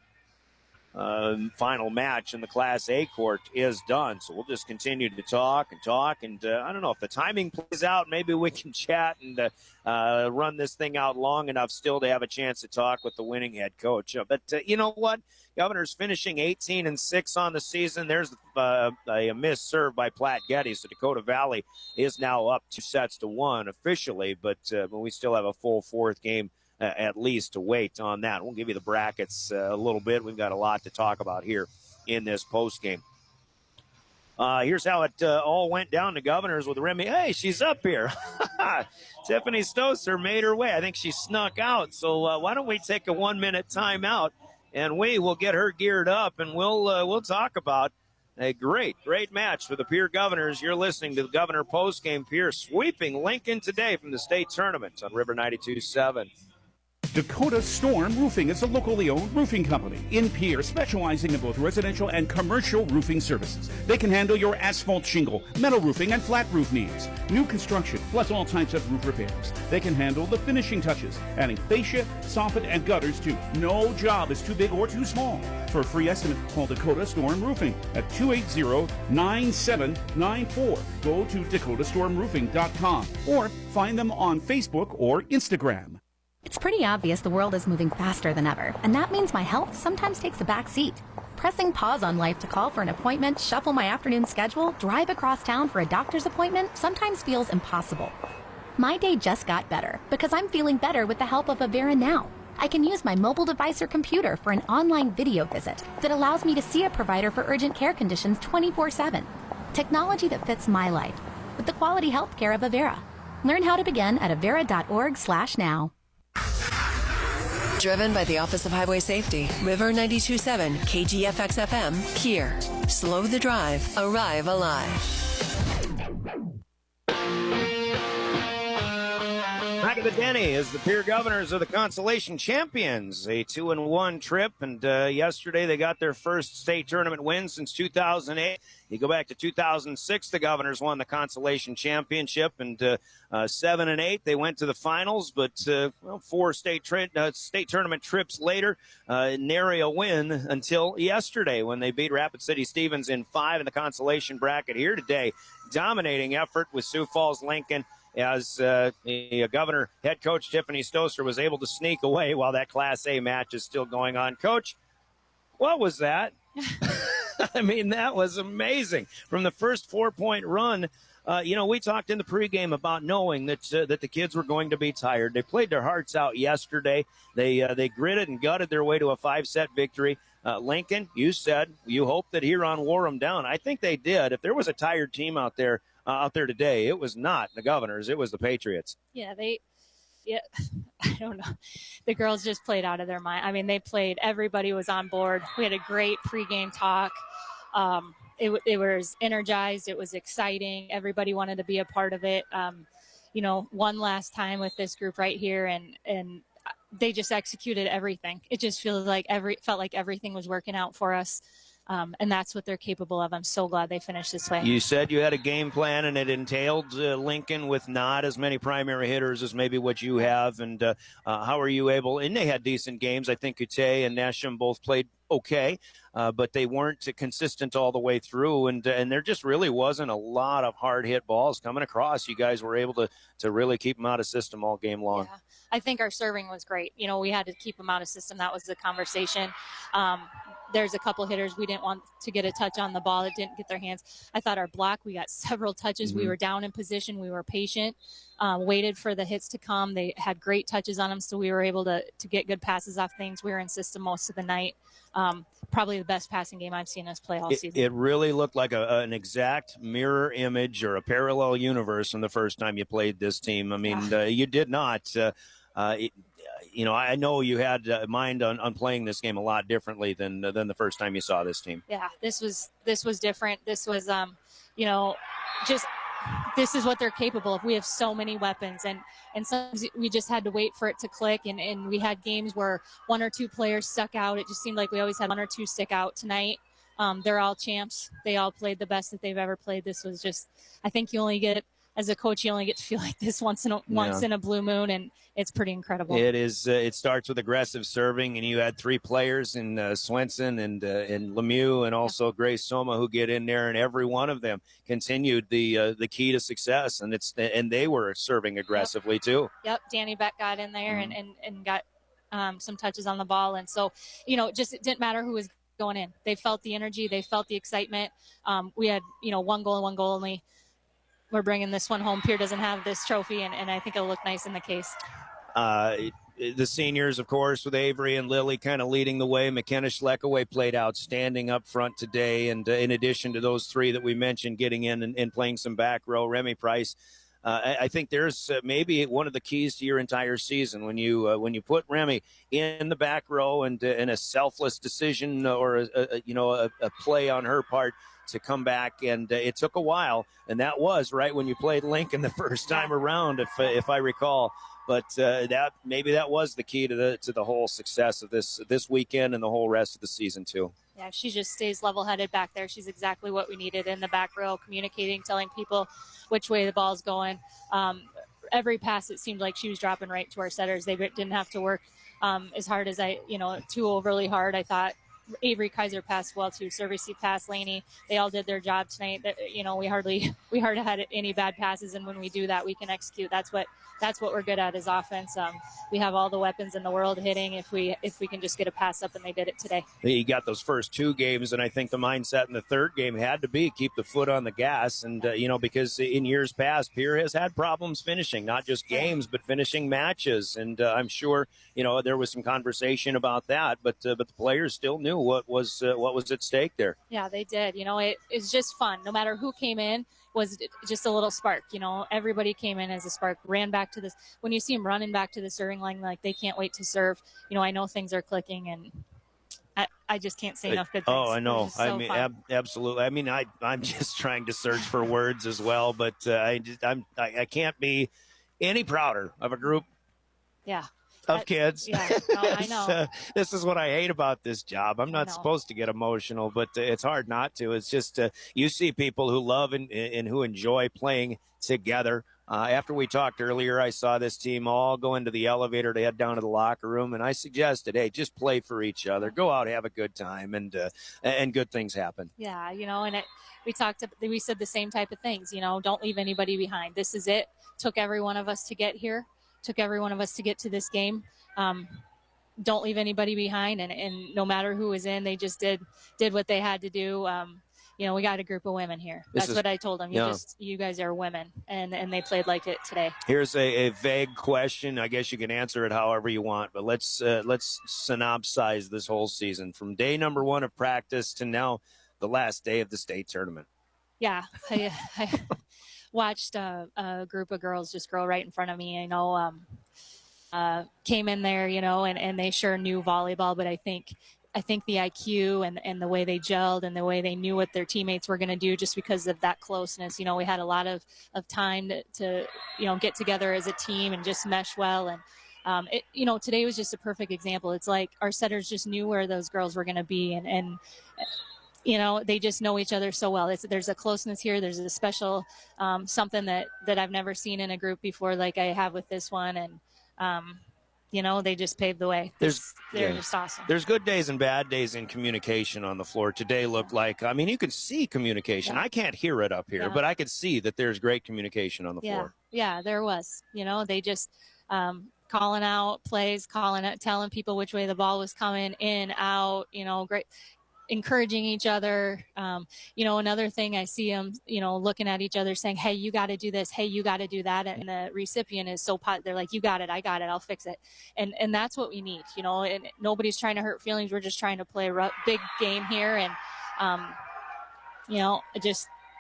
final match in the Class A court is done. So we'll just continue to talk. And I don't know if the timing plays out. Maybe we can chat and run this thing out long enough still to have a chance to talk with the winning head coach. But you know what? Governor's finishing 18-6 on the season. There's a missed serve by Platte Geddes. So Dakota Valley is now up 2-1 officially, but we still have a full fourth game at least to wait on that. We'll give you the brackets a little bit. We've got a lot to talk about here in this postgame. Here's how it all went down to Governors with Remy. Hey, she's up here. Tiffany Stoser made her way. I think she snuck out. So why don't we take a 1-minute timeout, and we will get her geared up, and we'll talk about a great match for the Pierre Governors. You're listening to the Governor postgame. Pierre sweeping Lincoln today from the state tournament on River 92.7. Dakota Storm Roofing is a locally owned roofing company in Pierre, specializing in both residential and commercial roofing services. They can handle your asphalt shingle, metal roofing, and flat roof needs. New construction, plus all types of roof repairs. They can handle the finishing touches, adding fascia, soffit, and gutters too. No job is too big or too small. For a free estimate, call Dakota Storm Roofing at 280-9794. Go to dakotastormroofing.com or find them on Facebook or Instagram. It's pretty obvious the world is moving faster than ever, and that means my health sometimes takes a back seat. Pressing pause on life to call for an appointment, shuffle my afternoon schedule, drive across town for a doctor's appointment sometimes feels impossible. My day just got better because I'm feeling better with the help of Avera Now. I can use my mobile device or computer for an online video visit that allows me to see a provider for urgent care conditions 24/7. Technology that fits my life with the quality health care of Avera. Learn how to begin at avera.org/now. Driven by the Office of Highway Safety, River 92.7, KGFX-FM, Pierre. Slow the drive, arrive alive. Back at the Denny as the Pierre Governors are the consolation champions. A 2-1 trip, and yesterday they got their first state tournament win since 2008. You go back to 2006, the Governors won the consolation championship, and 7 and 8 they went to the finals. But 4 state tournament trips later, nary a win until yesterday when they beat Rapid City Stevens in 5 in the consolation bracket. Here today, dominating effort with Sioux Falls Lincoln, as the Governor head coach Tiffany Stoser was able to sneak away while that Class A match is still going on. Coach, what was that? I mean, that was amazing. From the first 4-point run, we talked in the pregame about knowing that the kids were going to be tired. They played their hearts out yesterday. They gritted and gutted their way to a 5-set victory. Lincoln, you said you hoped that Huron wore them down. I think they did. If there was a tired team out there today, it was not the Governors, it was the Patriots. Yeah, I don't know. The girls just played out of their mind. I mean, they played. Everybody was on board. We had a great pregame talk. It was energized. It was exciting. Everybody wanted to be a part of it. One last time with this group right here, and they just executed everything. It just felt like everything was working out for us. And that's what they're capable of. I'm so glad they finished this way. You said you had a game plan, and it entailed Lincoln with not as many primary hitters as maybe what you have. And how are you able? And they had decent games. I think Kute and Nesham both played okay, but they weren't consistent all the way through. And there just really wasn't a lot of hard hit balls coming across. You guys were able to really keep them out of system all game long. Yeah. I think our serving was great. We had to keep them out of system. That was the conversation. There's a couple hitters we didn't want to get a touch on the ball that didn't get their hands. I thought our block, we got several touches. Mm-hmm. We were down in position. We were patient, waited for the hits to come. They had great touches on them, so we were able to get good passes off things. We were in system most of the night. Probably the best passing game I've seen us play all season. It really looked like an exact mirror image or a parallel universe from the first time you played this team. I mean, you did not. I know you had mind on playing this game a lot differently than the first time you saw this team. Yeah, this was different. This was, just this is what they're capable of. We have so many weapons, and sometimes we just had to wait for it to click. And we had games where one or two players stuck out. It just seemed like we always had one or two stick out. Tonight, they're all champs. They all played the best that they've ever played. This was just, I think you only get, as a coach, you only get to feel like this once in a blue moon, and it's pretty incredible. It is. It starts with aggressive serving, and you had three players in Swenson and Lemieux, and also Grace Soma, who get in there, and every one of them continued the key to success, and they were serving aggressively too. Yep, Danny Beck got in there and got some touches on the ball, and so it didn't matter who was going in. They felt the energy, they felt the excitement. We had one goal and one goal only. We're bringing this one home. Pierre doesn't have this trophy, and I think it'll look nice in the case. The seniors, of course, with Avery and Lily kind of leading the way. McKenna Schleckaway played outstanding up front today. And in addition to those three that we mentioned getting in and playing some back row, Remy Price, I think there's maybe one of the keys to your entire season when you put Remy in the back row and a selfless decision or a play on her part to come back, and it took a while, and that was right when you played Lincoln the first time around, if I recall. But that was the key to the whole success of this weekend and the whole rest of the season too. Yeah, she just stays level-headed back there. She's exactly what we needed in the back row, communicating, telling people which way the ball's going. Every pass, it seemed like she was dropping right to our setters. They didn't have to work as hard as too overly hard. I thought Avery Kaiser passed well too. Service pass, Laney. They all did their job tonight. We hardly had any bad passes, and when we do that, we can execute. That's what we're good at is offense. We have all the weapons in the world hitting if we can just get a pass up, and they did it today. You got those first two games, and I think the mindset in the third game had to be keep the foot on the gas, and because in years past, Pierre has had problems finishing, not just games, but finishing matches, and I'm sure there was some conversation about that, but the players still knew what was at stake there. Yeah, they did. It's just fun. No matter who came in, was just a little spark. Everybody came in as a spark, ran back to this. When you see them running back to the serving line, like they can't wait to serve, I know things are clicking, and I just can't say enough good things. Oh, I know. So Absolutely. I mean, I'm just trying to search for words as well, but I can't be any prouder of a group. Yeah. Of kids. Yeah, no, I know. This is what I hate about this job. I'm not supposed to get emotional, but it's hard not to. It's just you see people who love and who enjoy playing together. After we talked earlier, I saw this team all go into the elevator to head down to the locker room, and I suggested, hey, just play for each other. Go out, have a good time, and good things happen. Yeah, and we said the same type of things. Don't leave anybody behind. This is it. Took every one of us to get here. Took every one of us to get to this game. Don't leave anybody behind, and no matter who was in, they just did what they had to do. We got a group of women here. That's what I told them. You guys are women, and they played like it today. Here's a vague question. I guess you can answer it however you want, but let's synopsize this whole season from day number 1 of practice to now the last day of the state tournament. Yeah, I watched a group of girls just grow right in front of me. Came in there, and they sure knew volleyball, but I think the IQ and the way they gelled and the way they knew what their teammates were going to do just because of that closeness. We had a lot of time to get together as a team and just mesh well. And, today was just a perfect example. It's like our setters just knew where those girls were going to be, and they just know each other so well. There's a closeness here. There's a special something that I've never seen in a group before like I have with this one. And, they just paved the way. They're just awesome. There's good days and bad days in communication on the floor. Today looked like, you can see communication. Yeah. I can't hear it up here, but I could see that there's great communication on the floor. Yeah, there was. They just calling out plays, telling people which way the ball was coming, in, out, great. Encouraging each other. Another thing I see them, looking at each other saying, hey, you got to do this. Hey, you got to do that. And the recipient is so they're like, you got it. I got it. I'll fix it. And that's what we need, and nobody's trying to hurt feelings. We're just trying to play a big game here. And,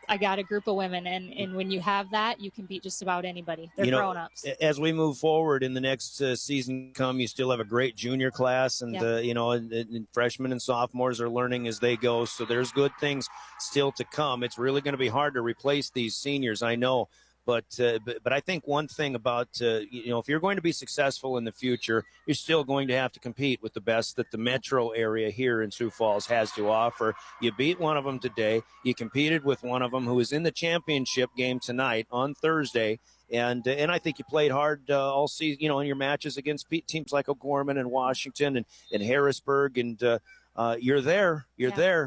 I got a group of women, and when you have that, you can beat just about anybody. They're grown-ups. As we move forward in the next season come, you still have a great junior class, and and freshmen and sophomores are learning as they go. So there's good things still to come. It's really going to be hard to replace these seniors, I know. But I think one thing about, if you're going to be successful in the future, you're still going to have to compete with the best that the metro area here in Sioux Falls has to offer. You beat one of them today. You competed with one of them who is in the championship game tonight on Thursday. And I think you played hard all season, in your matches against teams like O'Gorman and Washington and Harrisburg. And you're there,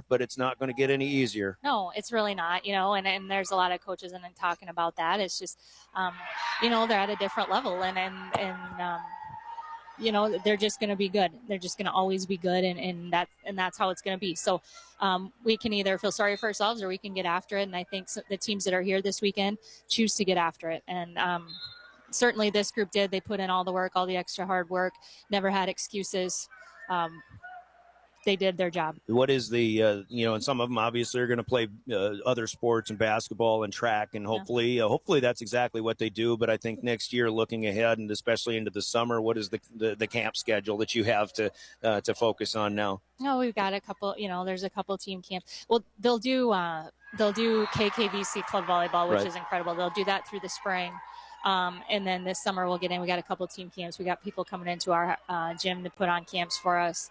but it's not going to get any easier. No, it's really not, and there's a lot of coaches and talking about that. It's just, they're at a different level and they're just going to be good. They're just going to always be good. And that's how it's going to be. So we can either feel sorry for ourselves or we can get after it. And I think the teams that are here this weekend choose to get after it. And certainly this group did. They put in all the work, all the extra hard work, never had excuses. They did their job. What is the, and some of them obviously are going to play other sports and basketball and track, and hopefully that's exactly what they do. But I think next year, looking ahead and especially into the summer, what is the camp schedule that you have to focus on now? No, we've got a couple, there's a couple team camps. Well, they'll do KKVC club volleyball, which is incredible. They'll do that through the spring. And then this summer we'll get in. We got a couple team camps. We got people coming into our gym to put on camps for us.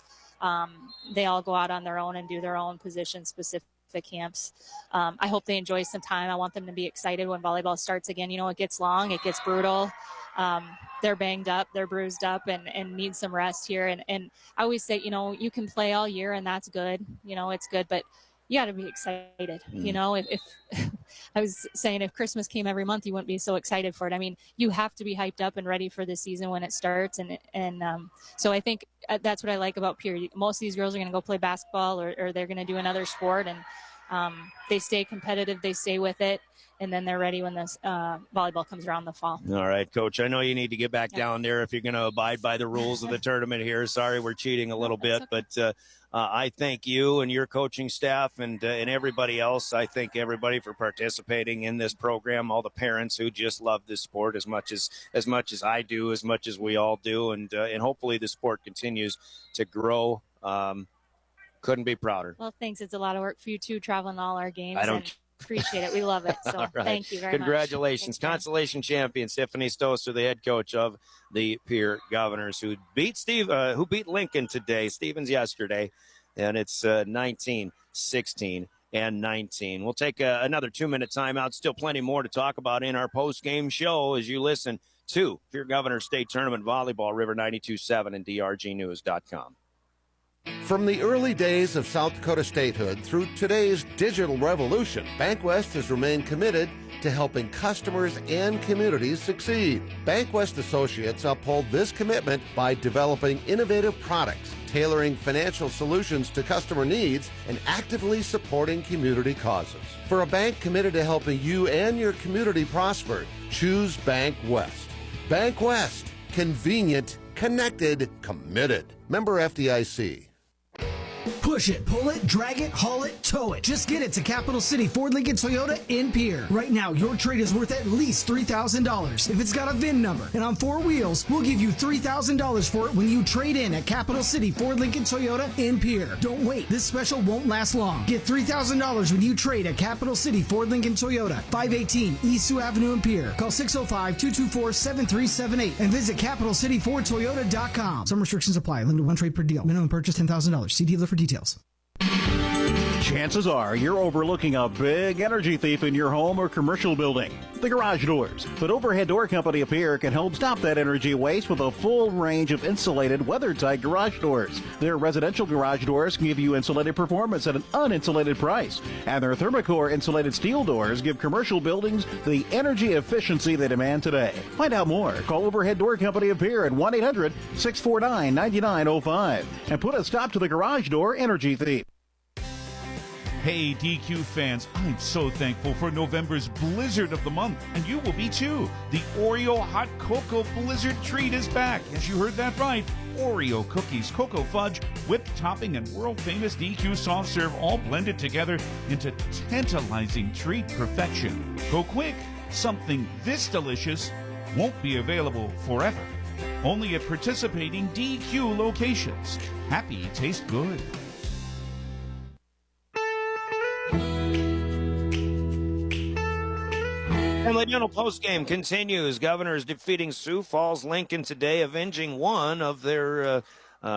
They all go out on their own and do their own position-specific camps. I hope they enjoy some time. I want them to be excited when volleyball starts again. It gets long, it gets brutal. They're banged up, they're bruised up, and need some rest here. And I always say, you can play all year, and that's good. It's good, but you got to be excited. If I was saying if Christmas came every month, you wouldn't be so excited for it. I mean, you have to be hyped up and ready for the season when it starts. And so I think that's what I like about Pierre. Most of these girls are going to go play basketball or they're going to do another sport, and they stay competitive, they stay with it, and then they're ready when this volleyball comes around the fall. All right, Coach, I know you need to get back down there if you're going to abide by the rules of the tournament here. Sorry, we're cheating a little bit, okay. But I thank you and your coaching staff and everybody else. I thank everybody for participating in this program, all the parents who just love this sport as much as I do, as much as we all do, and hopefully the sport continues to grow. Couldn't be prouder. Well, thanks. It's a lot of work for you, too, traveling all our games. Appreciate it. We love it. So right. Thank you very much. Congratulations. Consolation champion Stephanie Stoser, the head coach of the Pierre Governors, who beat Lincoln today, Stevens yesterday, and it's 19-16 and 19. We'll take another 2-minute timeout. Still plenty more to talk about in our post-game show as you listen to Pierre Governors State Tournament Volleyball, River 92.7 and drgnews.com. From the early days of South Dakota statehood through today's digital revolution, BankWest has remained committed to helping customers and communities succeed. BankWest Associates uphold this commitment by developing innovative products, tailoring financial solutions to customer needs, and actively supporting community causes. For a bank committed to helping you and your community prosper, choose BankWest. BankWest. Convenient, connected, committed. Member FDIC. Push it, pull it, drag it, haul it, tow it. Just get it to Capital City Ford Lincoln Toyota in Pierre. Right now, your trade is worth at least $3,000. If it's got a VIN number and on 4 wheels, we'll give you $3,000 for it when you trade in at Capital City Ford Lincoln Toyota in Pierre. Don't wait. This special won't last long. Get $3,000 when you trade at Capital City Ford Lincoln Toyota, 518 East Sioux Avenue in Pierre. Call 605-224-7378 and visit CapitalCityFordToyota.com. Some restrictions apply. Limited one trade per deal. Minimum purchase $10,000. See dealer for details. Chances are you're overlooking a big energy thief in your home or commercial building, the garage doors. But Overhead Door Company of Pierre can help stop that energy waste with a full range of insulated, weather-tight garage doors. Their residential garage doors can give you insulated performance at an uninsulated price. And their Thermocore insulated steel doors give commercial buildings the energy efficiency they demand today. Find out more. Call Overhead Door Company of Pierre at 1-800-649-9905 and put a stop to the garage door energy thief. Hey, DQ fans, I'm so thankful for November's Blizzard of the Month, and you will be too. The Oreo Hot Cocoa Blizzard Treat is back. Yes, you heard that right. Oreo cookies, cocoa fudge, whipped topping, and world-famous DQ soft serve all blended together into tantalizing treat perfection. Go quick, something this delicious won't be available forever. Only at participating DQ locations. Happy taste good. And the Dental postgame continues. Governors defeating Sioux Falls Lincoln today, avenging one of their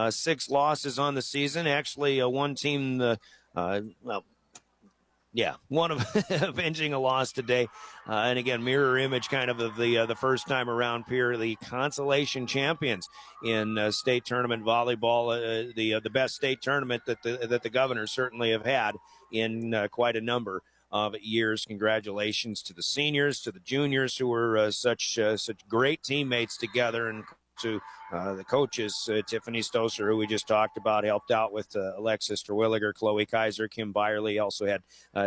6 losses on the season. Actually, one team, one of avenging a loss today. And again, mirror image kind of the first time around. Pierre, the consolation champions in state tournament volleyball, the best state tournament that the Governors certainly have had in quite a number of years. Congratulations to the seniors, to the juniors who were such great teammates together, and to the coaches, Tiffany Stoser, who we just talked about, helped out with Alexis Terwilliger, Chloe Kaiser, Kim Byerly. Also had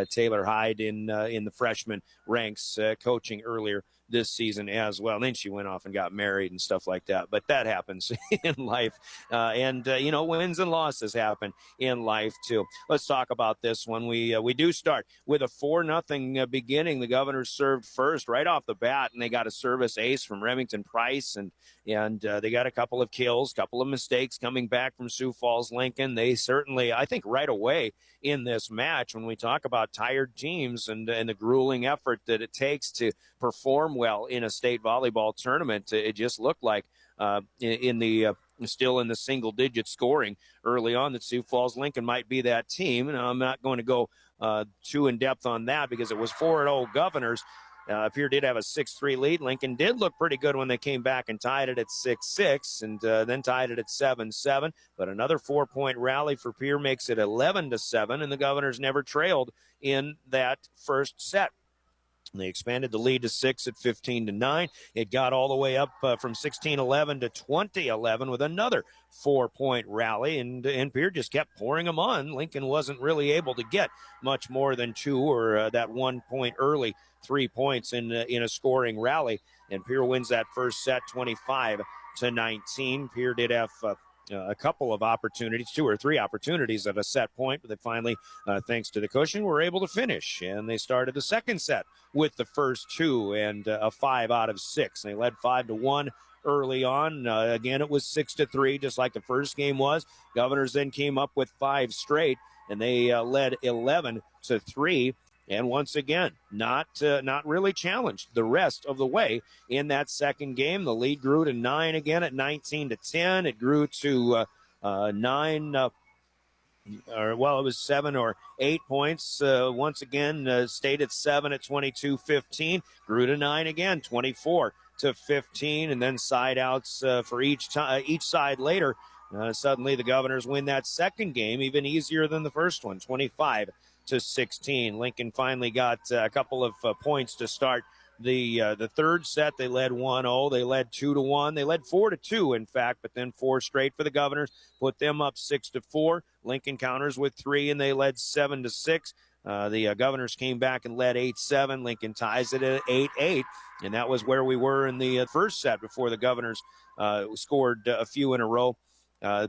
Taylor Hyde in the freshman ranks coaching earlier this season as well. And then she went off and got married and stuff like that. But that happens in life. Wins and losses happen in life too. Let's talk about this one. We do start with a 4-0 beginning. The Governors served first right off the bat, and they got a service ace from Remington Price, and they got a couple of kills, couple of mistakes coming back from Sioux Falls Lincoln. They certainly, I think, right away in this match, when we talk about tired teams and the grueling effort that it takes to perform well in a state volleyball tournament, it just looked like still in the single-digit scoring early on that Sioux Falls Lincoln might be that team. And I'm not going to go too in-depth on that because it was 4-0 Governors. Pierre did have a 6-3 lead. Lincoln did look pretty good when they came back and tied it at 6-6 and then tied it at 7-7. But another 4-point rally for Pierre makes it 11-7, and the Governors never trailed in that first set. They expanded the lead to 6 at 15-9. It got all the way up from 16-11 to 20-11 with another 4-point rally, and Pierre just kept pouring them on. Lincoln wasn't really able to get much more than 2 or that 1 point early, 3 points in a scoring rally, and Pierre wins that first set 25-19. Pierre did have a couple of opportunities, 2 or 3 opportunities at a set point, but they finally, thanks to the cushion, were able to finish. And they started the second set with the first 2 and a 5 out of 6. They led 5-1 early on. Again, it was 6-3, just like the first game was. Governors then came up with 5 straight, and they led 11-3. And once again, not really challenged the rest of the way in that second game. The lead grew to 9 again at 19-10. It grew to 9, it was 7 or 8 points. Once again, stayed at 7 at 22-15. Grew to 9 again, 24-15, and then side outs for each side later. Suddenly, the Governors win that second game even easier than the first one, 25-16. Lincoln finally got a couple of points to start the third set. They led 1-0. They led 2-1. They led 4-2, in fact, but then 4 straight for the Governors, put them up 6-4. Lincoln counters with 3, and they led 7-6. The Governors came back and led 8-7. Lincoln ties it at 8-8, and that was where we were in the first set before the Governors scored a few in a row.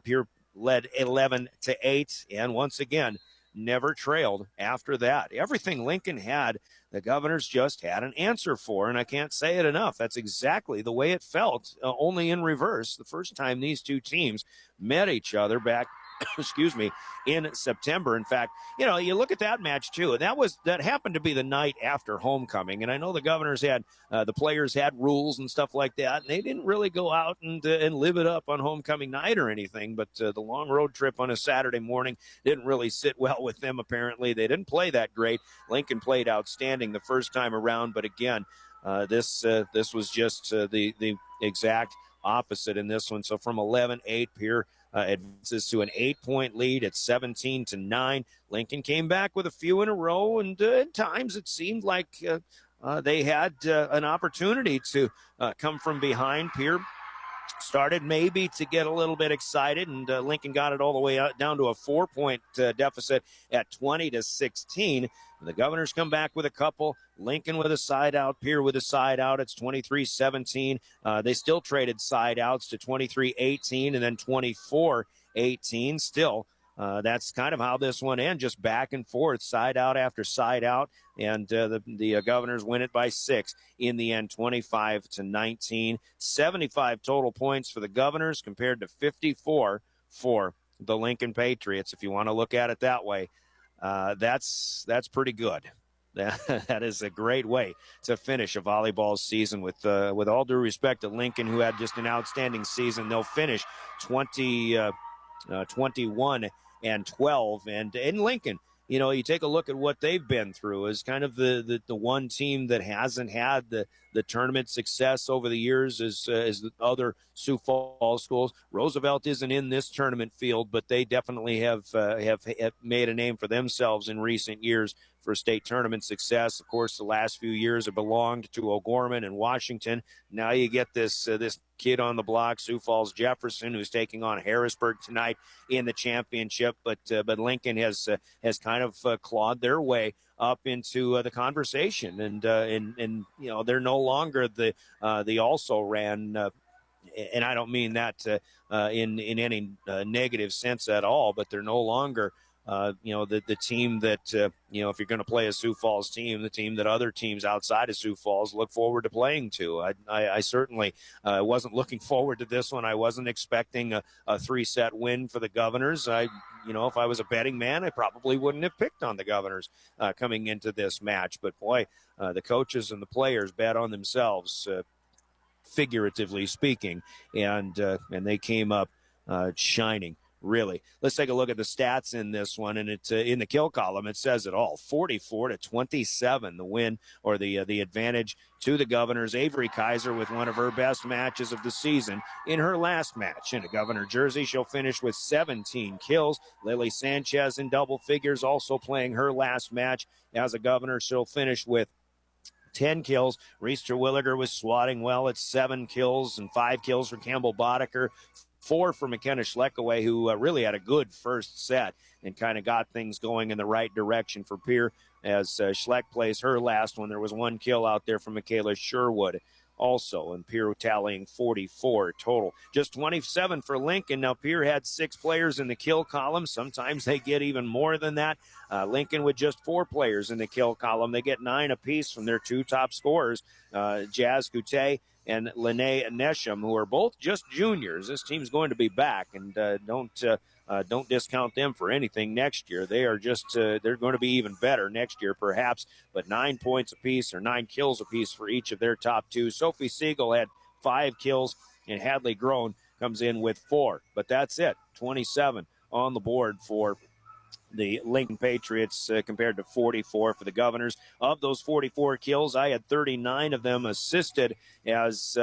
Pierre led 11-8, and once again, never trailed after that. Everything Lincoln had, the Governors just had an answer for, and I can't say it enough. That's exactly the way it felt, only in reverse. The first time these two teams met each other back in September. In fact, you look at that match too, and that happened to be the night after homecoming. And I know the Governors had the players had rules and stuff like that, and they didn't really go out and live it up on homecoming night or anything. But the long road trip on a Saturday morning didn't really sit well with them. Apparently, they didn't play that great. Lincoln played outstanding the first time around, but again, this was just the exact opposite in this one. So from 11-8, Pierre advances to an 8-point lead at 17-9. Lincoln came back with a few in a row, and at times it seemed like they had an opportunity to come from behind. Pierre started maybe to get a little bit excited, and Lincoln got it all the way down to a 4-point deficit at 20-16. The Governors come back with a couple. Lincoln with a side out, Pierre with a side out. It's 23-17. They still traded side outs to 23-18 and then 24-18. Still, that's kind of how this one ends, just back and forth, side out after side out. And the Governors win it by 6 in the end, 25-19. 75 total points for the Governors compared to 54 for the Lincoln Patriots. If you want to look at it that way, that's pretty good. That is a great way to finish a volleyball season. With all due respect to Lincoln, who had just an outstanding season, they'll finish 21-12. And in Lincoln, you know, you take a look at what they've been through as kind of the one team that hasn't had the tournament success over the years as the other Sioux Falls schools. Roosevelt isn't in this tournament field, but they definitely have made a name for themselves in recent years for state tournament success. Of course, the last few years have belonged to O'Gorman and Washington. Now you get this kid on the block, Sioux Falls Jefferson, who's taking on Harrisburg tonight in the championship. But Lincoln has kind of clawed their way up into the conversation, and you know, they're no longer the also ran. And I don't mean that in any negative sense at all, but they're no longer you know, the team that, you know, if you're going to play a Sioux Falls team, the team that other teams outside of Sioux Falls look forward to playing to. I certainly wasn't looking forward to this one. I wasn't expecting a 3-set win for the Governors. You know, if I was a betting man, I probably wouldn't have picked on the Governors coming into this match. But boy, the coaches and the players bet on themselves, figuratively speaking, and they came up shining. Really. Let's take a look at the stats in this one, and it's in the kill column. It says it all. 44-27, the win or the advantage to the Governors. Avery Kaiser with one of her best matches of the season in her last match. In a Governor jersey, she'll finish with 17 kills. Lily Sanchez in double figures, also playing her last match as a Governor. She'll finish with 10 kills. Reese Terwilliger was swatting well at 7 kills and 5 kills for Campbell Boddicker. 4 for McKenna Schleckaway, who really had a good first set and kind of got things going in the right direction for Pierre as Schleck plays her last one. There was 1 kill out there from Michaela Sherwood also, and Pierre tallying 44 total. Just 27 for Lincoln. Now, Pierre had 6 players in the kill column. Sometimes they get even more than that. Lincoln with just 4 players in the kill column. They get 9 apiece from their 2 top scorers, Jazz Coute and Lene Nesham, who are both just juniors. This team's going to be back, and don't discount them for anything next year. They are just they're going to be even better next year, perhaps. But 9 points apiece or 9 kills apiece for each of their top 2. Sophie Siegel had 5 kills, and Hadley Groen comes in with 4. But that's it. 27 on the board for the Lincoln Patriots compared to 44 for the Governors. Of those 44 kills, I had 39 of them assisted as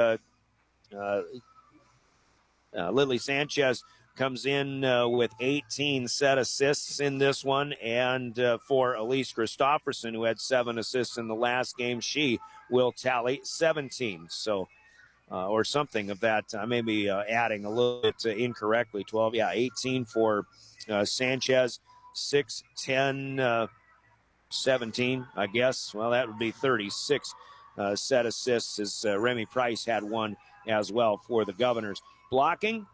Lily Sanchez comes in with 18 set assists in this one. And for Elise Christofferson, who had 7 assists in the last game, she will tally 17. So, or something of that. I may be adding a little bit incorrectly. 12, 18 for Sanchez. 6, 10, 17, I guess. Well, that would be 36 set assists as Remy Price had 1 as well for the Governors. Blocking,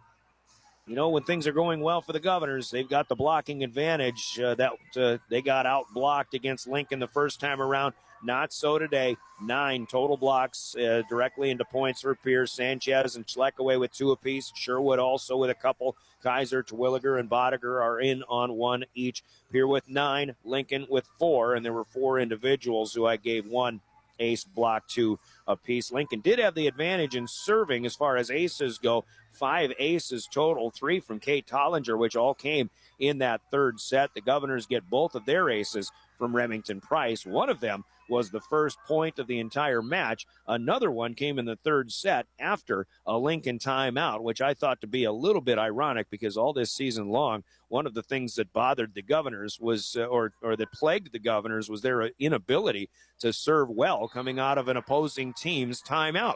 you know, when things are going well for the Governors, they've got the blocking advantage. They got out-blocked against Lincoln the first time around. Not so today. 9 total blocks directly into points for Pierce. Sanchez and Schleckaway with 2 apiece. Sherwood also with a couple. Kaiser, Terwilliger, and Boddiger are in on 1 each. Pierre with 9, Lincoln with 4, and there were 4 individuals who I gave 1 ace block to apiece. Lincoln did have the advantage in serving as far as aces go. 5 aces total, 3 from Kate Tollinger, which all came in that third set. The Governors get both of their aces from Remington Price. One of them was the first point of the entire match. Another one came in the third set after a Lincoln timeout, which I thought to be a little bit ironic because all this season long, one of the things that bothered the Governors was, or that plagued the Governors, was their inability to serve well coming out of an opposing team's timeout.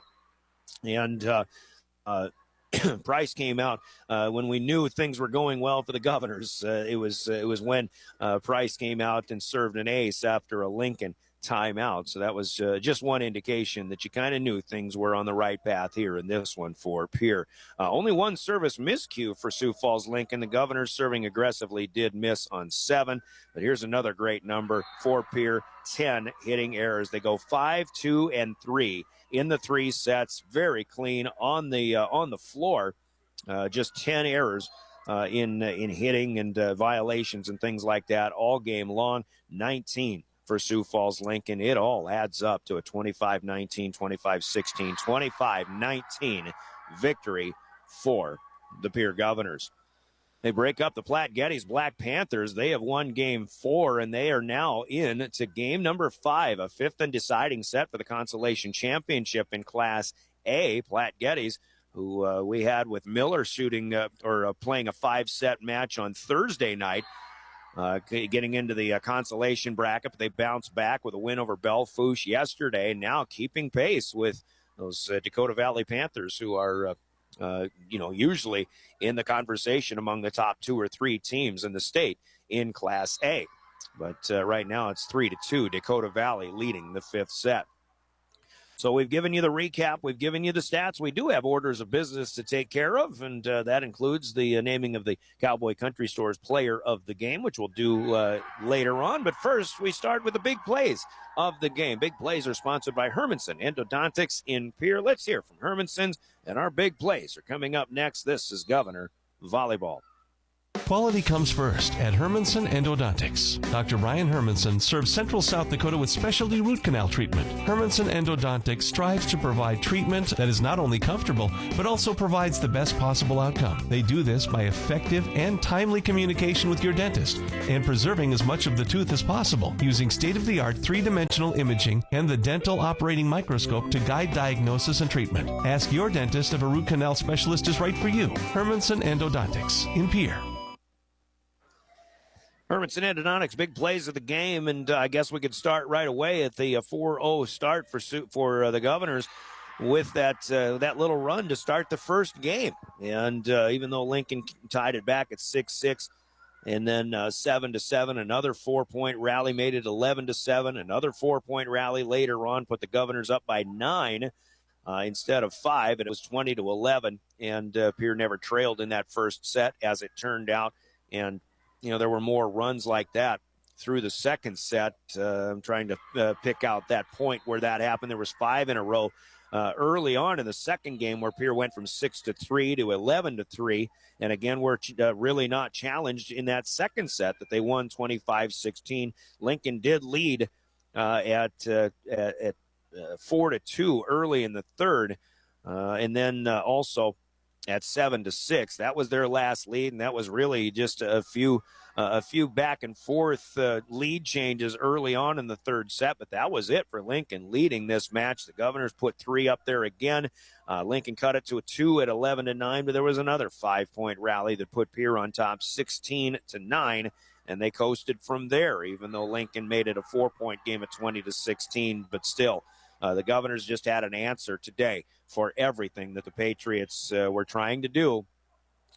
And Price came out when we knew things were going well for the Governors. It was when Price came out and served an ace after a Lincoln timeout. So that was just one indication that you kind of knew things were on the right path here in this one for Pierre. Only one service miscue for Sioux Falls Lincoln. The Governors serving aggressively did miss on 7. But here's another great number for Pierre, 10 hitting errors. They go 5, 2, and 3 in the 3 sets. Very clean on the floor. Just 10 errors in hitting and violations and things like that all game long. 19 for Sioux Falls Lincoln. It all adds up to a 25-19, 25-16, 25-19 victory for the Pierre Governors. They break up the Platte Geddes Black Panthers. They have won game 4, and they are now in to game number 5, a 5th and deciding set for the consolation championship in Class A. Platte Geddes, who we had with Miller shooting playing a 5-set match on Thursday night, getting into the consolation bracket, but they bounced back with a win over Belle-Fourche yesterday, now keeping pace with those Dakota Valley Panthers, who are usually in the conversation among the top 2 or 3 teams in the state in Class A. But right now it's 3-2, Dakota Valley leading the 5th set. So we've given you the recap. We've given you the stats. We do have orders of business to take care of, and that includes the naming of the Cowboy Country Store's player of the game, which we'll do later on. But first, we start with the big plays of the game. Big plays are sponsored by Hermanson Endodontics in Pierre. Let's hear from Hermanson's, and our big plays are coming up next. This is Governor Volleyball. Quality comes first at Hermanson Endodontics. Dr. Brian Hermanson serves Central South Dakota with specialty root canal treatment. Hermanson Endodontics strives to provide treatment that is not only comfortable, but also provides the best possible outcome. They do this by effective and timely communication with your dentist and preserving as much of the tooth as possible using state-of-the-art 3-dimensional imaging and the dental operating microscope to guide diagnosis and treatment. Ask your dentist if a root canal specialist is right for you. Hermanson Endodontics in Pierre. Hermanson Endodontics, big plays of the game, and I guess we could start right away at the 4-0 start for the Governors with that little run to start the first game. And even though Lincoln tied it back at 6-6, and then 7-7, another 4-point rally made it 11-7, another 4-point rally later on put the Governors up by 9 instead of 5, and it was 20-11. And Pierre never trailed in that first set, as it turned out, and there were more runs like that through the second set. I'm trying to pick out that point where that happened. There was 5 in a row early on in the second game where Pierre went from 6-3 to 11-3. And again, we're really not challenged in that second set that they won 25-16. Lincoln did lead at 4-2 early in the third. And then also at 7-6. That was their last lead, and that was really just a few back and forth lead changes early on in the third set, but that was it for Lincoln leading this match. The Governors put 3 up there again. Lincoln cut it to a 2 at 11-9, but there was another 5-point rally that put Pierre on top 16-9, and they coasted from there, even though Lincoln made it a 4-point game at 20-16, but still. The Governors just had an answer today for everything that the Patriots were trying to do.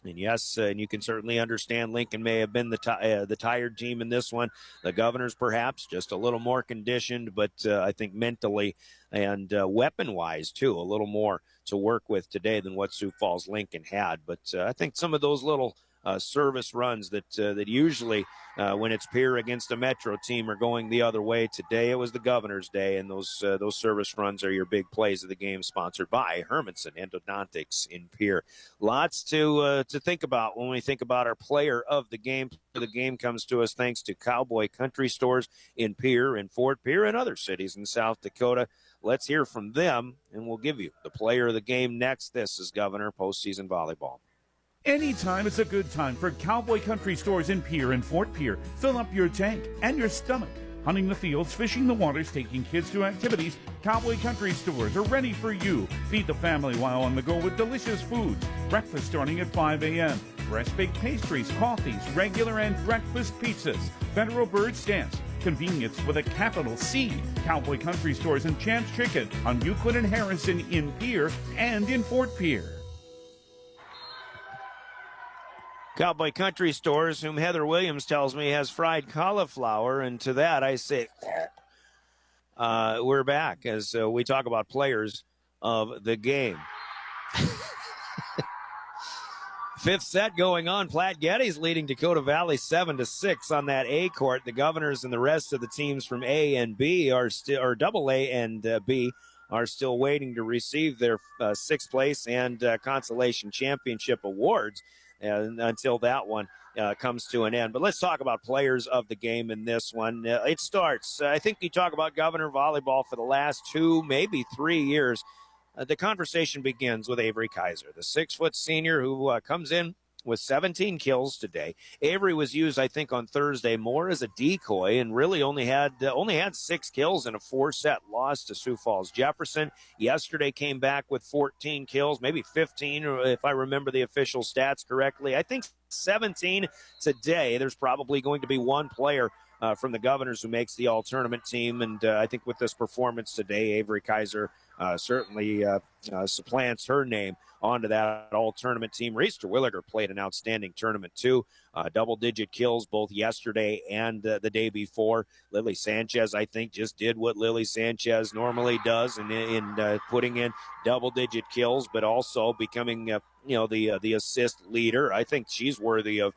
And yes, and you can certainly understand Lincoln may have been the tired team in this one. The Governors perhaps just a little more conditioned, but I think mentally and weapon-wise too, a little more to work with today than what Sioux Falls Lincoln had. But I think some of those little service runs that usually when it's Pierre against a Metro team are going the other way. Today it was the Governor's day, and those service runs are your big plays of the game, sponsored by Hermanson Endodontics in Pierre. Lots to think about when we think about our player of the game. The game comes to us thanks to Cowboy Country Stores in Pierre, in Fort Pierre, and other cities in South Dakota. Let's hear from them, and we'll give you the player of the game next. This is Governor Postseason Volleyball. Anytime is a good time for Cowboy Country Stores in Pierre and Fort Pierre. Fill up your tank and your stomach. Hunting the fields, fishing the waters, taking kids to activities, Cowboy Country Stores are ready for you. Feed the family while on the go with delicious foods. Breakfast starting at 5 a.m. Fresh baked pastries, coffees, regular and breakfast pizzas. Federal Bird Stance. Convenience with a capital C. Cowboy Country Stores and Champs Chicken on Euclid and Harrison in Pierre and in Fort Pierre. Cowboy Country Stores, whom Heather Williams tells me has fried cauliflower, and to that I say, we're back as we talk about players of the game. Fifth set going on. Platte Geddes leading Dakota Valley 7-6 on that A court. The Governors and the rest of the teams from A and B are still, or double A and B, are still waiting to receive their sixth place and consolation championship awards until that one comes to an end. But let's talk about players of the game in this one. It starts, I think you talk about Governor Volleyball for the last 2, maybe 3 years. The conversation begins with Avery Kaiser, the 6-foot senior who comes in with 17 kills today. Avery was used, I think, on Thursday more as a decoy and really only had 6 kills in a 4-set loss to Sioux Falls Jefferson. Yesterday came back with 14 kills, maybe 15, if I remember the official stats correctly. I think 17 today. There's probably going to be one player from the Governors who makes the all-tournament team, and I think with this performance today, Avery Kaiser certainly supplants her name onto that all-tournament team. Reese Terwilliger played an outstanding tournament, too. Double-digit kills both yesterday and the day before. Lily Sanchez, I think, just did what Lily Sanchez normally does in putting in double-digit kills, but also becoming the assist leader. I think she's worthy of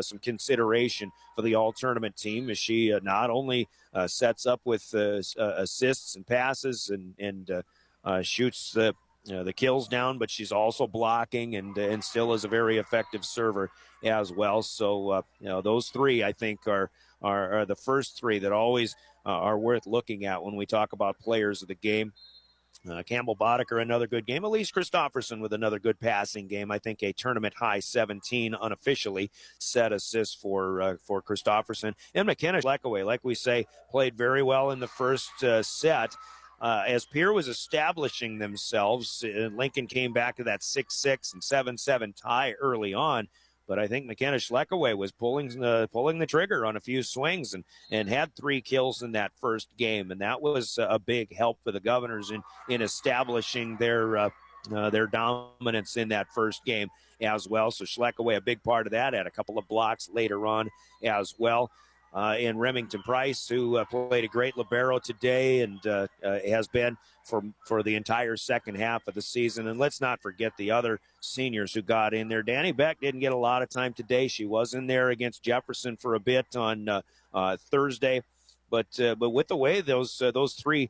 some consideration for the all-tournament team, as she not only sets up with assists and passes and shoots the kills down, but she's also blocking and still is a very effective server as well. So those three, I think, are the first three that always are worth looking at when we talk about players of the game. Campbell Boddicker, another good game. Elise Christofferson with another good passing game. I think a tournament high 17 unofficially set assists for Christofferson. And McKenna Schleckaway, like we say, played very well in the first set. As Pierre was establishing themselves, Lincoln came back to that 6-6 and 7-7 tie early on. But I think McKenna Schleckaway was pulling the trigger on a few swings and had 3 kills in that first game. And that was a big help for the Governors in establishing their dominance in that first game as well. So Schleckaway, a big part of that, had a couple of blocks later on as well. And Remington Price, who played a great libero today and has been for the entire second half of the season. And let's not forget the other seniors who got in there. Danny Beck didn't get a lot of time today. She was in there against Jefferson for a bit on Thursday. But with the way those 3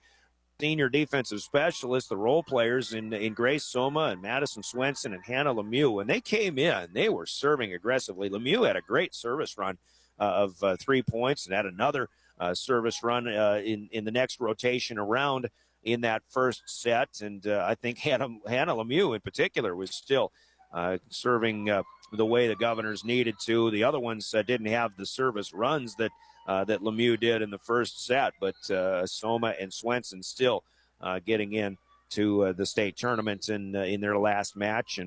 senior defensive specialists, the role players in Grace Soma and Madison Swenson and Hannah Lemieux, when they came in, they were serving aggressively. Lemieux had a great service run of 3 points and had another service run in the next rotation around in that first set. And I think Hannah Lemieux in particular was still serving the way the Governors needed to. The other ones didn't have the service runs that Lemieux did in the first set, but Soma and Swenson still getting in to the state tournament in their last match.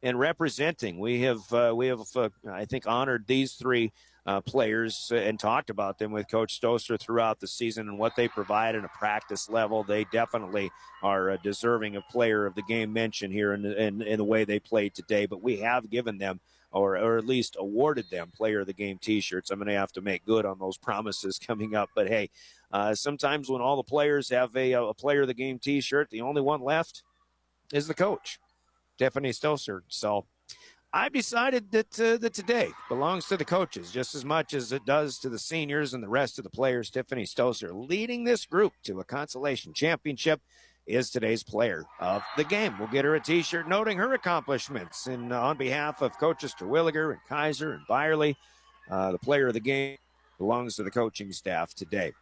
And representing. We have I think, honored these 3 players and talked about them with Coach Stoser throughout the season and what they provide at a practice level. They definitely are deserving of player of the game mention here in the way they played today. But we have given them, or at least awarded them, player of the game T-shirts. I'm going to have to make good on those promises coming up. But hey, sometimes when all the players have a player of the game T-shirt, the only one left is the coach, Tiffany Stoser. So I've decided that today belongs to the coaches just as much as it does to the seniors and the rest of the players. Tiffany Stoser, leading this group to a consolation championship, is today's player of the game. We'll get her a T-shirt noting her accomplishments. And on behalf of coaches Terwilliger and Kaiser and Byerly, the player of the game belongs to the coaching staff today.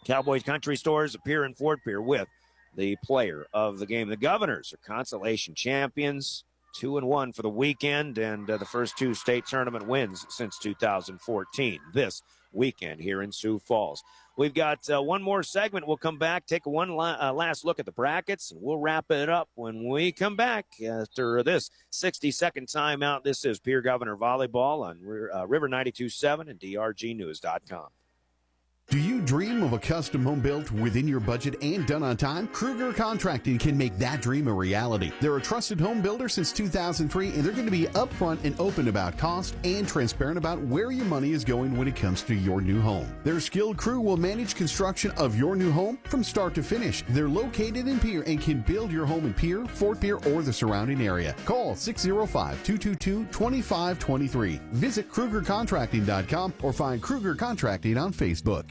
Cowboys Country Stores appear in Fort Pierre with the player of the game. The Governors are consolation champions, 2-1 for the weekend, and the first 2 state tournament wins since 2014 this weekend here in Sioux Falls. We've got one more segment. We'll come back, take one last look at the brackets, and we'll wrap it up when we come back after this 60-second timeout. This is Pierre Governor Volleyball on River 92.7 and drgnews.com. Do you dream of a custom home built within your budget and done on time? Kruger Contracting can make that dream a reality. They're a trusted home builder since 2003, and they're going to be upfront and open about cost and transparent about where your money is going when it comes to your new home. Their skilled crew will manage construction of your new home from start to finish. They're located in Pierre and can build your home in Pierre, Fort Pierre, or the surrounding area. Call 605-222-2523. Visit KrugerContracting.com or find Kruger Contracting on Facebook.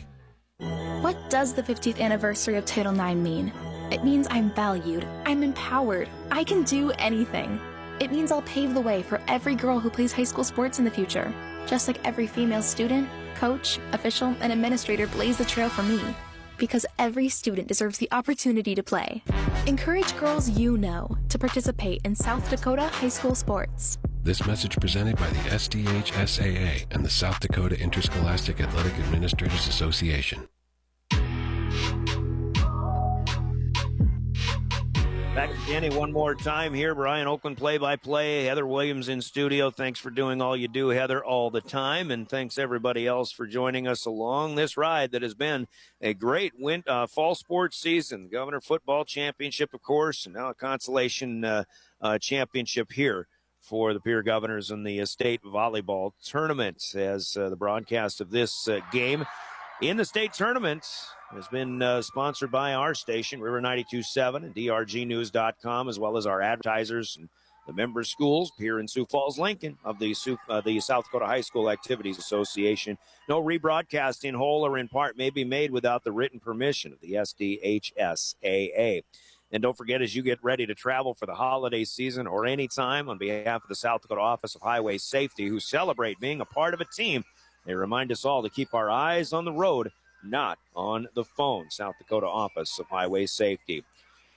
What does the 50th anniversary of Title IX mean? It means I'm valued, I'm empowered, I can do anything. It means I'll pave the way for every girl who plays high school sports in the future, just like every female student, coach, official, and administrator blaze the trail for me. Because every student deserves the opportunity to play. Encourage girls you know to participate in South Dakota high school sports. This message presented by the SDHSAA and the South Dakota Interscholastic Athletic Administrators Association. Back to Danny one more time here. Brian Oakland play-by-play. Heather Williams in studio. Thanks for doing all you do, Heather, all the time. And thanks everybody else for joining us along this ride that has been a great fall sports season. Governor Football Championship, of course, and now a consolation championship here for the Pierre Governors in the state volleyball tournament, as the broadcast of this game in the state tournament has been sponsored by our station, River 92.7 and drgnews.com, as well as our advertisers and the member schools here in Sioux Falls, Lincoln, of the South Dakota High School Activities Association. No rebroadcast in whole or in part may be made without the written permission of the SDHSAA. And don't forget, as you get ready to travel for the holiday season or any time, on behalf of the South Dakota Office of Highway Safety, who celebrate being a part of a team, they remind us all to keep our eyes on the road, not on the phone. South Dakota Office of Highway Safety.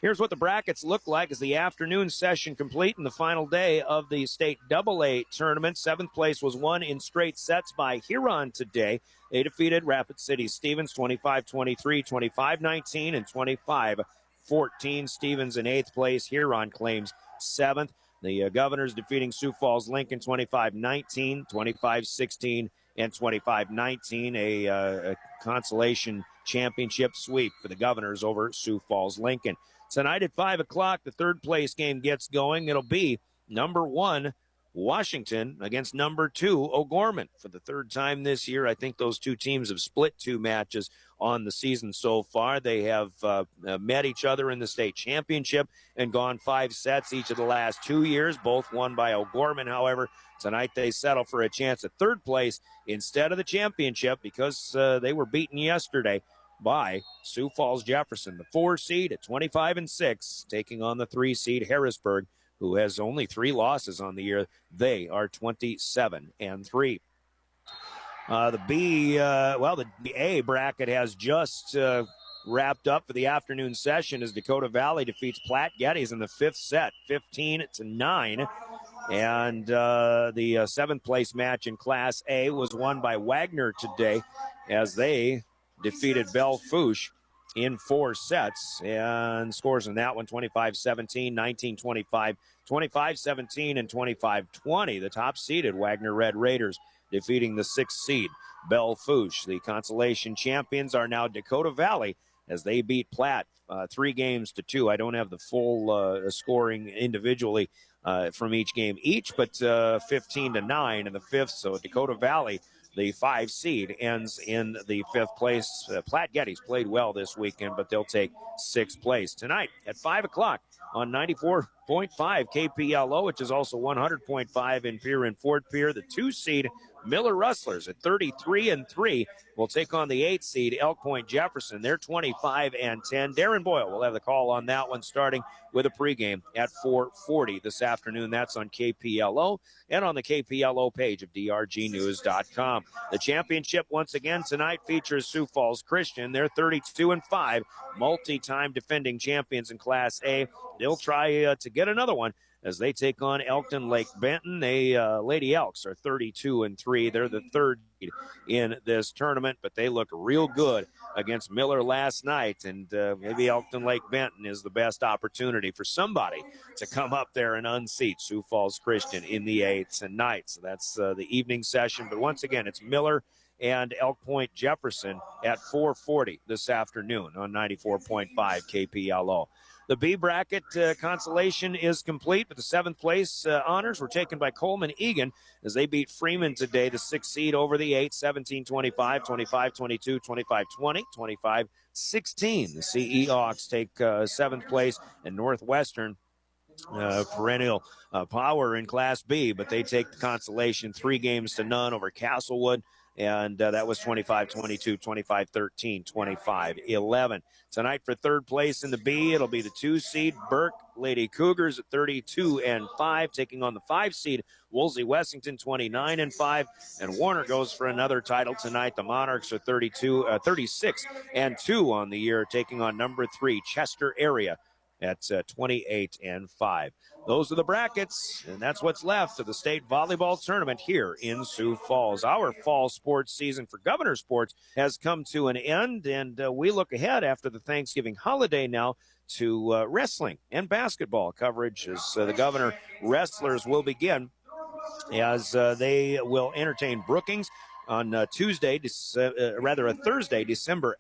Here's what the brackets look like as the afternoon session complete in the final day of the state AA tournament. Seventh place was won in straight sets by Huron today. They defeated Rapid City Stevens 25-23, 25-19, and 25-14. Stevens in eighth place. Huron claims seventh. The Governors defeating Sioux Falls Lincoln 25-19, 25-16, and 25-19. A consolation championship sweep for the Governors over Sioux Falls Lincoln. Tonight at 5 o'clock, the third place game gets going. It'll be number 1 Washington against number 2 O'Gorman. For the third time this year, I think those two teams have split 2 matches on the season so far. They have met each other in the state championship and gone 5 sets each of the last 2 years, both won by O'Gorman. However, tonight they settle for a chance at third place instead of the championship because they were beaten yesterday by Sioux Falls Jefferson, the 4 seed at 25-6, taking on the 3 seed Harrisburg, who has only 3 losses on the year. They are 27-3. The A bracket has just wrapped up for the afternoon session as Dakota Valley defeats Platte Geddes in the 5th set, 15-9. And the 7th place match in Class A was won by Wagner today as they defeated Belle Fourche in 4 sets. And scores in that one, 25-17, 19-25, 25-17, and 25-20. The top-seeded Wagner Red Raiders defeating the 6th seed Belle Fourche. The consolation champions are now Dakota Valley as they beat Platte 3-2. I don't have the full scoring individually from each game but 15-9 in the 5th. So Dakota Valley, the 5 seed, ends in the 5th place. Platte Geddes played well this weekend, but they'll take 6th place. Tonight at 5 o'clock on 94.5 KPLO, which is also 100.5 in Pierre and Fort Pierre, the 2 seed Miller Rustlers at 33-3 will take on the 8th seed Elk Point Jefferson. They're 25-10. Darren Boyle will have the call on that one, starting with a pregame at 4:40 this afternoon. That's on KPLO and on the KPLO page of drgnews.com. The championship once again tonight features Sioux Falls Christian. They're 32-5, multi-time defending champions in Class A. They'll try to get another one as they take on Elkton Lake Benton. Lady Elks are 32-3. They're the 3rd in this tournament, but they looked real good against Miller last night, and maybe Elkton Lake Benton is the best opportunity for somebody to come up there and unseat Sioux Falls Christian in the 8th tonight. So that's the evening session, but once again, it's Miller and Elk Point Jefferson at 4:40 this afternoon on 94.5 KPLO. The B bracket consolation is complete, but the 7th place honors were taken by Coleman Egan as they beat Freeman today, the 6th seed over the 8, 17-25, 25-22, 25-20, 25-16. The CE Hawks take 7th place, and Northwestern, perennial power in Class B, but they take the consolation 3-0 over Castlewood. And that was 25-22, 25-13, 25-11. Tonight for 3rd place in the B, it'll be the 2 seed Burke Lady Cougars at 32-5, taking on the 5 seed Woolsey Wessington 29-5. And Warner goes for another title tonight. The Monarchs are 36-2 on the year, taking on number 3 Chester Area at 28-5. Those are the brackets, and that's what's left of the state volleyball tournament here in Sioux Falls. Our fall sports season for Governor Sports has come to an end, and we look ahead after the Thanksgiving holiday now to wrestling and basketball coverage as the Governor wrestlers will begin as they will entertain Brookings on Thursday, December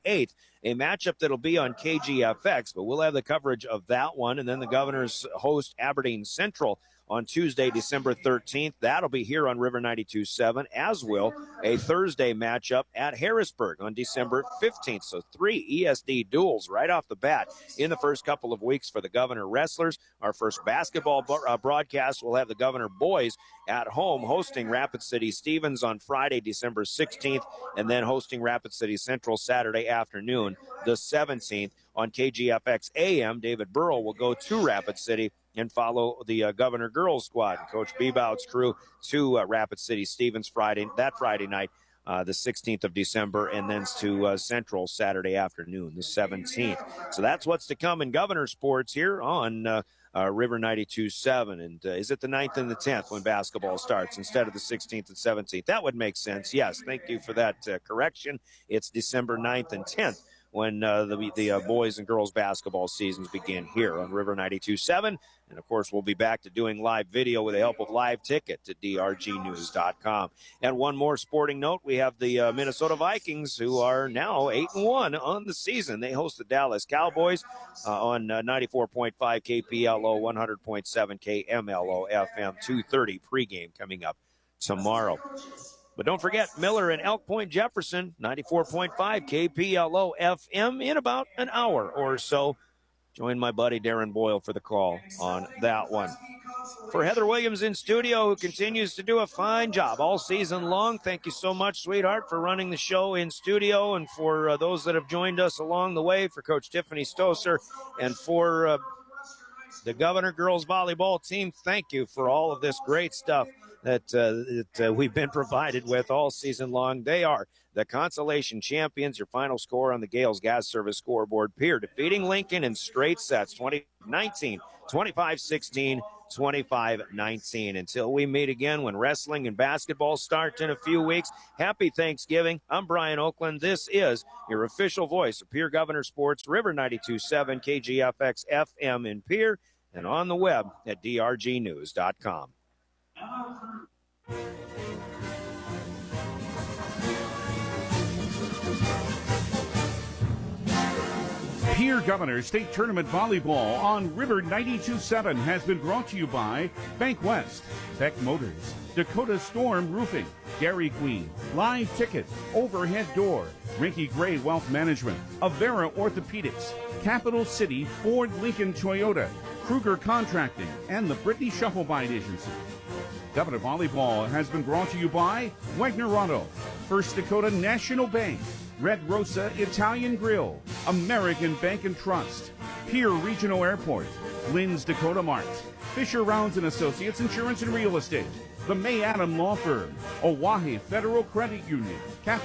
8th, a matchup that'll be on KGFX, but we'll have the coverage of that one. And then the Governors host Aberdeen Central on Tuesday, December 13th. That'll be here on River 92.7, as will a Thursday matchup at Harrisburg on December 15th. So 3 ESD duels right off the bat in the first couple of weeks for the Governor wrestlers. Our first basketball broadcast will have the Governor boys at home hosting Rapid City Stevens on Friday, December 16th, and then hosting Rapid City Central Saturday afternoon, the 17th. On KGFX AM, David Burrow will go to Rapid City and follow the Governor girls squad. Coach Bebout's crew to Rapid City Stevens Friday night, the 16th of December, and then to Central Saturday afternoon, the 17th. So that's what's to come in Governor Sports here on River 92.7. And is it the 9th and the 10th when basketball starts instead of the 16th and 17th? That would make sense. Yes, thank you for that correction. It's December 9th and 10th when the boys and girls basketball seasons begin here on River 92.7. And, of course, we'll be back to doing live video with the help of Live Ticket at drgnews.com. And one more sporting note, we have the Minnesota Vikings, who are now 8-1 on the season. They host the Dallas Cowboys on 94.5 KPLO, 100.7 KMLO, FM, 2:30 pregame coming up tomorrow. But don't forget, Miller and Elk Point Jefferson, 94.5 KPLO FM in about an hour or so. Join my buddy Darren Boyle for the call on that one. For Heather Williams in studio, who continues to do a fine job all season long, thank you so much, sweetheart, for running the show in studio. And for those that have joined us along the way, for Coach Tiffany Stoser, and for the Governor girls volleyball team, thank you for all of this great stuff that we've been provided with all season long. They are the consolation champions. Your final score on the Gales Gas Service scoreboard: Pierre defeating Lincoln in straight sets, 2019, 25-16, 25-19. Until we meet again when wrestling and basketball start in a few weeks, happy Thanksgiving. I'm Brian Oakland. This is your official voice of Pierre Governor Sports, River 92.7 KGFX FM in Pierre, and on the web at drgnews.com. Pierre Governor State Tournament Volleyball on River 92.7 has been brought to you by Bank West, Beck Motors, Dakota Storm Roofing, Dairy Queen, Live Ticket, Overhead Door, Rinky Gray Wealth Management, Avera Orthopedics, Capital City Ford Lincoln Toyota, Kruger Contracting, and the Brittany Shufflebite Agency. Governor Volleyball has been brought to you by Wagner Auto, First Dakota National Bank, Red Rosa Italian Grill, American Bank and Trust, Pierre Regional Airport, Lynn's Dakota Mart, Fisher Rounds and Associates Insurance and Real Estate, the May Adam Law Firm, Oahe Federal Credit Union,